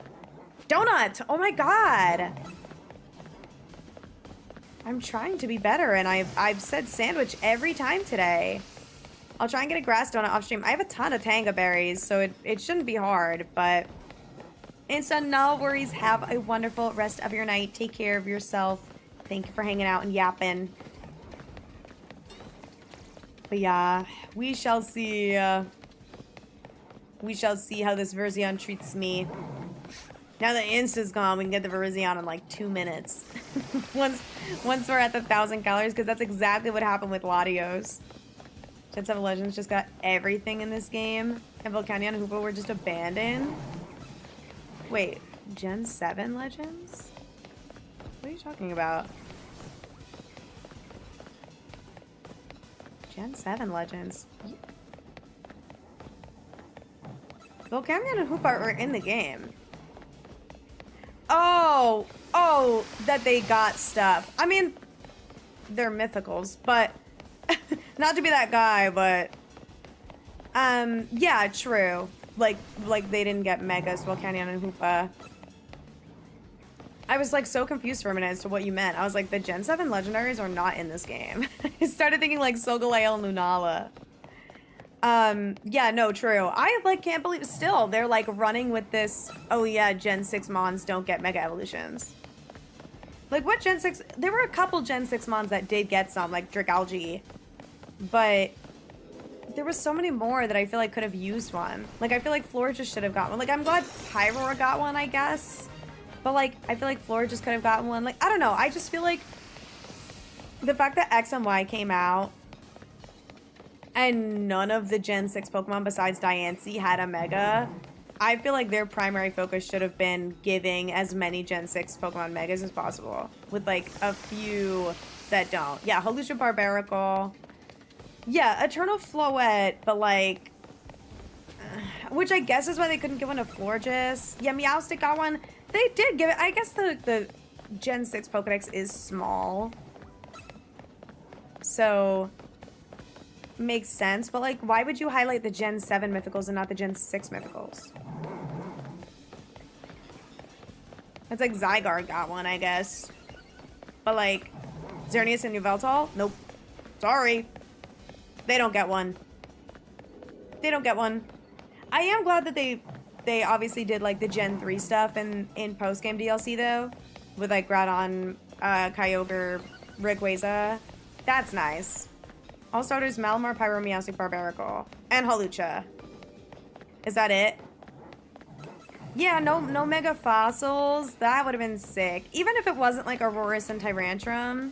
Donut! Oh my god! I'm trying to be better, and I've said sandwich every time today. I'll try and get a grass donut off stream. I have a ton of tanga berries, so it shouldn't be hard, but instead, no worries. Have a wonderful rest of your night. Take care of yourself. Thank you for hanging out and yapping. But yeah, we shall see. We shall see how this Virizion treats me. Now that Insta's gone, we can get the Virizion in like 2 minutes. once we're at the 1,000 calories, because that's exactly what happened with Latios. Gen 7 Legends just got everything in this game. And Volcanion and Hoopa were just abandoned. Wait, Gen 7 Legends? What are you talking about? Gen 7 Legends. Volcanion and Hoopa are in the game. Oh, that they got stuff. I mean, they're mythicals, but not to be that guy, but Yeah, true. Like they didn't get Megas, Volcanion, and Hoopa. I was like so confused for a minute as to what you meant. I was like, the Gen 7 legendaries are not in this game. I started thinking like Solgaleo and Lunala. Yeah, no, true. I like can't believe still they're like running with this, oh yeah, Gen 6 Mons don't get Mega Evolutions. Like what Gen 6, there were a couple Gen 6 Mons that did get some, like Dragalge. But there was so many more that I feel like could have used one. Like I feel like Flora just should have got one. Like I'm glad Pyroar got one, I guess. But like, I feel like Flora just could have gotten one. Like, I don't know. I just feel like the fact that X and Y came out and none of the Gen 6 Pokemon besides Diancie had a Mega, I feel like their primary focus should have been giving as many Gen 6 Pokemon Megas as possible. With like a few that don't. Yeah, Hawlucha Barbaracle. Yeah, Eternal Floette, but like... which I guess is why they couldn't give one to Florges. Yeah, Meowstic got one. They did give it. I guess the Gen 6 Pokedex is small. So, makes sense. But, like, why would you highlight the Gen 7 Mythicals and not the Gen 6 Mythicals? It's like Zygarde got one, I guess. But, like, Xerneas and Yveltal? Nope. Sorry. They don't get one. They don't get one. I am glad that they obviously did like the Gen 3 stuff in post-game DLC though. With like Groudon, Kyogre, Rayquaza. That's nice. All starters, Malamar, Pyro, Meowstic, Barbaracle. And Hawlucha. Is that it? Yeah, no Mega Fossils. That would have been sick. Even if it wasn't like Aurorus and Tyrantrum.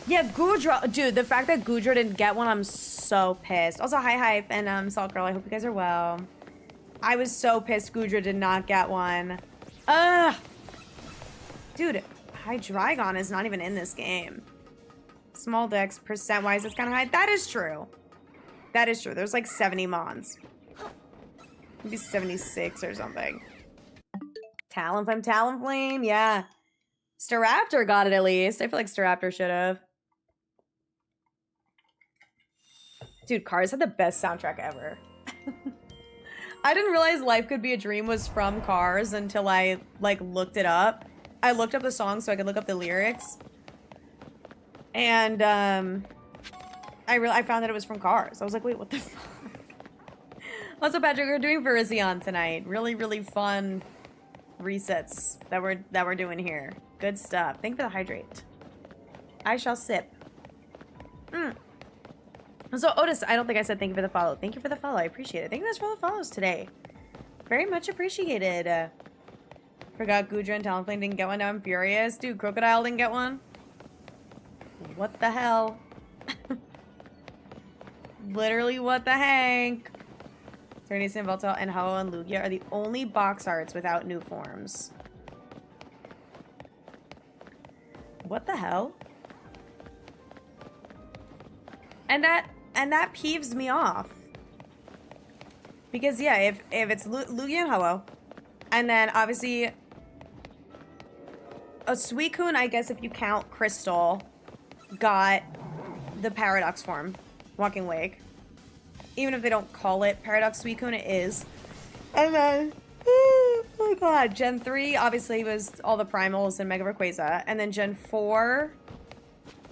Yeah, Goodra. Dude, the fact that Goodra didn't get one, I'm so pissed. Also, hi Hype and Salt Girl. I hope you guys are well. I was so pissed Goodra did not get one. Ugh. Dude, Hydreigon is not even in this game. Small dex, percent-wise, it's kind of high. That is true. That is true. There's like 70 Mons. Maybe 76 or something. Talonflame, yeah. Staraptor got it at least. I feel like Staraptor should have. Dude, Cars had the best soundtrack ever. I didn't realize Life Could Be a Dream was from Cars until I, like, looked it up. I looked up the song so I could look up the lyrics. And, I found that it was from Cars. I was like, wait, what the fuck? Also, Patrick, we're doing Virizion tonight. Really, really fun resets that we're doing here. Good stuff. Thank you for the hydrate. I shall sip. So, Otis, I don't think I said thank you for the follow. Thank you for the follow. I appreciate it. Thank you guys for all the follows today. Very much appreciated. Forgot Goodra and Talonflame didn't get one. Now I'm furious. Dude, Crocodile didn't get one. What the hell? Literally, what the hank? Xerneas and Yveltal and Ho and Lugia are the only box arts without new forms. What the hell? And that peeves me off. Because yeah, if it's Lugia and Ho, and then obviously a Suicune, I guess if you count Crystal, got the Paradox form, Walking Wake. Even if they don't call it Paradox Suicune, it is. And then, oh my god, Gen 3 obviously was all the Primals and Mega Rayquaza. And then Gen 4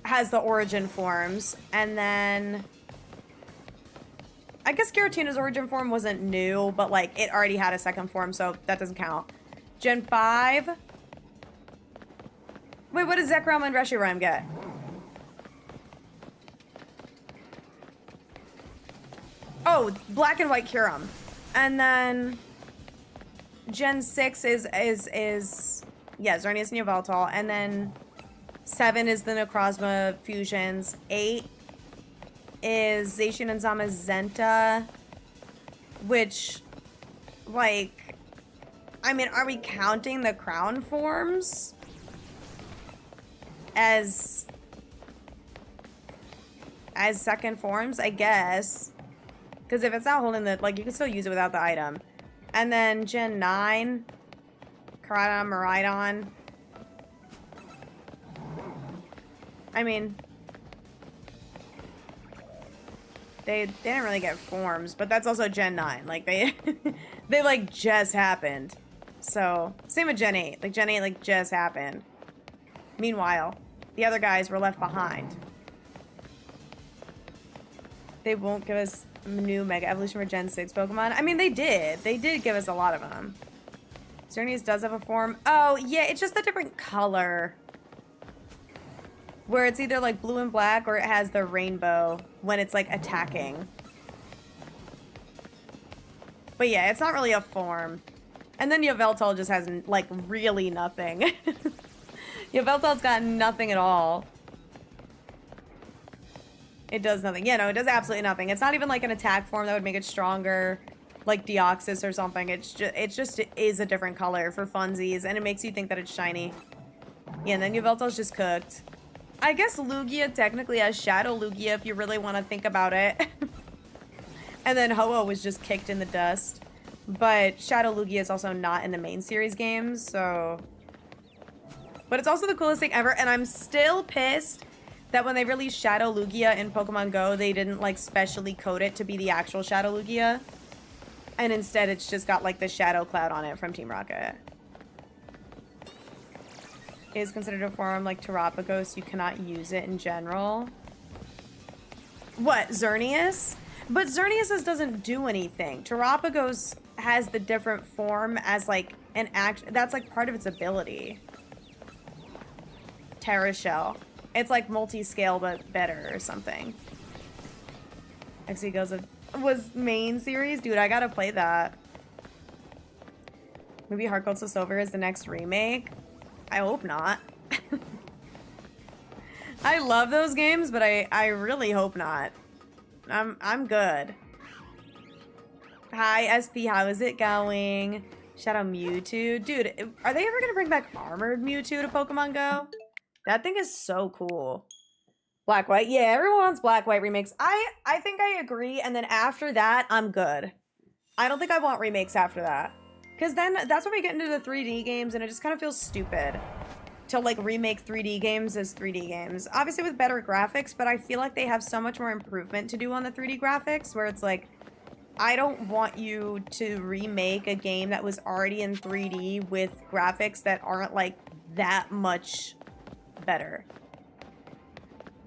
has the Origin forms. And then, I guess Giratina's Origin form wasn't new, but like it already had a second form, so that doesn't count. Gen 5. Wait, what does Zekrom and Reshiram get? Oh, Black and White Kyurem. And then Gen 6 is yeah, Xerneas and Yveltal. And then 7 is the Necrozma fusions. 8 is Zacian and Zamazenta. Which, like, I mean, are we counting the crown forms as second forms? I guess. Because if it's not holding the, like, you can still use it without the item. And then Gen 9, Karadon, Miraidon. I mean, they didn't really get forms, but that's also Gen 9. Like, they, they, like, just happened. So, same with Gen 8. Like, Gen 8, like, just happened. Meanwhile, the other guys were left behind. They won't give us new Mega Evolution for Gen 6 Pokemon. I mean, they did. They did give us a lot of them. Xerneas does have a form. Oh, yeah, it's just a different color. Where it's either, like, blue and black or it has the rainbow when it's, like, attacking. But, yeah, it's not really a form. And then Yveltal just has, like, really nothing. Yveltal's got nothing at all. It does nothing. Yeah, no, it does absolutely nothing. It's not even, like, an attack form that would make it stronger. Like Deoxys or something. It is a different color for funsies, and it makes you think that it's shiny. Yeah, and then Yveltal's just cooked. I guess Lugia technically has Shadow Lugia if you really want to think about it. And then Ho-Oh was just kicked in the dust. But Shadow Lugia is also not in the main series games, so... But it's also the coolest thing ever, and I'm still pissed that when they released Shadow Lugia in Pokemon Go, they didn't, like, specially code it to be the actual Shadow Lugia. And instead, it's just got, like, the Shadow Cloud on it from Team Rocket. It is considered a form like Terapagos. You cannot use it in general. What, Xerneas? But Xerneas doesn't do anything. Terapagos has the different form as, like, an act. That's, like, part of its ability. Terra Shell. It's, like, multi-scale, but better or something. Exegos was main series? Dude, I gotta play that. Maybe Heart Gold Soul Silver is the next remake? I hope not. I love those games, but I really hope not. I'm good. Hi, SP, how is it going? Shout out Mewtwo. Dude, are they ever gonna bring back Armored Mewtwo to Pokemon Go? That thing is so cool. Black White. Yeah, everyone wants Black White remakes. I think I agree, and then after that, I'm good. I don't think I want remakes after that. Because then that's when we get into the 3D games, and it just kind of feels stupid to, like, remake 3D games as 3D games. Obviously with better graphics, but I feel like they have so much more improvement to do on the 3D graphics, where it's like, I don't want you to remake a game that was already in 3D with graphics that aren't, like, that much better.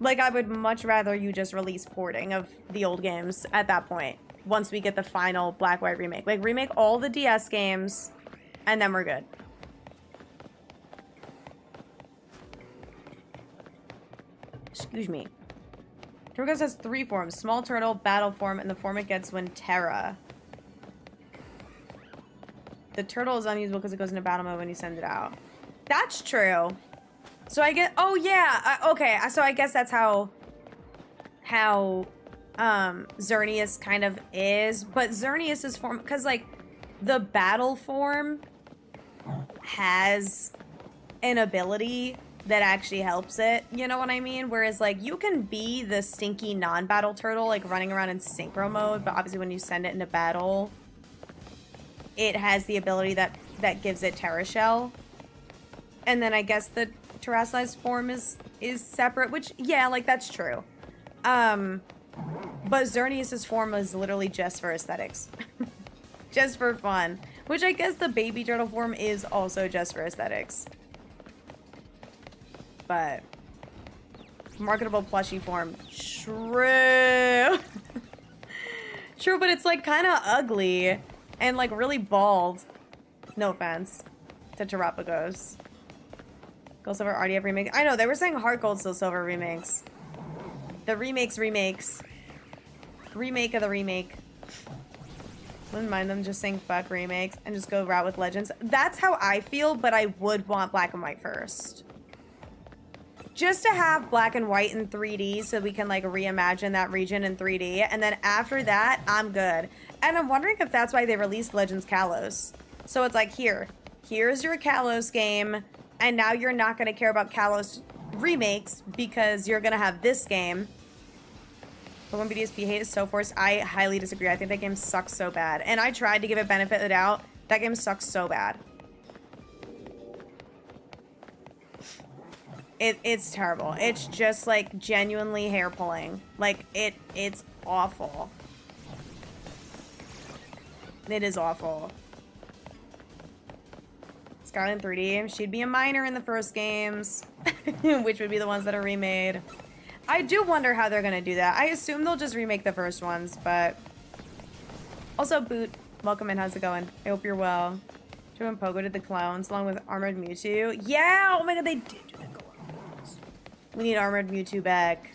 Like, I would much rather you just release porting of the old games at that point, once we get the final Black White remake. Like, remake all the DS games, and then we're good. Excuse me. Terragos has 3 forms. Small turtle, battle form, and the form it gets when Terra. The turtle is unusable because it goes into battle mode when you send it out. That's true. So I get, oh yeah, okay, so I guess that's how Xerneas kind of is, but Xerneas' form, because, like, the battle form has an ability that actually helps it, you know what I mean? Whereas, like, you can be the stinky non-battle turtle, like, running around in synchro mode, but obviously when you send it into battle, it has the ability that gives it Terra Shell. And then I guess the terrestrialized form is separate, which, yeah, like, that's true. But Xerneas' form is literally just for aesthetics. Just for fun. Which I guess the baby turtle form is also just for aesthetics. But marketable plushie form. True. True, but it's, like, kind of ugly. And, like, really bald. No offense to Terapagos. Gold Silver already have remakes. I know, they were saying Heart Gold Soul Silver remakes. The remakes. Remake of the remake. Wouldn't mind them just saying fuck remakes and just go route with Legends. That's how I feel, but I would want Black and White first. Just to have Black and White in 3D so we can, like, reimagine that region in 3D. And then after that, I'm good. And I'm wondering if that's why they released Legends Kalos. So it's like, here's your Kalos game. And now you're not going to care about Kalos remakes because you're going to have this game. Pokemon BDSP hate is so forced. I highly disagree. I think that game sucks so bad. And I tried to give it benefit of the doubt. That game sucks so bad. It's terrible. It's just like genuinely hair pulling. Like it's awful. It is awful. Scarlet in 3D. She'd be a minor in the first games, which would be the ones that are remade. I do wonder how they're gonna do that. I assume they'll just remake the first ones, but also Boot, welcome in. How's it going? I hope you're well. Joe and Pogo did the clones along with Armored Mewtwo. Yeah! Oh my god, they did do the clones. We need Armored Mewtwo back.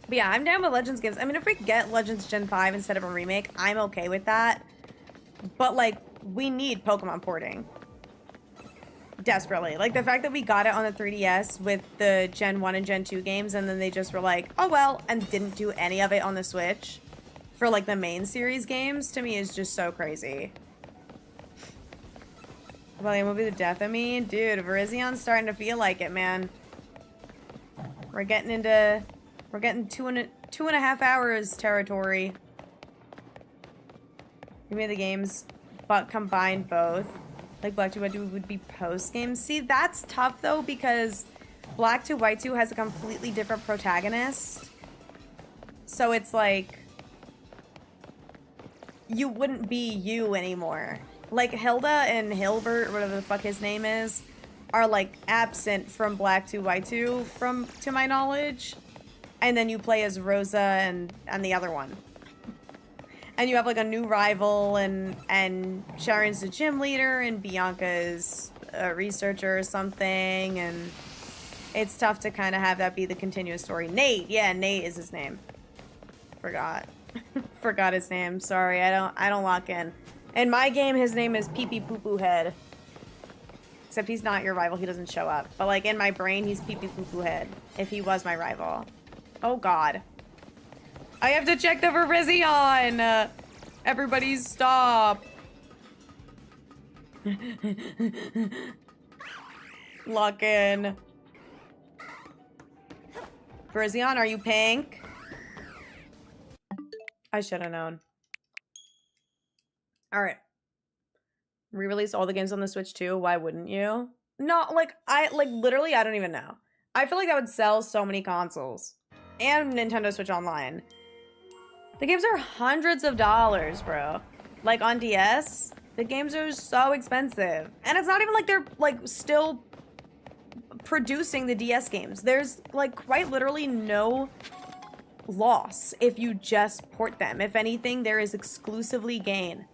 But yeah, I'm down with Legends games. I mean, if we get Legends Gen 5 instead of a remake, I'm okay with that. But, like, we need Pokemon porting. Desperately. Like, the fact that we got it on the 3DS with the Gen 1 and Gen 2 games, and then they just were like, oh well, and didn't do any of it on the Switch for, like, the main series games, to me is just so crazy. Well, it will be the death of me. Dude, Virizion's starting to feel like it, man. We're getting two and a half hours territory. We made the games, but combined both. Like Black 2 White 2 would be post games. See, that's tough though, because Black 2 White 2 has a completely different protagonist. So it's like you wouldn't be you anymore. Like, Hilda and Hilbert, or whatever the fuck his name is, are, like, absent from Black 2 White 2, to my knowledge. And then you play as Rosa and the other one. And you have, like, a new rival, and Sharon's the gym leader, and Bianca's a researcher or something, and it's tough to kind of have that be the continuous story. Nate! Yeah, Nate is his name. Forgot. Forgot his name. Sorry, I don't lock in. In my game, his name is Pee Pee Poo Poo Head. Except he's not your rival, he doesn't show up. But like in my brain, he's Pee Pee Poo Poo Head. If he was my rival. Oh god. I have to check the Virizion! Everybody stop! Lock in. Virizion, are you pink? I should have known. Alright. Re-release all the games on the Switch too? Why wouldn't you? No, like, literally, I don't even know. I feel like that would sell so many consoles. And Nintendo Switch Online. The games are hundreds of dollars, bro. Like, on DS, the games are so expensive. And it's not even like they're, like, still producing the DS games. There's, like, quite literally no loss if you just port them. If anything, there is exclusively gain.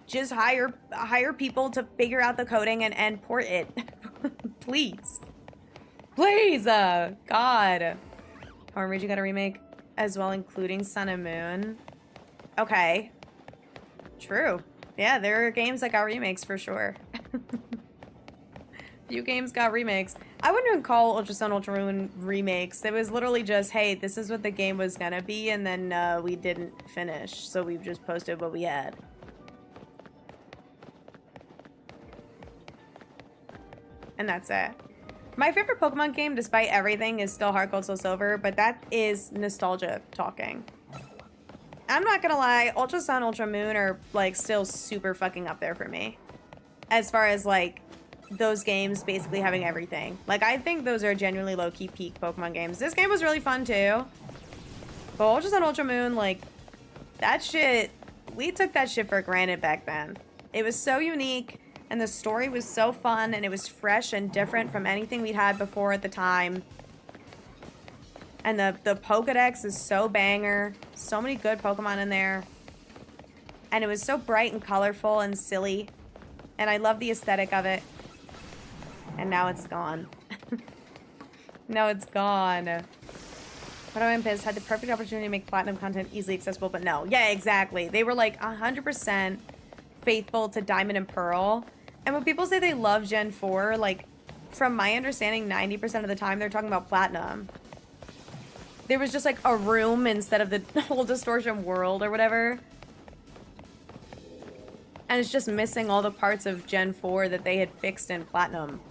Just hire people to figure out the coding and port it. Please. Please! God. Power Rangers got a remake as well, including Sun and Moon. Okay. True. Yeah, there are games that got remakes for sure. Few games got remakes. I wouldn't even call Ultra Sun, Ultra Moon remakes. It was literally just, hey, this is what the game was gonna be, and then we didn't finish, so we've just posted what we had. And that's it. My favorite Pokemon game, despite everything, is still Heart Gold Soul Silver, but that is nostalgia talking. I'm not gonna lie, Ultra Sun, Ultra Moon are, like, still super fucking up there for me. As far as, like, those games basically having everything. Like, I think those are genuinely low-key peak Pokemon games. This game was really fun, too. But Ultra Sun, Ultra Moon, like, that shit, we took that shit for granted back then. It was so unique. And the story was so fun, and it was fresh and different from anything we'd had before at the time. And the Pokedex is so banger. So many good Pokemon in there. And it was so bright and colorful and silly. And I love the aesthetic of it. And now it's gone. Now it's gone. But I'm pissed. Had the perfect opportunity to make platinum content easily accessible, but no. Yeah, exactly. They were like 100% faithful to Diamond and Pearl. And when people say they love Gen 4, like, from my understanding, 90% of the time they're talking about Platinum. There was just, like, a room instead of the whole distortion world or whatever. And it's just missing all the parts of Gen 4 that they had fixed in Platinum.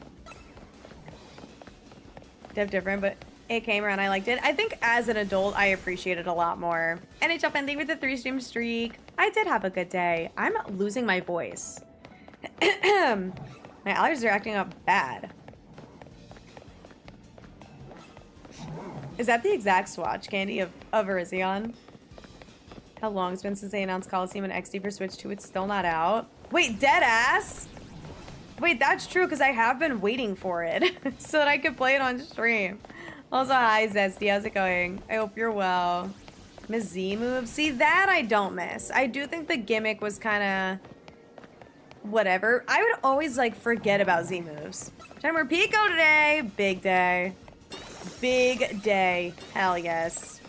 Different, but it came around. I liked it. I think as an adult, I appreciate it a lot more. NHL fan, thank you for the 3-stream streak. I did have a good day. I'm losing my voice. My allergies are acting up bad. Is that the exact swatch candy of Virizion? How long it's been since they announced Coliseum and XD for Switch 2? It's still not out. Wait, dead ass? Wait, that's true because I have been waiting for it so that I could play it on stream. Also, hi Zesty, how's it going? I hope you're well. Miss Z moves? See, that I don't miss. I do think the gimmick was kind of whatever. I would always like forget about Z moves. Timer Pico today. Big day. Big day. Hell yes.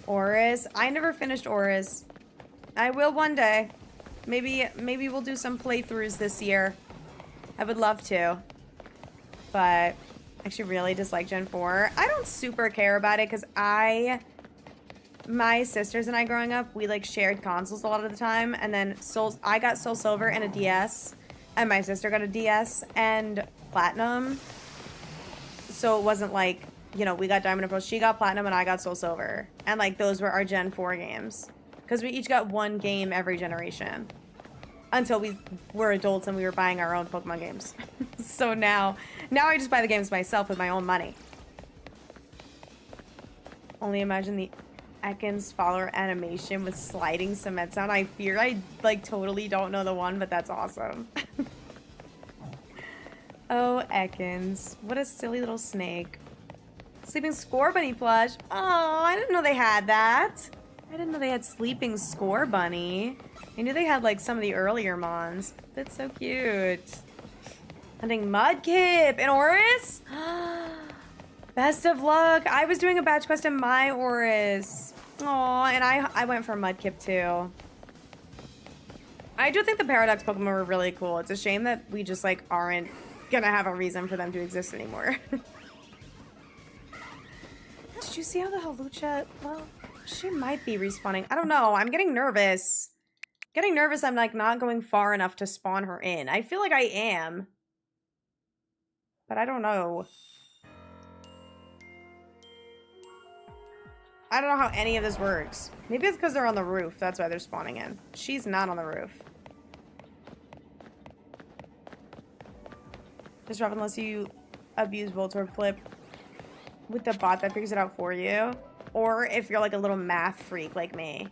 Oris. I never finished Oris. I will one day. Maybe we'll do some playthroughs this year. I would love to. But I actually really dislike Gen 4. I don't super care about it because my sisters and I growing up, we like shared consoles a lot of the time. And then I got Soul Silver and a DS. And my sister got a DS and Platinum. So it wasn't like, you know, we got Diamond and Pearl, she got Platinum, and I got Soul Silver. And, like, those were our Gen 4 games. Because we each got one game every generation. Until we were adults and we were buying our own Pokemon games. So now I just buy the games myself with my own money. Only imagine the Ekans follower animation with sliding cement sound. I fear I, like, totally don't know the one, but that's awesome. Oh, Ekans. What a silly little snake. Sleeping Score Bunny plush. Oh, I didn't know they had that. I didn't know they had Sleeping Score Bunny. I knew they had like some of the earlier mons. That's so cute. Hunting Mudkip and Oris. Best of luck. I was doing a batch quest in my Oris. Aw, and I went for Mudkip too. I do think the Paradox Pokemon were really cool. It's a shame that we just like aren't gonna have a reason for them to exist anymore. Did you see how the Halucha, well, she might be respawning. I don't know. I'm getting nervous. I'm like not going far enough to spawn her in. I feel like I am. But I don't know. I don't know how any of this works. Maybe it's because they're on the roof. That's why they're spawning in. She's not on the roof. Just drop unless you abuse Voltorb Flip with the bot that figures it out for you. Or if you're like a little math freak like me.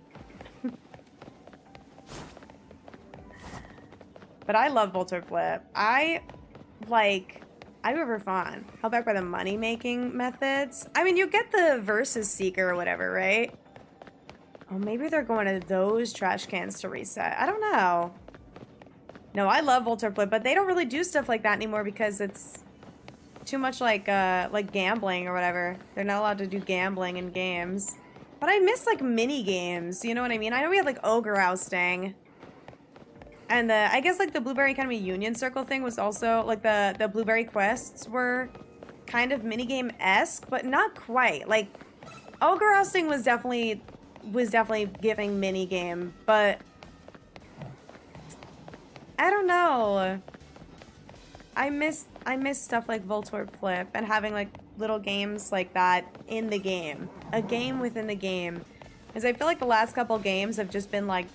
But I love Voltorb Flip. I do it for fun. Held back by the money-making methods. I mean, you get the Versus Seeker or whatever, right? Oh, maybe they're going to those trash cans to reset. I don't know. No, I love Voltorb Flip, but they don't really do stuff like that anymore because it's too much like gambling or whatever. They're not allowed to do gambling in games. But I miss like mini games, you know what I mean? I know we had like Ogre Ousting. And I guess like the Blueberry Academy Union Circle thing was also like the Blueberry quests were kind of minigame-esque, but not quite. Like Ogre Ousting was definitely giving minigame, but I don't know. I miss stuff like Voltorb Flip and having like little games like that in the game. A game within the game. Because I feel like the last couple games have just been like,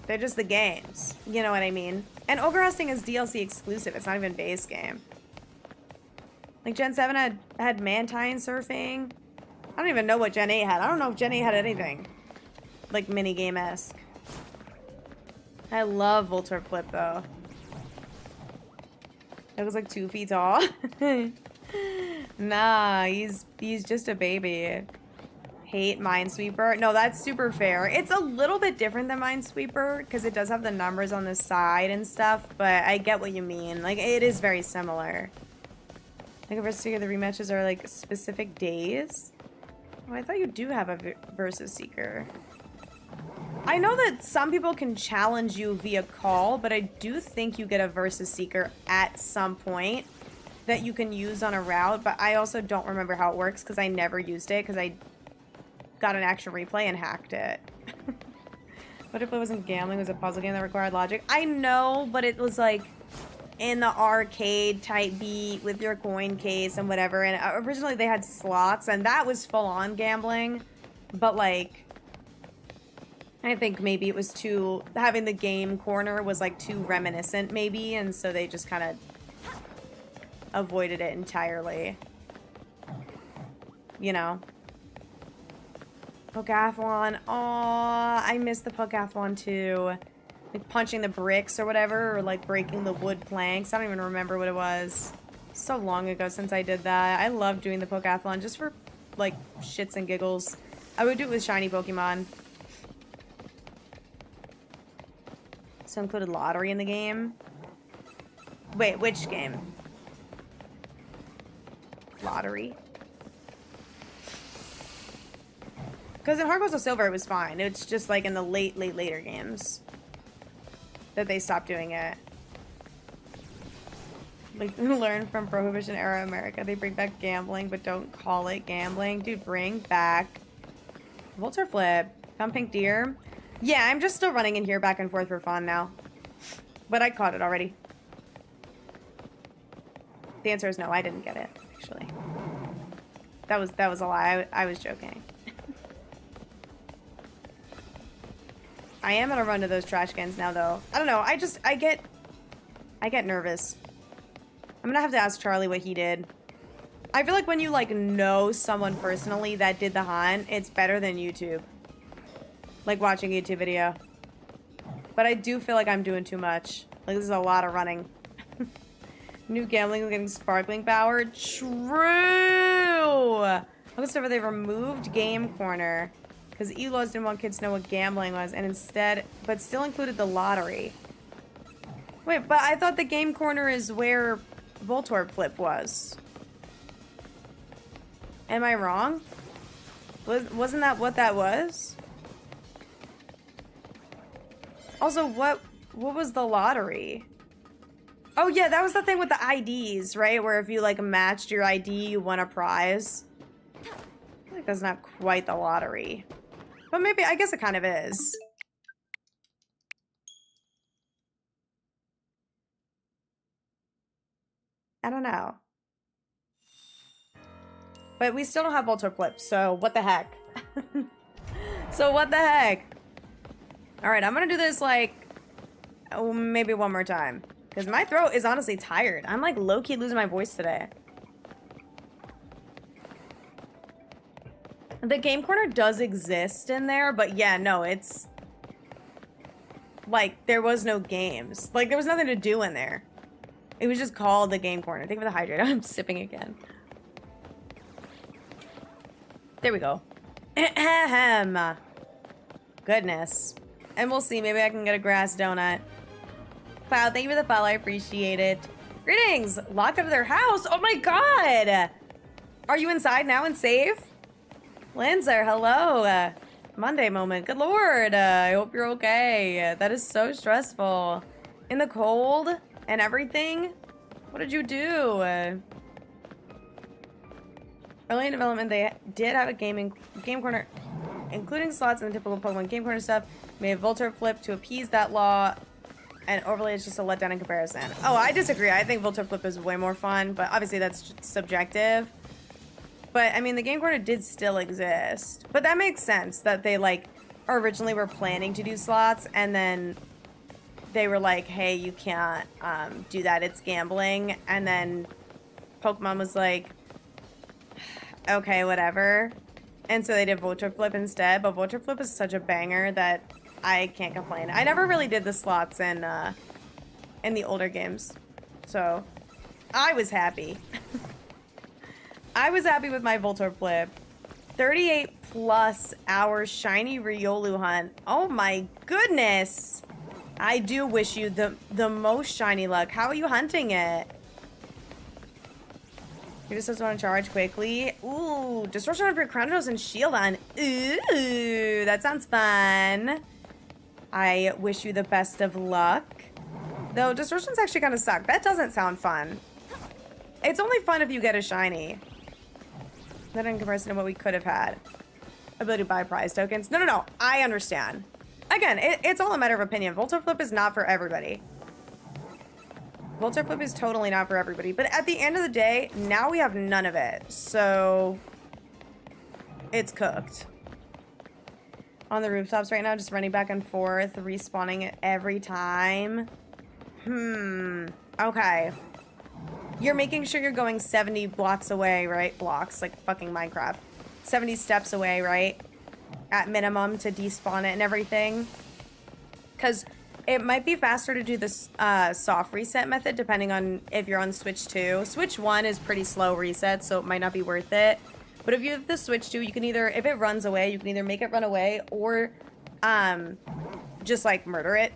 they're just the games. You know what I mean? And Ogre Ousting is DLC exclusive. It's not even base game. Like Gen 7 had Mantine surfing. I don't even know what Gen 8 had. I don't know if Gen 8 had anything like minigame-esque. I love Voltorb Flip though. It was like 2 feet tall. Nah, he's just a baby. Hate Minesweeper. No, that's super fair. It's a little bit different than Minesweeper because it does have the numbers on the side and stuff, but I get what you mean. Like, it is very similar. Like, a Versus Seeker, the rematches are like specific days. Oh, I thought you do have a Versus Seeker. I know that some people can challenge you via call, but I do think you get a Versus Seeker at some point that you can use on a route, but I also don't remember how it works because I never used it because I got an actual replay and hacked it. What if it wasn't gambling? It was a puzzle game that required logic? I know, but it was like in the arcade type beat with your coin case and whatever, and originally they had slots and that was full-on gambling, but like I think maybe it was too, having the game corner was like too reminiscent maybe, and so they just kind of avoided it entirely. you know. Pokeathlon. Aw, I missed the Pokeathlon too. Like punching the bricks or whatever, or like breaking the wood planks. I don't even remember what it was. So long ago since I did that. I love doing the Pokeathlon just for like shits and giggles. I would do it with shiny Pokemon. So included lottery in the game. Wait, which game? Lottery? Because in Heart Gold Silver it was fine. It's just like in the later games that they stopped doing it. Like, learn from Prohibition era America. They bring back gambling, but don't call it gambling. Dude, bring back Volter Flip. Found Pink Deer. Yeah, I'm just still running in here back and forth for fun now. But I caught it already. The answer is no, I didn't get it, actually. That was a lie. I was joking. I am gonna run to those trash cans now, though. I don't know. I get nervous. I'm gonna have to ask Charlie what he did. I feel like when you, like, know someone personally that did the hunt, it's better than YouTube. Like, watching a YouTube video. But I do feel like I'm doing too much. Like, this is a lot of running. New gambling, we're getting sparkling power. True! Looks over, they removed Game Corner. Because E-Laws didn't want kids to know what gambling was, and instead, but still included the lottery. Wait, but I thought the Game Corner is where Voltorb Flip was. Am I wrong? Wasn't that what that was? Also, what was the lottery? Oh yeah, that was the thing with the IDs, right? Where if you like matched your ID, you won a prize. I feel like that's not quite the lottery. But maybe, I guess it kind of is. I don't know. But we still don't have Voltor Flip, so what the heck? So what the heck? Alright, I'm gonna do this like, oh, maybe one more time. Because my throat is honestly tired. I'm like low-key losing my voice today. The Game Corner does exist in there, but yeah, no, it's... like, there was no games. Like, there was nothing to do in there. It was just called the Game Corner. Think of the hydrate. I'm sipping again. There we go. Ahem. Goodness. And we'll see. Maybe I can get a grass donut. Wow, thank you for the follow. I appreciate it. Greetings. Locked out of their house. Oh my god. Are you inside now and safe? Linzer, hello. Monday moment. Good lord. I hope you're okay. That is so stressful. In the cold and everything. What did you do? Early in development, they did have a game corner, including slots and the typical Pokemon game corner stuff. Made a Voltor Flip to appease that law, and overlay is just a letdown in comparison. Oh, I disagree. I think Voltor Flip is way more fun, but obviously that's subjective. But, I mean, the game corner did still exist. But that makes sense that they, like, originally were planning to do slots, and then they were like, hey, you can't do that. It's gambling. And then Pokemon was like, okay, whatever. And so they did Voltor Flip instead. But Voltor Flip is such a banger that I can't complain. I never really did the slots in the older games. So I was happy. I was happy with my Voltor Flip. 38 plus hours shiny Riolu hunt. Oh my goodness. I do wish you the most shiny luck. How are you hunting it? You just want to charge quickly. Ooh, distortion on your Chronos and shield on. Ooh, that sounds fun. I wish you the best of luck. Though distortions actually kind of suck. That doesn't sound fun. It's only fun if you get a shiny. That in comparison to what we could have had. Ability to buy prize tokens. No. I understand. Again, it's all a matter of opinion. Voltor Flip is not for everybody. Voltor Flip is totally not for everybody. But at the end of the day, now we have none of it. So it's cooked. On the rooftops right now, just running back and forth, respawning it every time. Okay. You're making sure you're going 70 blocks away, right? Blocks, like fucking Minecraft. 70 steps away, right? At minimum to despawn it and everything. Because it might be faster to do this soft reset method depending on if you're on Switch 2. Switch 1 is pretty slow reset, so it might not be worth it. But if you have the Switch 2, you can either, if it runs away, you can either make it run away or just like murder it,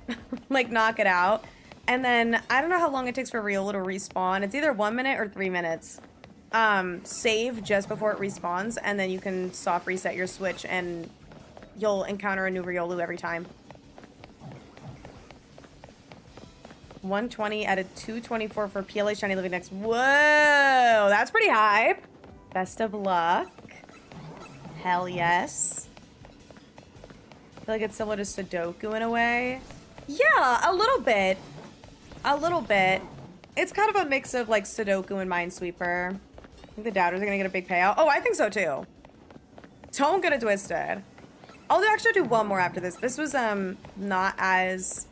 like knock it out. And then I don't know how long it takes for Riolu to respawn. It's either 1 minute or 3 minutes. Save just before it respawns, and then you can soft reset your Switch and you'll encounter a new Riolu every time. 120 out of 224 for PLA Shiny Living Next. Whoa, that's pretty high. Best of luck. Hell yes. I feel like it's similar to Sudoku in a way. Yeah, a little bit. A little bit. It's kind of a mix of like Sudoku and Minesweeper. I think the doubters are gonna get a big payout. Oh, I think so too. Don't get it twisted. I'll actually do one more after this. This was not as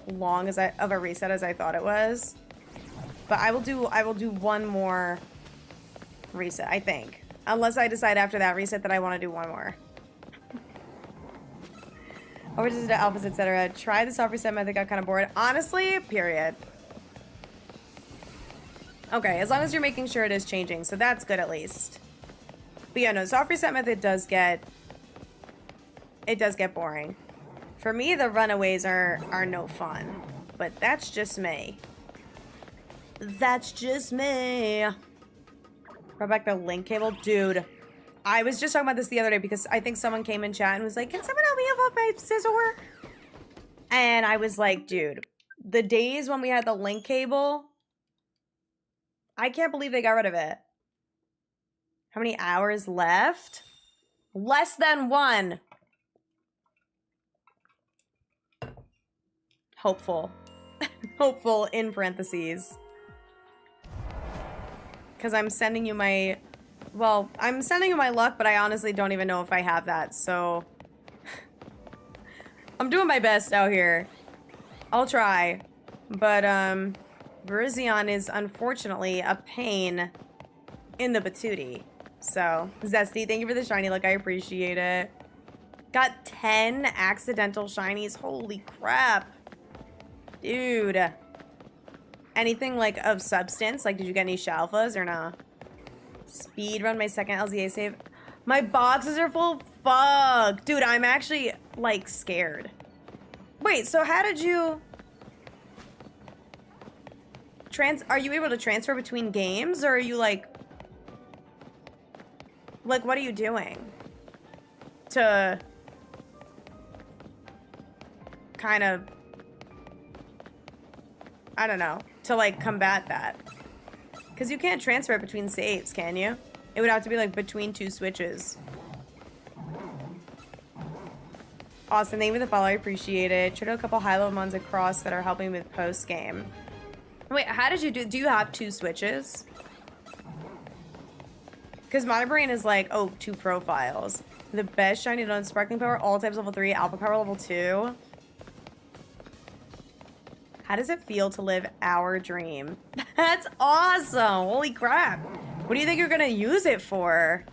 long as of a reset as I thought it was. But I will do one more reset, I think. Unless I decide after that reset that I want to do one more. Over to the alphas, etc. Try the soft reset method, got kind of bored. Honestly, period. Okay, as long as you're making sure it is changing, so that's good at least. But yeah, no, soft reset method does get boring. For me, the runaways are no fun. But that's just me. That's just me. Brought back the link cable. Dude, I was just talking about this the other day because I think someone came in chat and was like, can someone help me evolve my Scizor? And I was like, dude, the days when we had the link cable, I can't believe they got rid of it. How many hours left? Less than 1. Hopeful. Hopeful in parentheses. Because I'm sending you my... Well, I'm sending you my luck, but I honestly don't even know if I have that, so... I'm doing my best out here. I'll try. But, Virizion is unfortunately a pain in the patootie. So, Zesty, thank you for the shiny luck. I appreciate it. Got 10 accidental shinies. Holy crap. Dude. Anything, like, of substance? Like, did you get any Shalfas or nah? Speed run my second LZA save. My boxes are full. Fuck. Dude, I'm actually, like, scared. Wait, so how did you... Are you able to transfer between games? Or are you, like... Like, what are you doing? To... kind of... I don't know. To, like, combat that. Because you can't transfer it between saves, can you? It would have to be, like, between 2 switches. Awesome. Thank you for the follow. I appreciate it. Tried a couple high-level ones across that are helping with post-game. Wait, how did you do you have 2 switches? Because my brain is like, oh, 2 profiles. The best shiny donut, sparkling power, all types level 3, alpha power level 2. How does it feel to live our dream? That's awesome. Holy crap. What do you think you're going to use it for?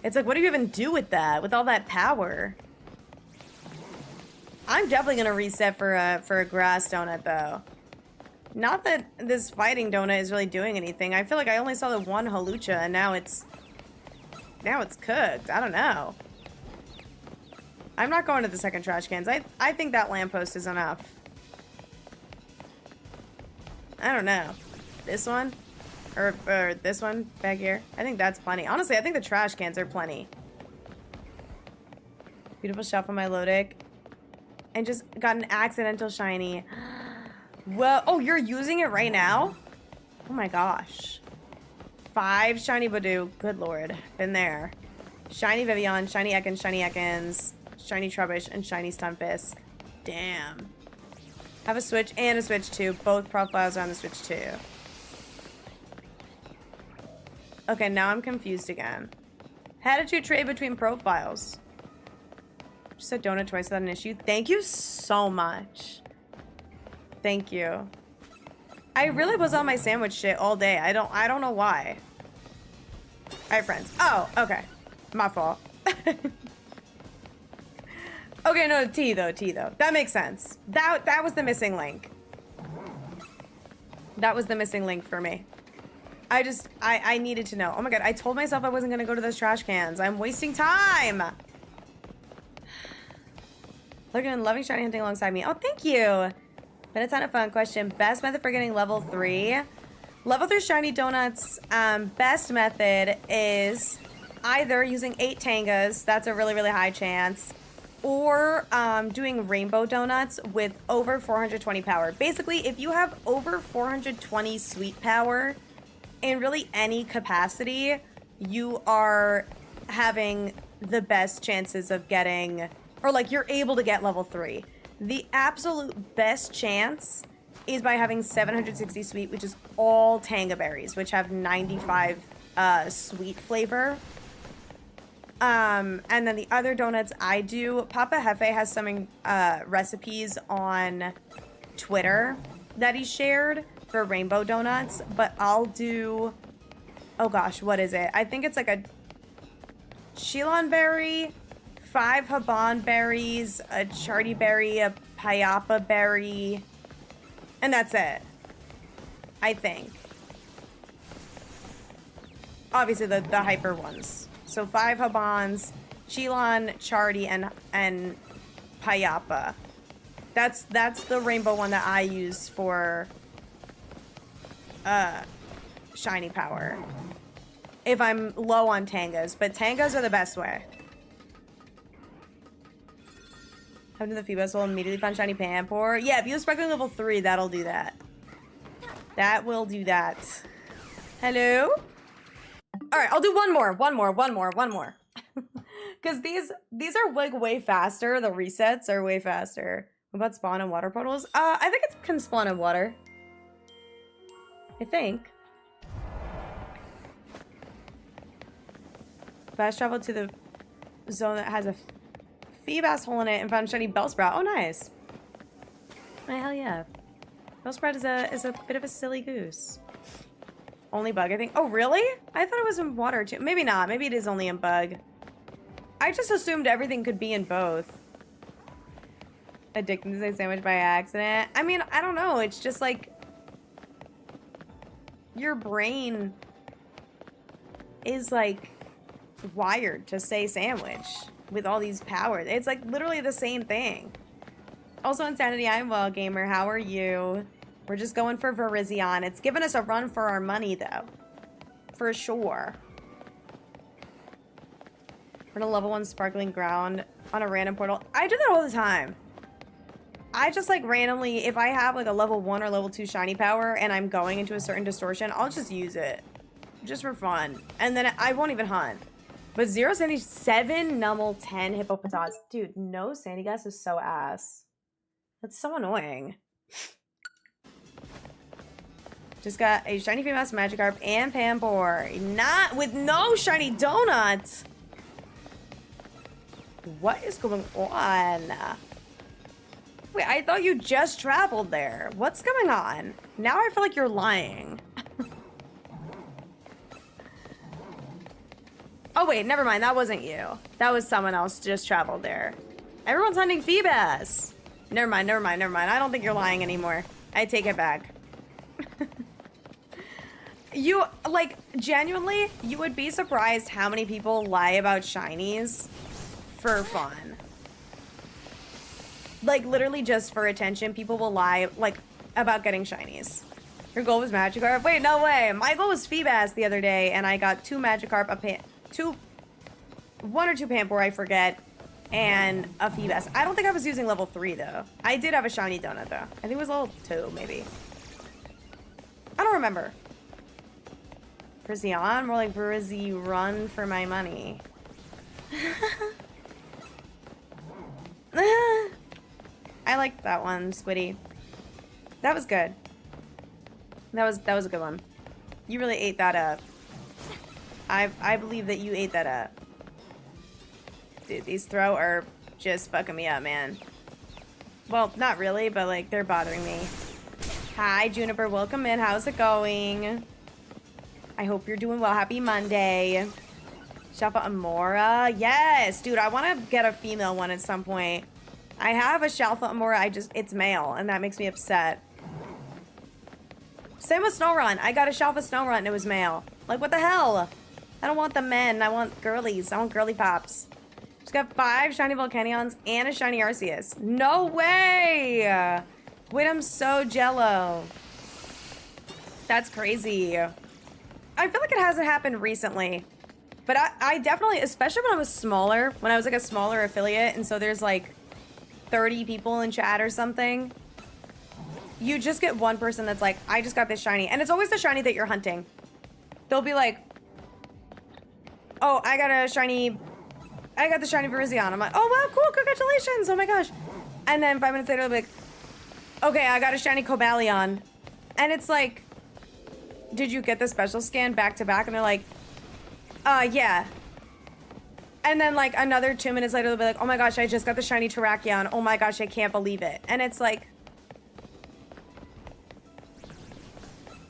It's like, what do you even do with that? With all that power? I'm definitely going to reset for a grass donut, though. Not that this fighting donut is really doing anything. I feel like I only saw the one halucha, and now it's cooked. I don't know. I'm not going to the second trash cans. I think that lamppost is enough. I don't know. This one? Or this one back here? I think that's plenty. Honestly, I think the trash cans are plenty. Beautiful shelf on my Lodic. And just got an accidental shiny. Well, oh, you're using it right now? Oh my gosh. 5 shiny Badoo. Good lord. Been there. Shiny Virizion, shiny Ekans, shiny Trubbish, and shiny Stunfisk. Damn. Have a Switch and a Switch 2. Both profiles are on the Switch 2. Okay, now I'm confused again. How did you trade between profiles? Just said donut twice without an issue. Thank you so much. Thank you. I really was on my sandwich shit all day. I don't know why. Alright, friends. Oh, okay. My fault. Okay, no, T though. That makes sense. That was the missing link. That was the missing link for me. I needed to know. Oh my god, I told myself I wasn't gonna go to those trash cans. I'm wasting time. Looking and loving shiny hunting alongside me. Oh, thank you. Been a ton of fun. Question: best method for getting level 3? Level 3 shiny donuts. Best method is either using 8 tangas. That's a really, really high chance. Or doing rainbow donuts with over 420 power. Basically, if you have over 420 sweet power in really any capacity, you are having the best chances of getting, or like you're able to get level 3. The absolute best chance is by having 760 sweet, which is all tanga berries, which have 95 sweet flavor. And then the other donuts I do, Papa Hefe has some recipes on Twitter that he shared for rainbow donuts, but I'll do, oh gosh, what is it? I think it's like a Shilon berry, 5 Haban berries, a Charty berry, a Payapa berry, and that's it. I think. Obviously the hyper ones. So 5 Habans, Chilon, Charty, and Payapa. That's the rainbow one that I use for shiny power. If I'm low on tangas, but tangas are the best way. Come to the Phoebus will immediately find shiny Pampor. Yeah, if you have sparkling level 3, that'll do that. That will do that. Hello? Alright, I'll do one more. Because these are like way faster. The resets are way faster. What about spawn and water portals? I think it can spawn in water. I think. Fast travel to the zone that has a Feebas hole in it and found a shiny Bellsprout. Oh, nice. Oh, hell yeah. Bellsprout is a bit of a silly goose. Only bug, I think. Oh, really? I thought it was in water, too. Maybe not. Maybe it is only in bug. I just assumed everything could be in both. Addicted to say sandwich by accident. I mean, I don't know. It's just like your brain is like wired to say sandwich with all these powers. It's like literally the same thing. Also, Insanity, I'm well, gamer. How are you? We're just going for Virizion. It's given us a run for our money, though. For sure. We're gonna level 1 sparkling ground on a random portal. I do that all the time. I just like randomly, if I have like a level 1 or level 2 shiny power and I'm going into a certain distortion, I'll just use it. Just for fun. And then I won't even hunt. But 077, Nummel, 10, Hippopotas. Dude, no Sandy Gas is so ass. That's so annoying. Just got a shiny Feebas, Magikarp, and Pampor. Not with no shiny donuts. What is going on? Wait, I thought you just traveled there. What's going on? Now I feel like you're lying. Oh wait, never mind. That wasn't you. That was someone else just traveled there. Everyone's hunting Feebas. Never mind. I don't think you're lying anymore. I take it back. You, like, genuinely, you would be surprised how many people lie about shinies for fun. Like, literally just for attention, people will lie, like, about getting shinies. Your goal was Magikarp? Wait, no way. My goal was Feebas the other day, and I got 2 Magikarp, 1 or 2 Pampor, I forget, and a Feebas. I don't think I was using level 3, though. I did have a shiny donut, though. I think it was level 2, maybe. I don't remember. Virizion? More like Virizi run for my money. I liked that one, Squiddy. That was good. That was a good one. You really ate that up. I believe that you ate that up. Dude, these throw are just fucking me up, man. Well, not really, but like they're bothering me. Hi, Juniper. Welcome in. How's it going? I hope you're doing well. Happy Monday. Shelfa Amora. Yes, dude, I want to get a female one at some point. I have a Shelfa Amora, it's male, and that makes me upset. Same with Snowrun. I got a Shelfa Snowrun and it was male. Like, what the hell? I don't want the men. I want girlies. I want girly pops. She's got 5 shiny Volcanions and a shiny Arceus. No way! Wait, I'm so jello. That's crazy. I feel like it hasn't happened recently. But I definitely, especially when I was smaller, when I was like a smaller affiliate, and so there's like 30 people in chat or something, you just get one person that's like, I just got this shiny. And it's always the shiny that you're hunting. They'll be like, oh, I got the shiny Virizion. I'm like, oh, wow, cool, congratulations, oh my gosh. And then 5 minutes later, they'll be like, okay, I got a shiny Cobalion. And it's like, did you get the special scan back to back? And they're like, yeah. And then like another 2 minutes later, they'll be like, oh my gosh, I just got the shiny Terrakion. Oh my gosh, I can't believe it. And it's like,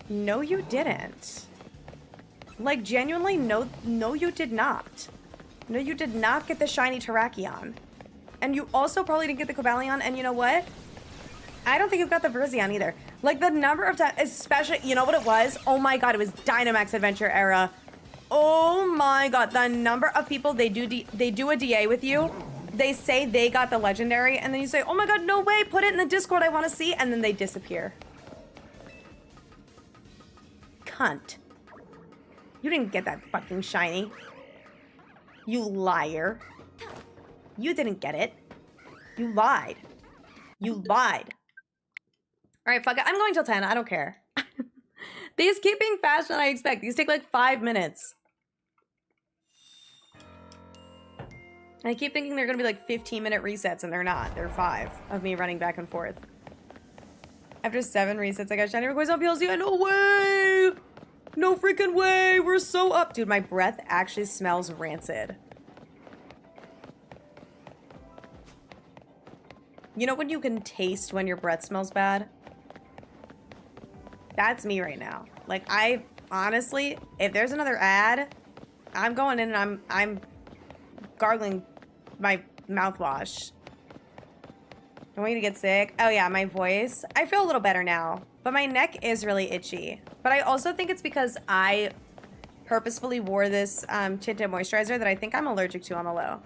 no, you didn't. Like, genuinely, no, you did not. No, you did not get the shiny Terrakion. And you also probably didn't get the Cobalion, and you know what? I don't think you got the Virizion either. Like, the number of times, especially, you know what it was? Oh my god, it was Dynamax Adventure era. Oh my god, the number of people they do a DA with you, they say they got the legendary, and then you say, oh my god, no way, put it in the Discord, I want to see, and then they disappear. Cunt. You didn't get that fucking shiny. You liar. You didn't get it. You lied. You lied. Alright, fuck it. I'm going till 10. I don't care. These keep being faster than I expect. These take like 5 minutes. And I keep thinking they're gonna be like 15-minute resets, and they're not. They're 5 of me running back and forth. After 7 resets, I got shiny requests on PLC. No way! No freaking way! We're so up. Dude, my breath actually smells rancid. You know when you can taste when your breath smells bad? That's me right now. Like, I honestly, if there's another ad, I'm going in and I'm gargling my mouthwash. I want you to get sick. Oh yeah, my voice. I feel a little better now, but my neck is really itchy. But I also think it's because I purposefully wore this tinted moisturizer that I think I'm allergic to on the low.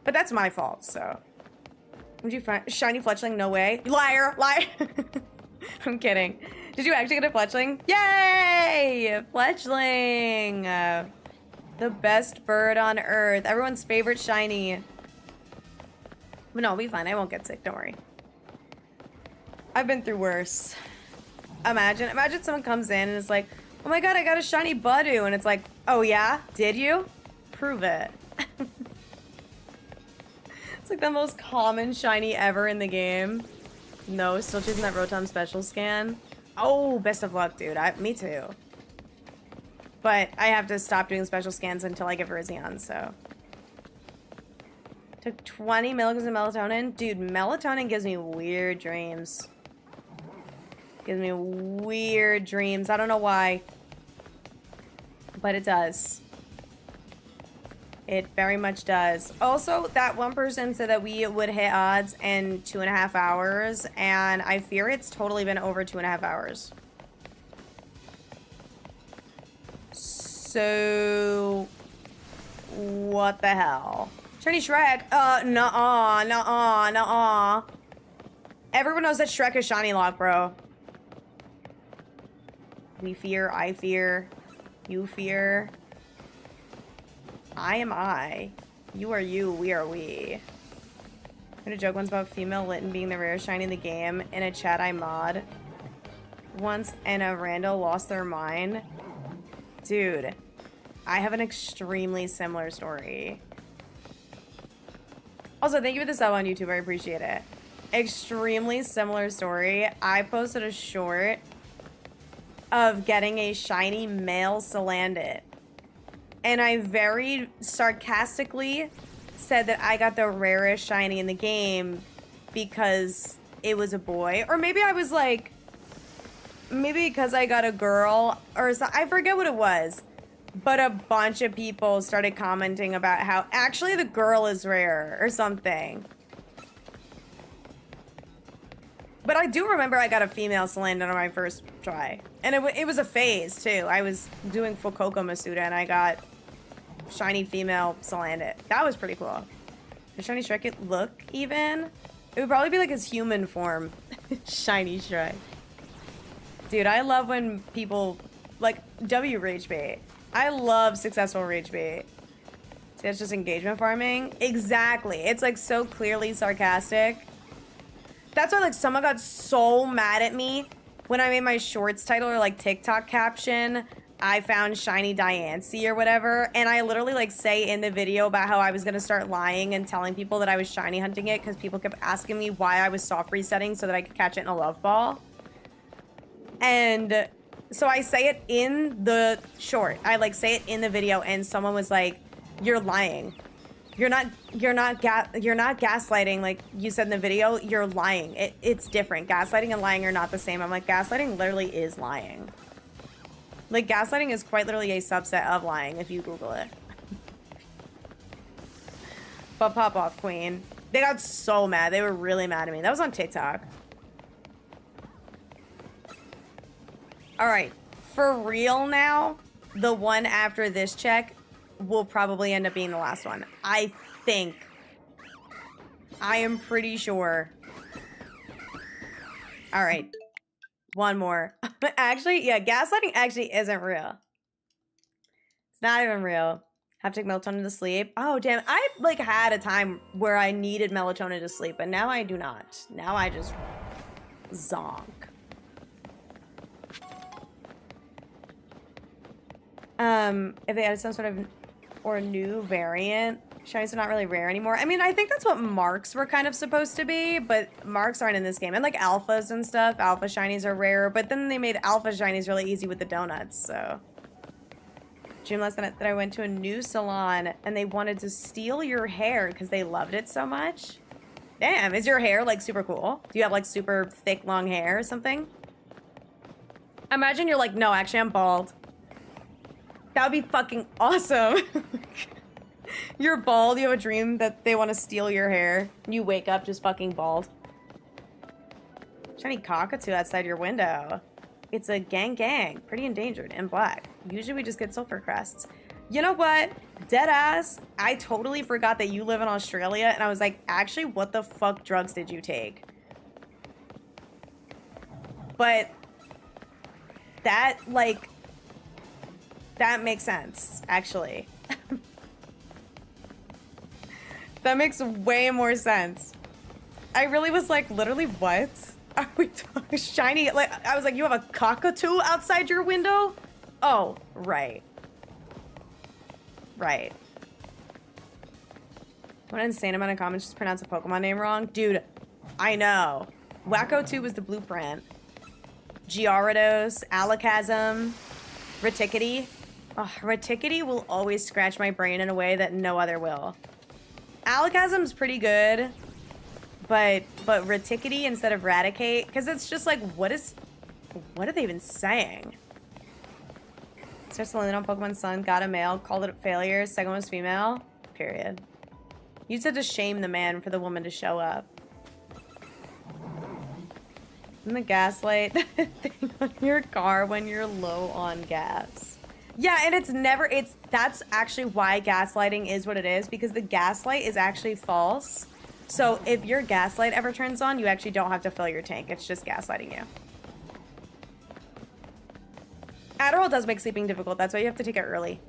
But that's my fault, so. Did you find shiny Fletchling? No way. Liar! Liar! I'm kidding. Did you actually get a Fletchling? Yay! Fletchling! The best bird on earth. Everyone's favorite shiny. But no, I'll be fine. I won't get sick. Don't worry. I've been through worse. Imagine someone comes in and is like, oh my god, I got a shiny Budu. And it's like, oh yeah? Did you? Prove it. It's like the most common shiny ever in the game. No, still choosing that Rotom special scan. Oh, best of luck, dude. Me too. But I have to stop doing special scans until I get Virizion, so. Took 20 milligrams of melatonin. Dude, melatonin gives me weird dreams. Gives me weird dreams. I don't know why. But it does. It very much does. Also, that one person said that we would hit odds in 2.5 hours, and I fear it's totally been over 2.5 hours. So, what the hell? Shiny Shrek? Nuh-uh, nuh-uh, nuh-uh. Everyone knows that Shrek is shiny lock, bro. We fear, I fear, you fear. I am I. You are you, we are we. I heard a joke once about female Litten being the rarest shiny in the game. In a chat I mod once, and a rando lost their mind. Dude, I have an extremely similar story. Also, thank you for the sub on YouTube. I appreciate it. Extremely similar story. I posted a short of getting a shiny male Salandit. And I very sarcastically said that I got the rarest shiny in the game because it was a boy. Or maybe I was like, maybe because I got a girl, or I forget what it was, but a bunch of people started commenting about how actually the girl is rare or something. But I do remember I got a female Salandit on my first try. And it was a phase, too. I was doing Fuecoco Masuda, and I got shiny female Salandit. That was pretty cool. Does Shiny Shrek look even? It would probably be like his human form. Shiny Shrek. Dude, I love when people, like, W rage bait. I love successful rage bait. See, that's just engagement farming. Exactly. It's, like, so clearly sarcastic. That's why, like, someone got so mad at me when I made my shorts title or, like, TikTok caption, I found shiny Diancie or whatever, and I literally, like, say in the video about how I was gonna start lying and telling people that I was shiny hunting it because people kept asking me why I was soft resetting so that I could catch it in a love ball. And so I say it in the short. I, like, say it in the video, and someone was like, you're lying. You're not gaslighting like you said in the video. You're lying. It's different. Gaslighting and lying are not the same. I'm like, gaslighting literally is lying. Like, gaslighting is quite literally a subset of lying if you Google it. But pop off, queen. They got so mad. They were really mad at me. That was on TikTok. All right, for real now, the one after this check will probably end up being the last one. I think. I am pretty sure. All right. One more. Actually, yeah, gaslighting actually isn't real. It's not even real. Have to take melatonin to sleep. Oh, damn. I, like, had a time where I needed melatonin to sleep, but now I do not. Now I just zonk. If they added some sort of or new variant, shinies are not really rare anymore. I mean, I think that's what marks were kind of supposed to be, but marks aren't in this game. And like alphas and stuff, alpha shinies are rare, but then they made alpha shinies really easy with the donuts, so. June last night that I went to a new salon and they wanted to steal your hair because they loved it so much. Damn, is your hair like super cool? Do you have like super thick, long hair or something? Imagine you're like, no, actually I'm bald. That would be fucking awesome. You're bald, you have a dream that they want to steal your hair. You wake up just fucking bald. Shiny cockatoo outside your window. It's a gang, pretty endangered and black. Usually we just get sulfur crests. You know what? Deadass, I totally forgot that you live in Australia, and I was like, actually, what the fuck drugs did you take? But that, like, that makes sense, actually. That makes way more sense. I really was like, literally, what? Are we talking shiny? Like, I was like, you have a cockatoo outside your window? Oh, right. Right. What an insane amount of comments just pronounce a Pokemon name wrong. Dude, I know. Wacko 2 was the blueprint. Gyarados, Alakazam, Reticity. Oh, Reticity will always scratch my brain in a way that no other will. Alakazam's pretty good, but Reticity instead of Raticate, because it's just like, what are they even saying? Starts to land on Pokemon Sun, got a male, called it a failure, second was female, period. You said to shame the man for the woman to show up. And the gaslight thing on your car when you're low on gas. Yeah, and that's actually why gaslighting is what it is, because the gaslight is actually false. So if your gaslight ever turns on, you actually don't have to fill your tank. It's just gaslighting you. Adderall does make sleeping difficult. That's why you have to take it early.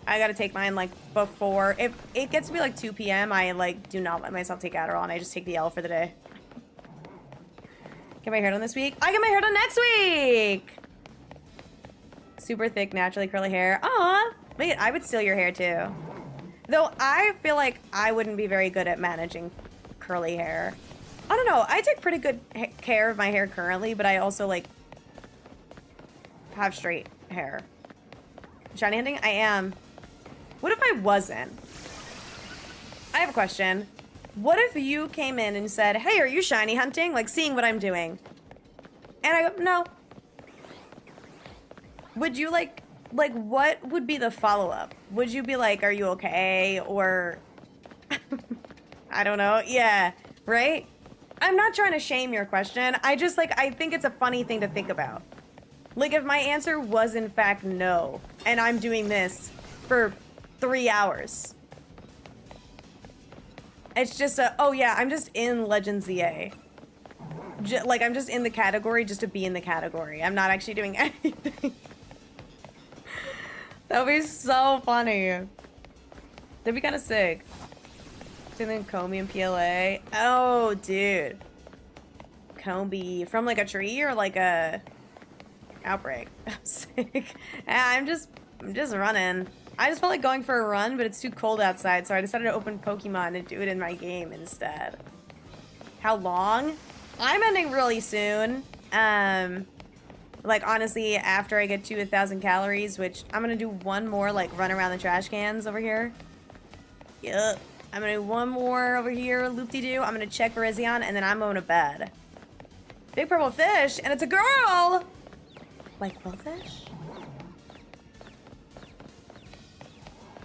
I gotta take mine like before. If it gets to be like 2 p.m., I like do not let myself take Adderall and I just take the L for the day. Get my hair done this week? I get my hair done next week! Super thick, naturally curly hair. Aw, wait, I would steal your hair too. Though I feel like I wouldn't be very good at managing curly hair. I don't know, I take pretty good care of my hair currently, but I also like have straight hair. Shiny hunting? I am. What if I wasn't? I have a question. What if you came in and said, hey, are you shiny hunting? Like, seeing what I'm doing. And I go, no. would you like what would be the follow-up? Would you be like, are you okay? Or I don't know. Yeah, right? I'm not trying to shame your question. I just like, I think it's a funny thing to think about. Like if my answer was in fact no, and I'm doing this for 3 hours. It's just a, oh yeah, I'm just in Legends EA. Like I'm just in the category just to be in the category. I'm not actually doing anything. That would be so funny. That'd be kind of sick. Something Comey and PLA. Oh, dude. Comey from like a tree or like a outbreak. Sick. Yeah, I'm just running. I just felt like going for a run, but it's too cold outside, so I decided to open Pokemon and do it in my game instead. How long? I'm ending really soon. Like honestly, after I get to 1,000 calories, which I'm gonna do one more like run around the trash cans over here. Yup. I'm gonna do one more over here, loop-de-doo. I'm gonna check Virizion, and then I'm going to bed. Big purple fish, and it's a girl! Like fish?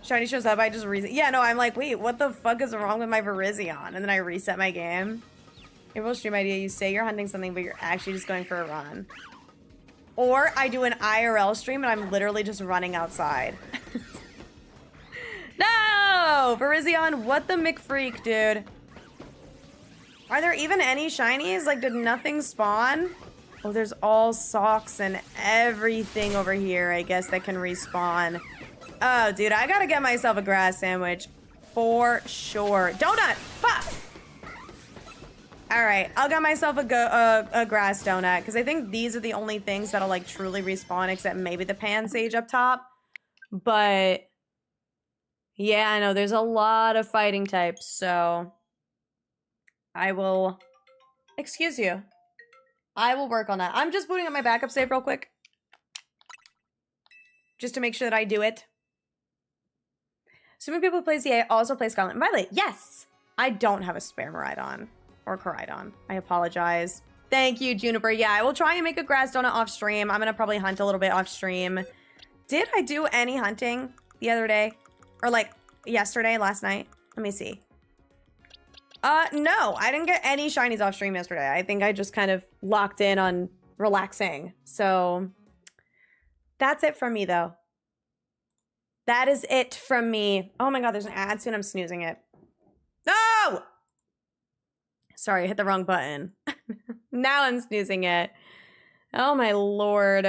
Shiny shows up, I just reset. Yeah, no, I'm like, wait, what the fuck is wrong with my Virizion? And then I reset my game. April stream idea, you say you're hunting something, but you're actually just going for a run. Or I do an IRL stream, and I'm literally just running outside. No! Virizion, what the McFreak, dude? Are there even any shinies? Like, did nothing spawn? Oh, there's all socks and everything over here, I guess, that can respawn. Oh, dude, I gotta get myself a grass sandwich. For sure. Donut! Fuck! Alright, I'll get myself a grass donut, because I think these are the only things that'll, like, truly respawn, except maybe the pan sage up top. But... yeah, I know, there's a lot of fighting types, so... I will... excuse you. I will work on that. I'm just booting up my backup save real quick. Just to make sure that I do it. So many people who play ZA also play Scarlet and Violet. Yes! I don't have a spare Maridon. Or Koraidon. I apologize. Thank you, Juniper. Yeah, I will try and make a grass donut off stream. I'm gonna probably hunt a little bit off stream. Did I do any hunting the other day? Or like yesterday, last night? Let me see. No, I didn't get any shinies off stream yesterday. I think I just kind of locked in on relaxing. So that's it from me though. That is it from me. Oh my God, there's an ad soon. I'm snoozing it. No! Sorry, I hit the wrong button. Now I'm snoozing it. Oh my Lord.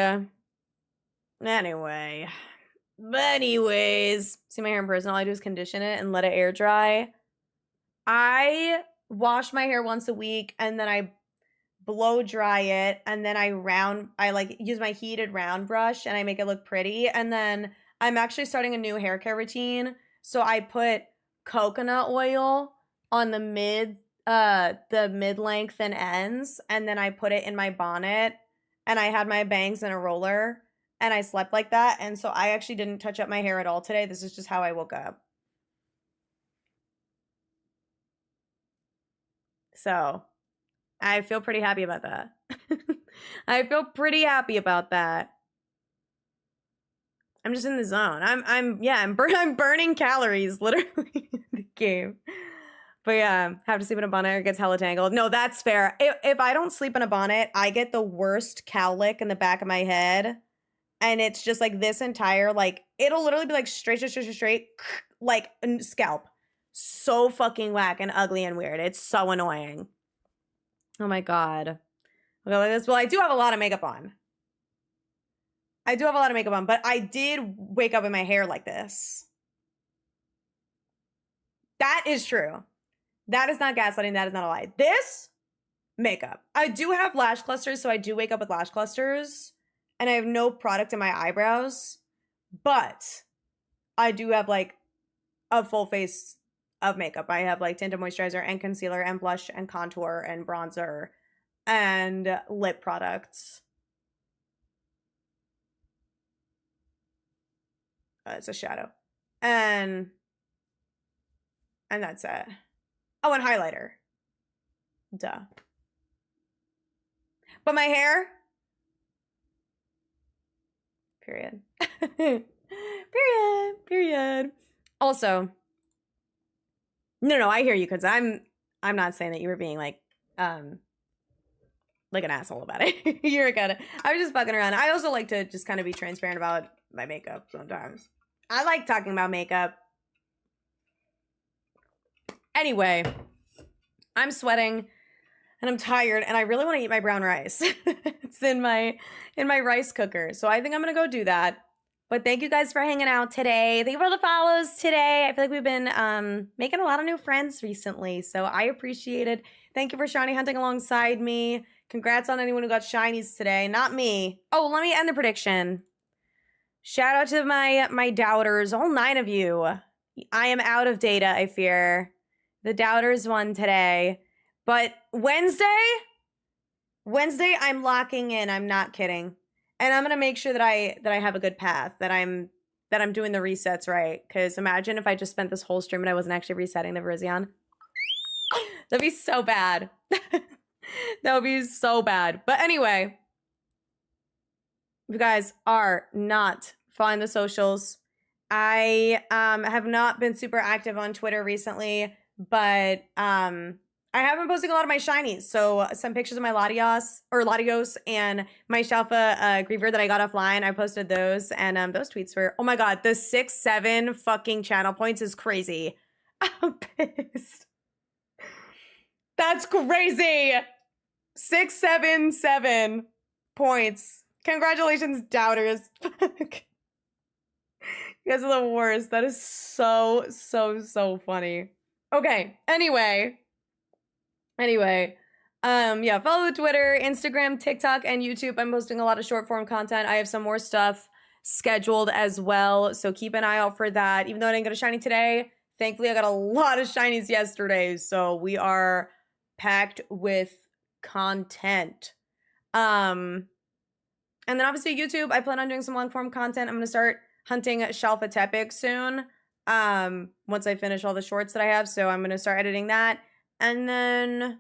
Anyways, see my hair in person. All I do is condition it and let it air dry. I wash my hair once a week and then I blow dry it and then I like use my heated round brush and I make it look pretty. And then I'm actually starting a new hair care routine. So I put coconut oil on the mid-length and ends, and then I put it in my bonnet and I had my bangs in a roller and I slept like that. And so I actually didn't touch up my hair at all today. This is just how I woke up. So I feel pretty happy about that. I feel pretty happy about that. I'm just in the zone. I'm burning calories literally in the game. But yeah, have to sleep in a bonnet or it gets hella tangled. No, that's fair. If I don't sleep in a bonnet, I get the worst cowlick in the back of my head. And it's just like this entire, like, it'll literally be like straight, like scalp. So fucking whack and ugly and weird. It's so annoying. Oh my God. Okay, like this. Well, I do have a lot of makeup on. But I did wake up with my hair like this. That is true. That is not gaslighting. That is not a lie. This makeup. I do have lash clusters, so I do wake up with lash clusters. And I have no product in my eyebrows. But I do have like a full face of makeup. I have like tinted moisturizer and concealer and blush and contour and bronzer and lip products. It's a shadow. And that's it. Oh, and highlighter. Duh. But my hair? Period. Period. Also, no, I hear you, because I'm not saying that you were being like an asshole about it. You're good. I was just fucking around. I also like to just kind of be transparent about my makeup sometimes. I like talking about makeup. Anyway, I'm sweating and I'm tired and I really want to eat my brown rice. It's in my rice cooker. So I think I'm going to go do that. But thank you guys for hanging out today. Thank you for the follows today. I feel like we've been making a lot of new friends recently. So I appreciate it. Thank you for shiny hunting alongside me. Congrats on anyone who got shinies today. Not me. Oh, let me end the prediction. Shout out to my doubters. All 9 of you. I am out of data, I fear. The doubters won today. But Wednesday, I'm locking in. I'm not kidding. And I'm going to make sure that I have a good path, that I'm doing the resets right. Because imagine if I just spent this whole stream and I wasn't actually resetting the Virizion. That'd be so bad. That would be so bad. But anyway, if you guys are not following the socials, I have not been super active on Twitter recently, but I have been posting a lot of my shinies. So some pictures of my Latios and my Shalfa Griever that I got offline. I posted those, and those tweets were, oh my god, the 6-7 fucking channel points is crazy. I'm pissed. That's crazy. 677 points. Congratulations, doubters. You guys are the worst. That is so funny. Okay, anyway, yeah, follow the Twitter, Instagram, TikTok, and YouTube. I'm posting a lot of short form content. I have some more stuff scheduled as well, so keep an eye out for that. Even though I didn't get a shiny today, thankfully I got a lot of shinies yesterday, so we are packed with content. And then obviously YouTube, I plan on doing some long form content. I'm going to start hunting Shalfa Tepic soon, once I finish all the shorts that I have, so I'm going to start editing that. And then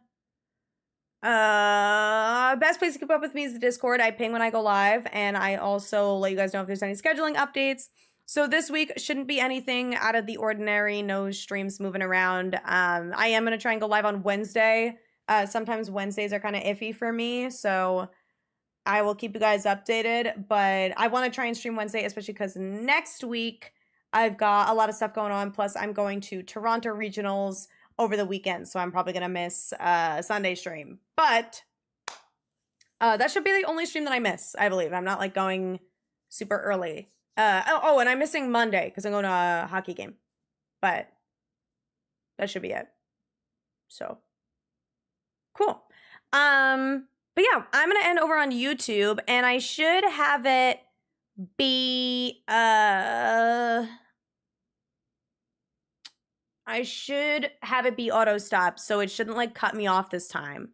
best place to keep up with me is the Discord. I ping when I go live, and I also let you guys know if there's any scheduling updates. So this week shouldn't be anything out of the ordinary, no streams moving around. I am going to try and go live on Wednesday. Sometimes Wednesdays are kind of iffy for me, so I will keep you guys updated, but I want to try and stream Wednesday, especially because next week I've got a lot of stuff going on, plus I'm going to Toronto Regionals over the weekend, so I'm probably going to miss Sunday stream. But that should be the only stream that I miss, I believe. I'm not, like, going super early. And I'm missing Monday because I'm going to a hockey game. But that should be it. So, cool. But yeah, I'm going to end over on YouTube, and I should have it be, auto stop, so it shouldn't, like, cut me off this time.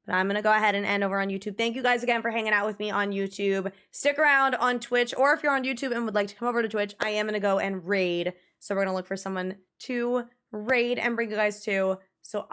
But I'm going to go ahead and end over on YouTube. Thank you guys again for hanging out with me on YouTube. Stick around on Twitch, or if you're on YouTube and would like to come over to Twitch, I am going to go and raid. So we're going to look for someone to raid and bring you guys to. So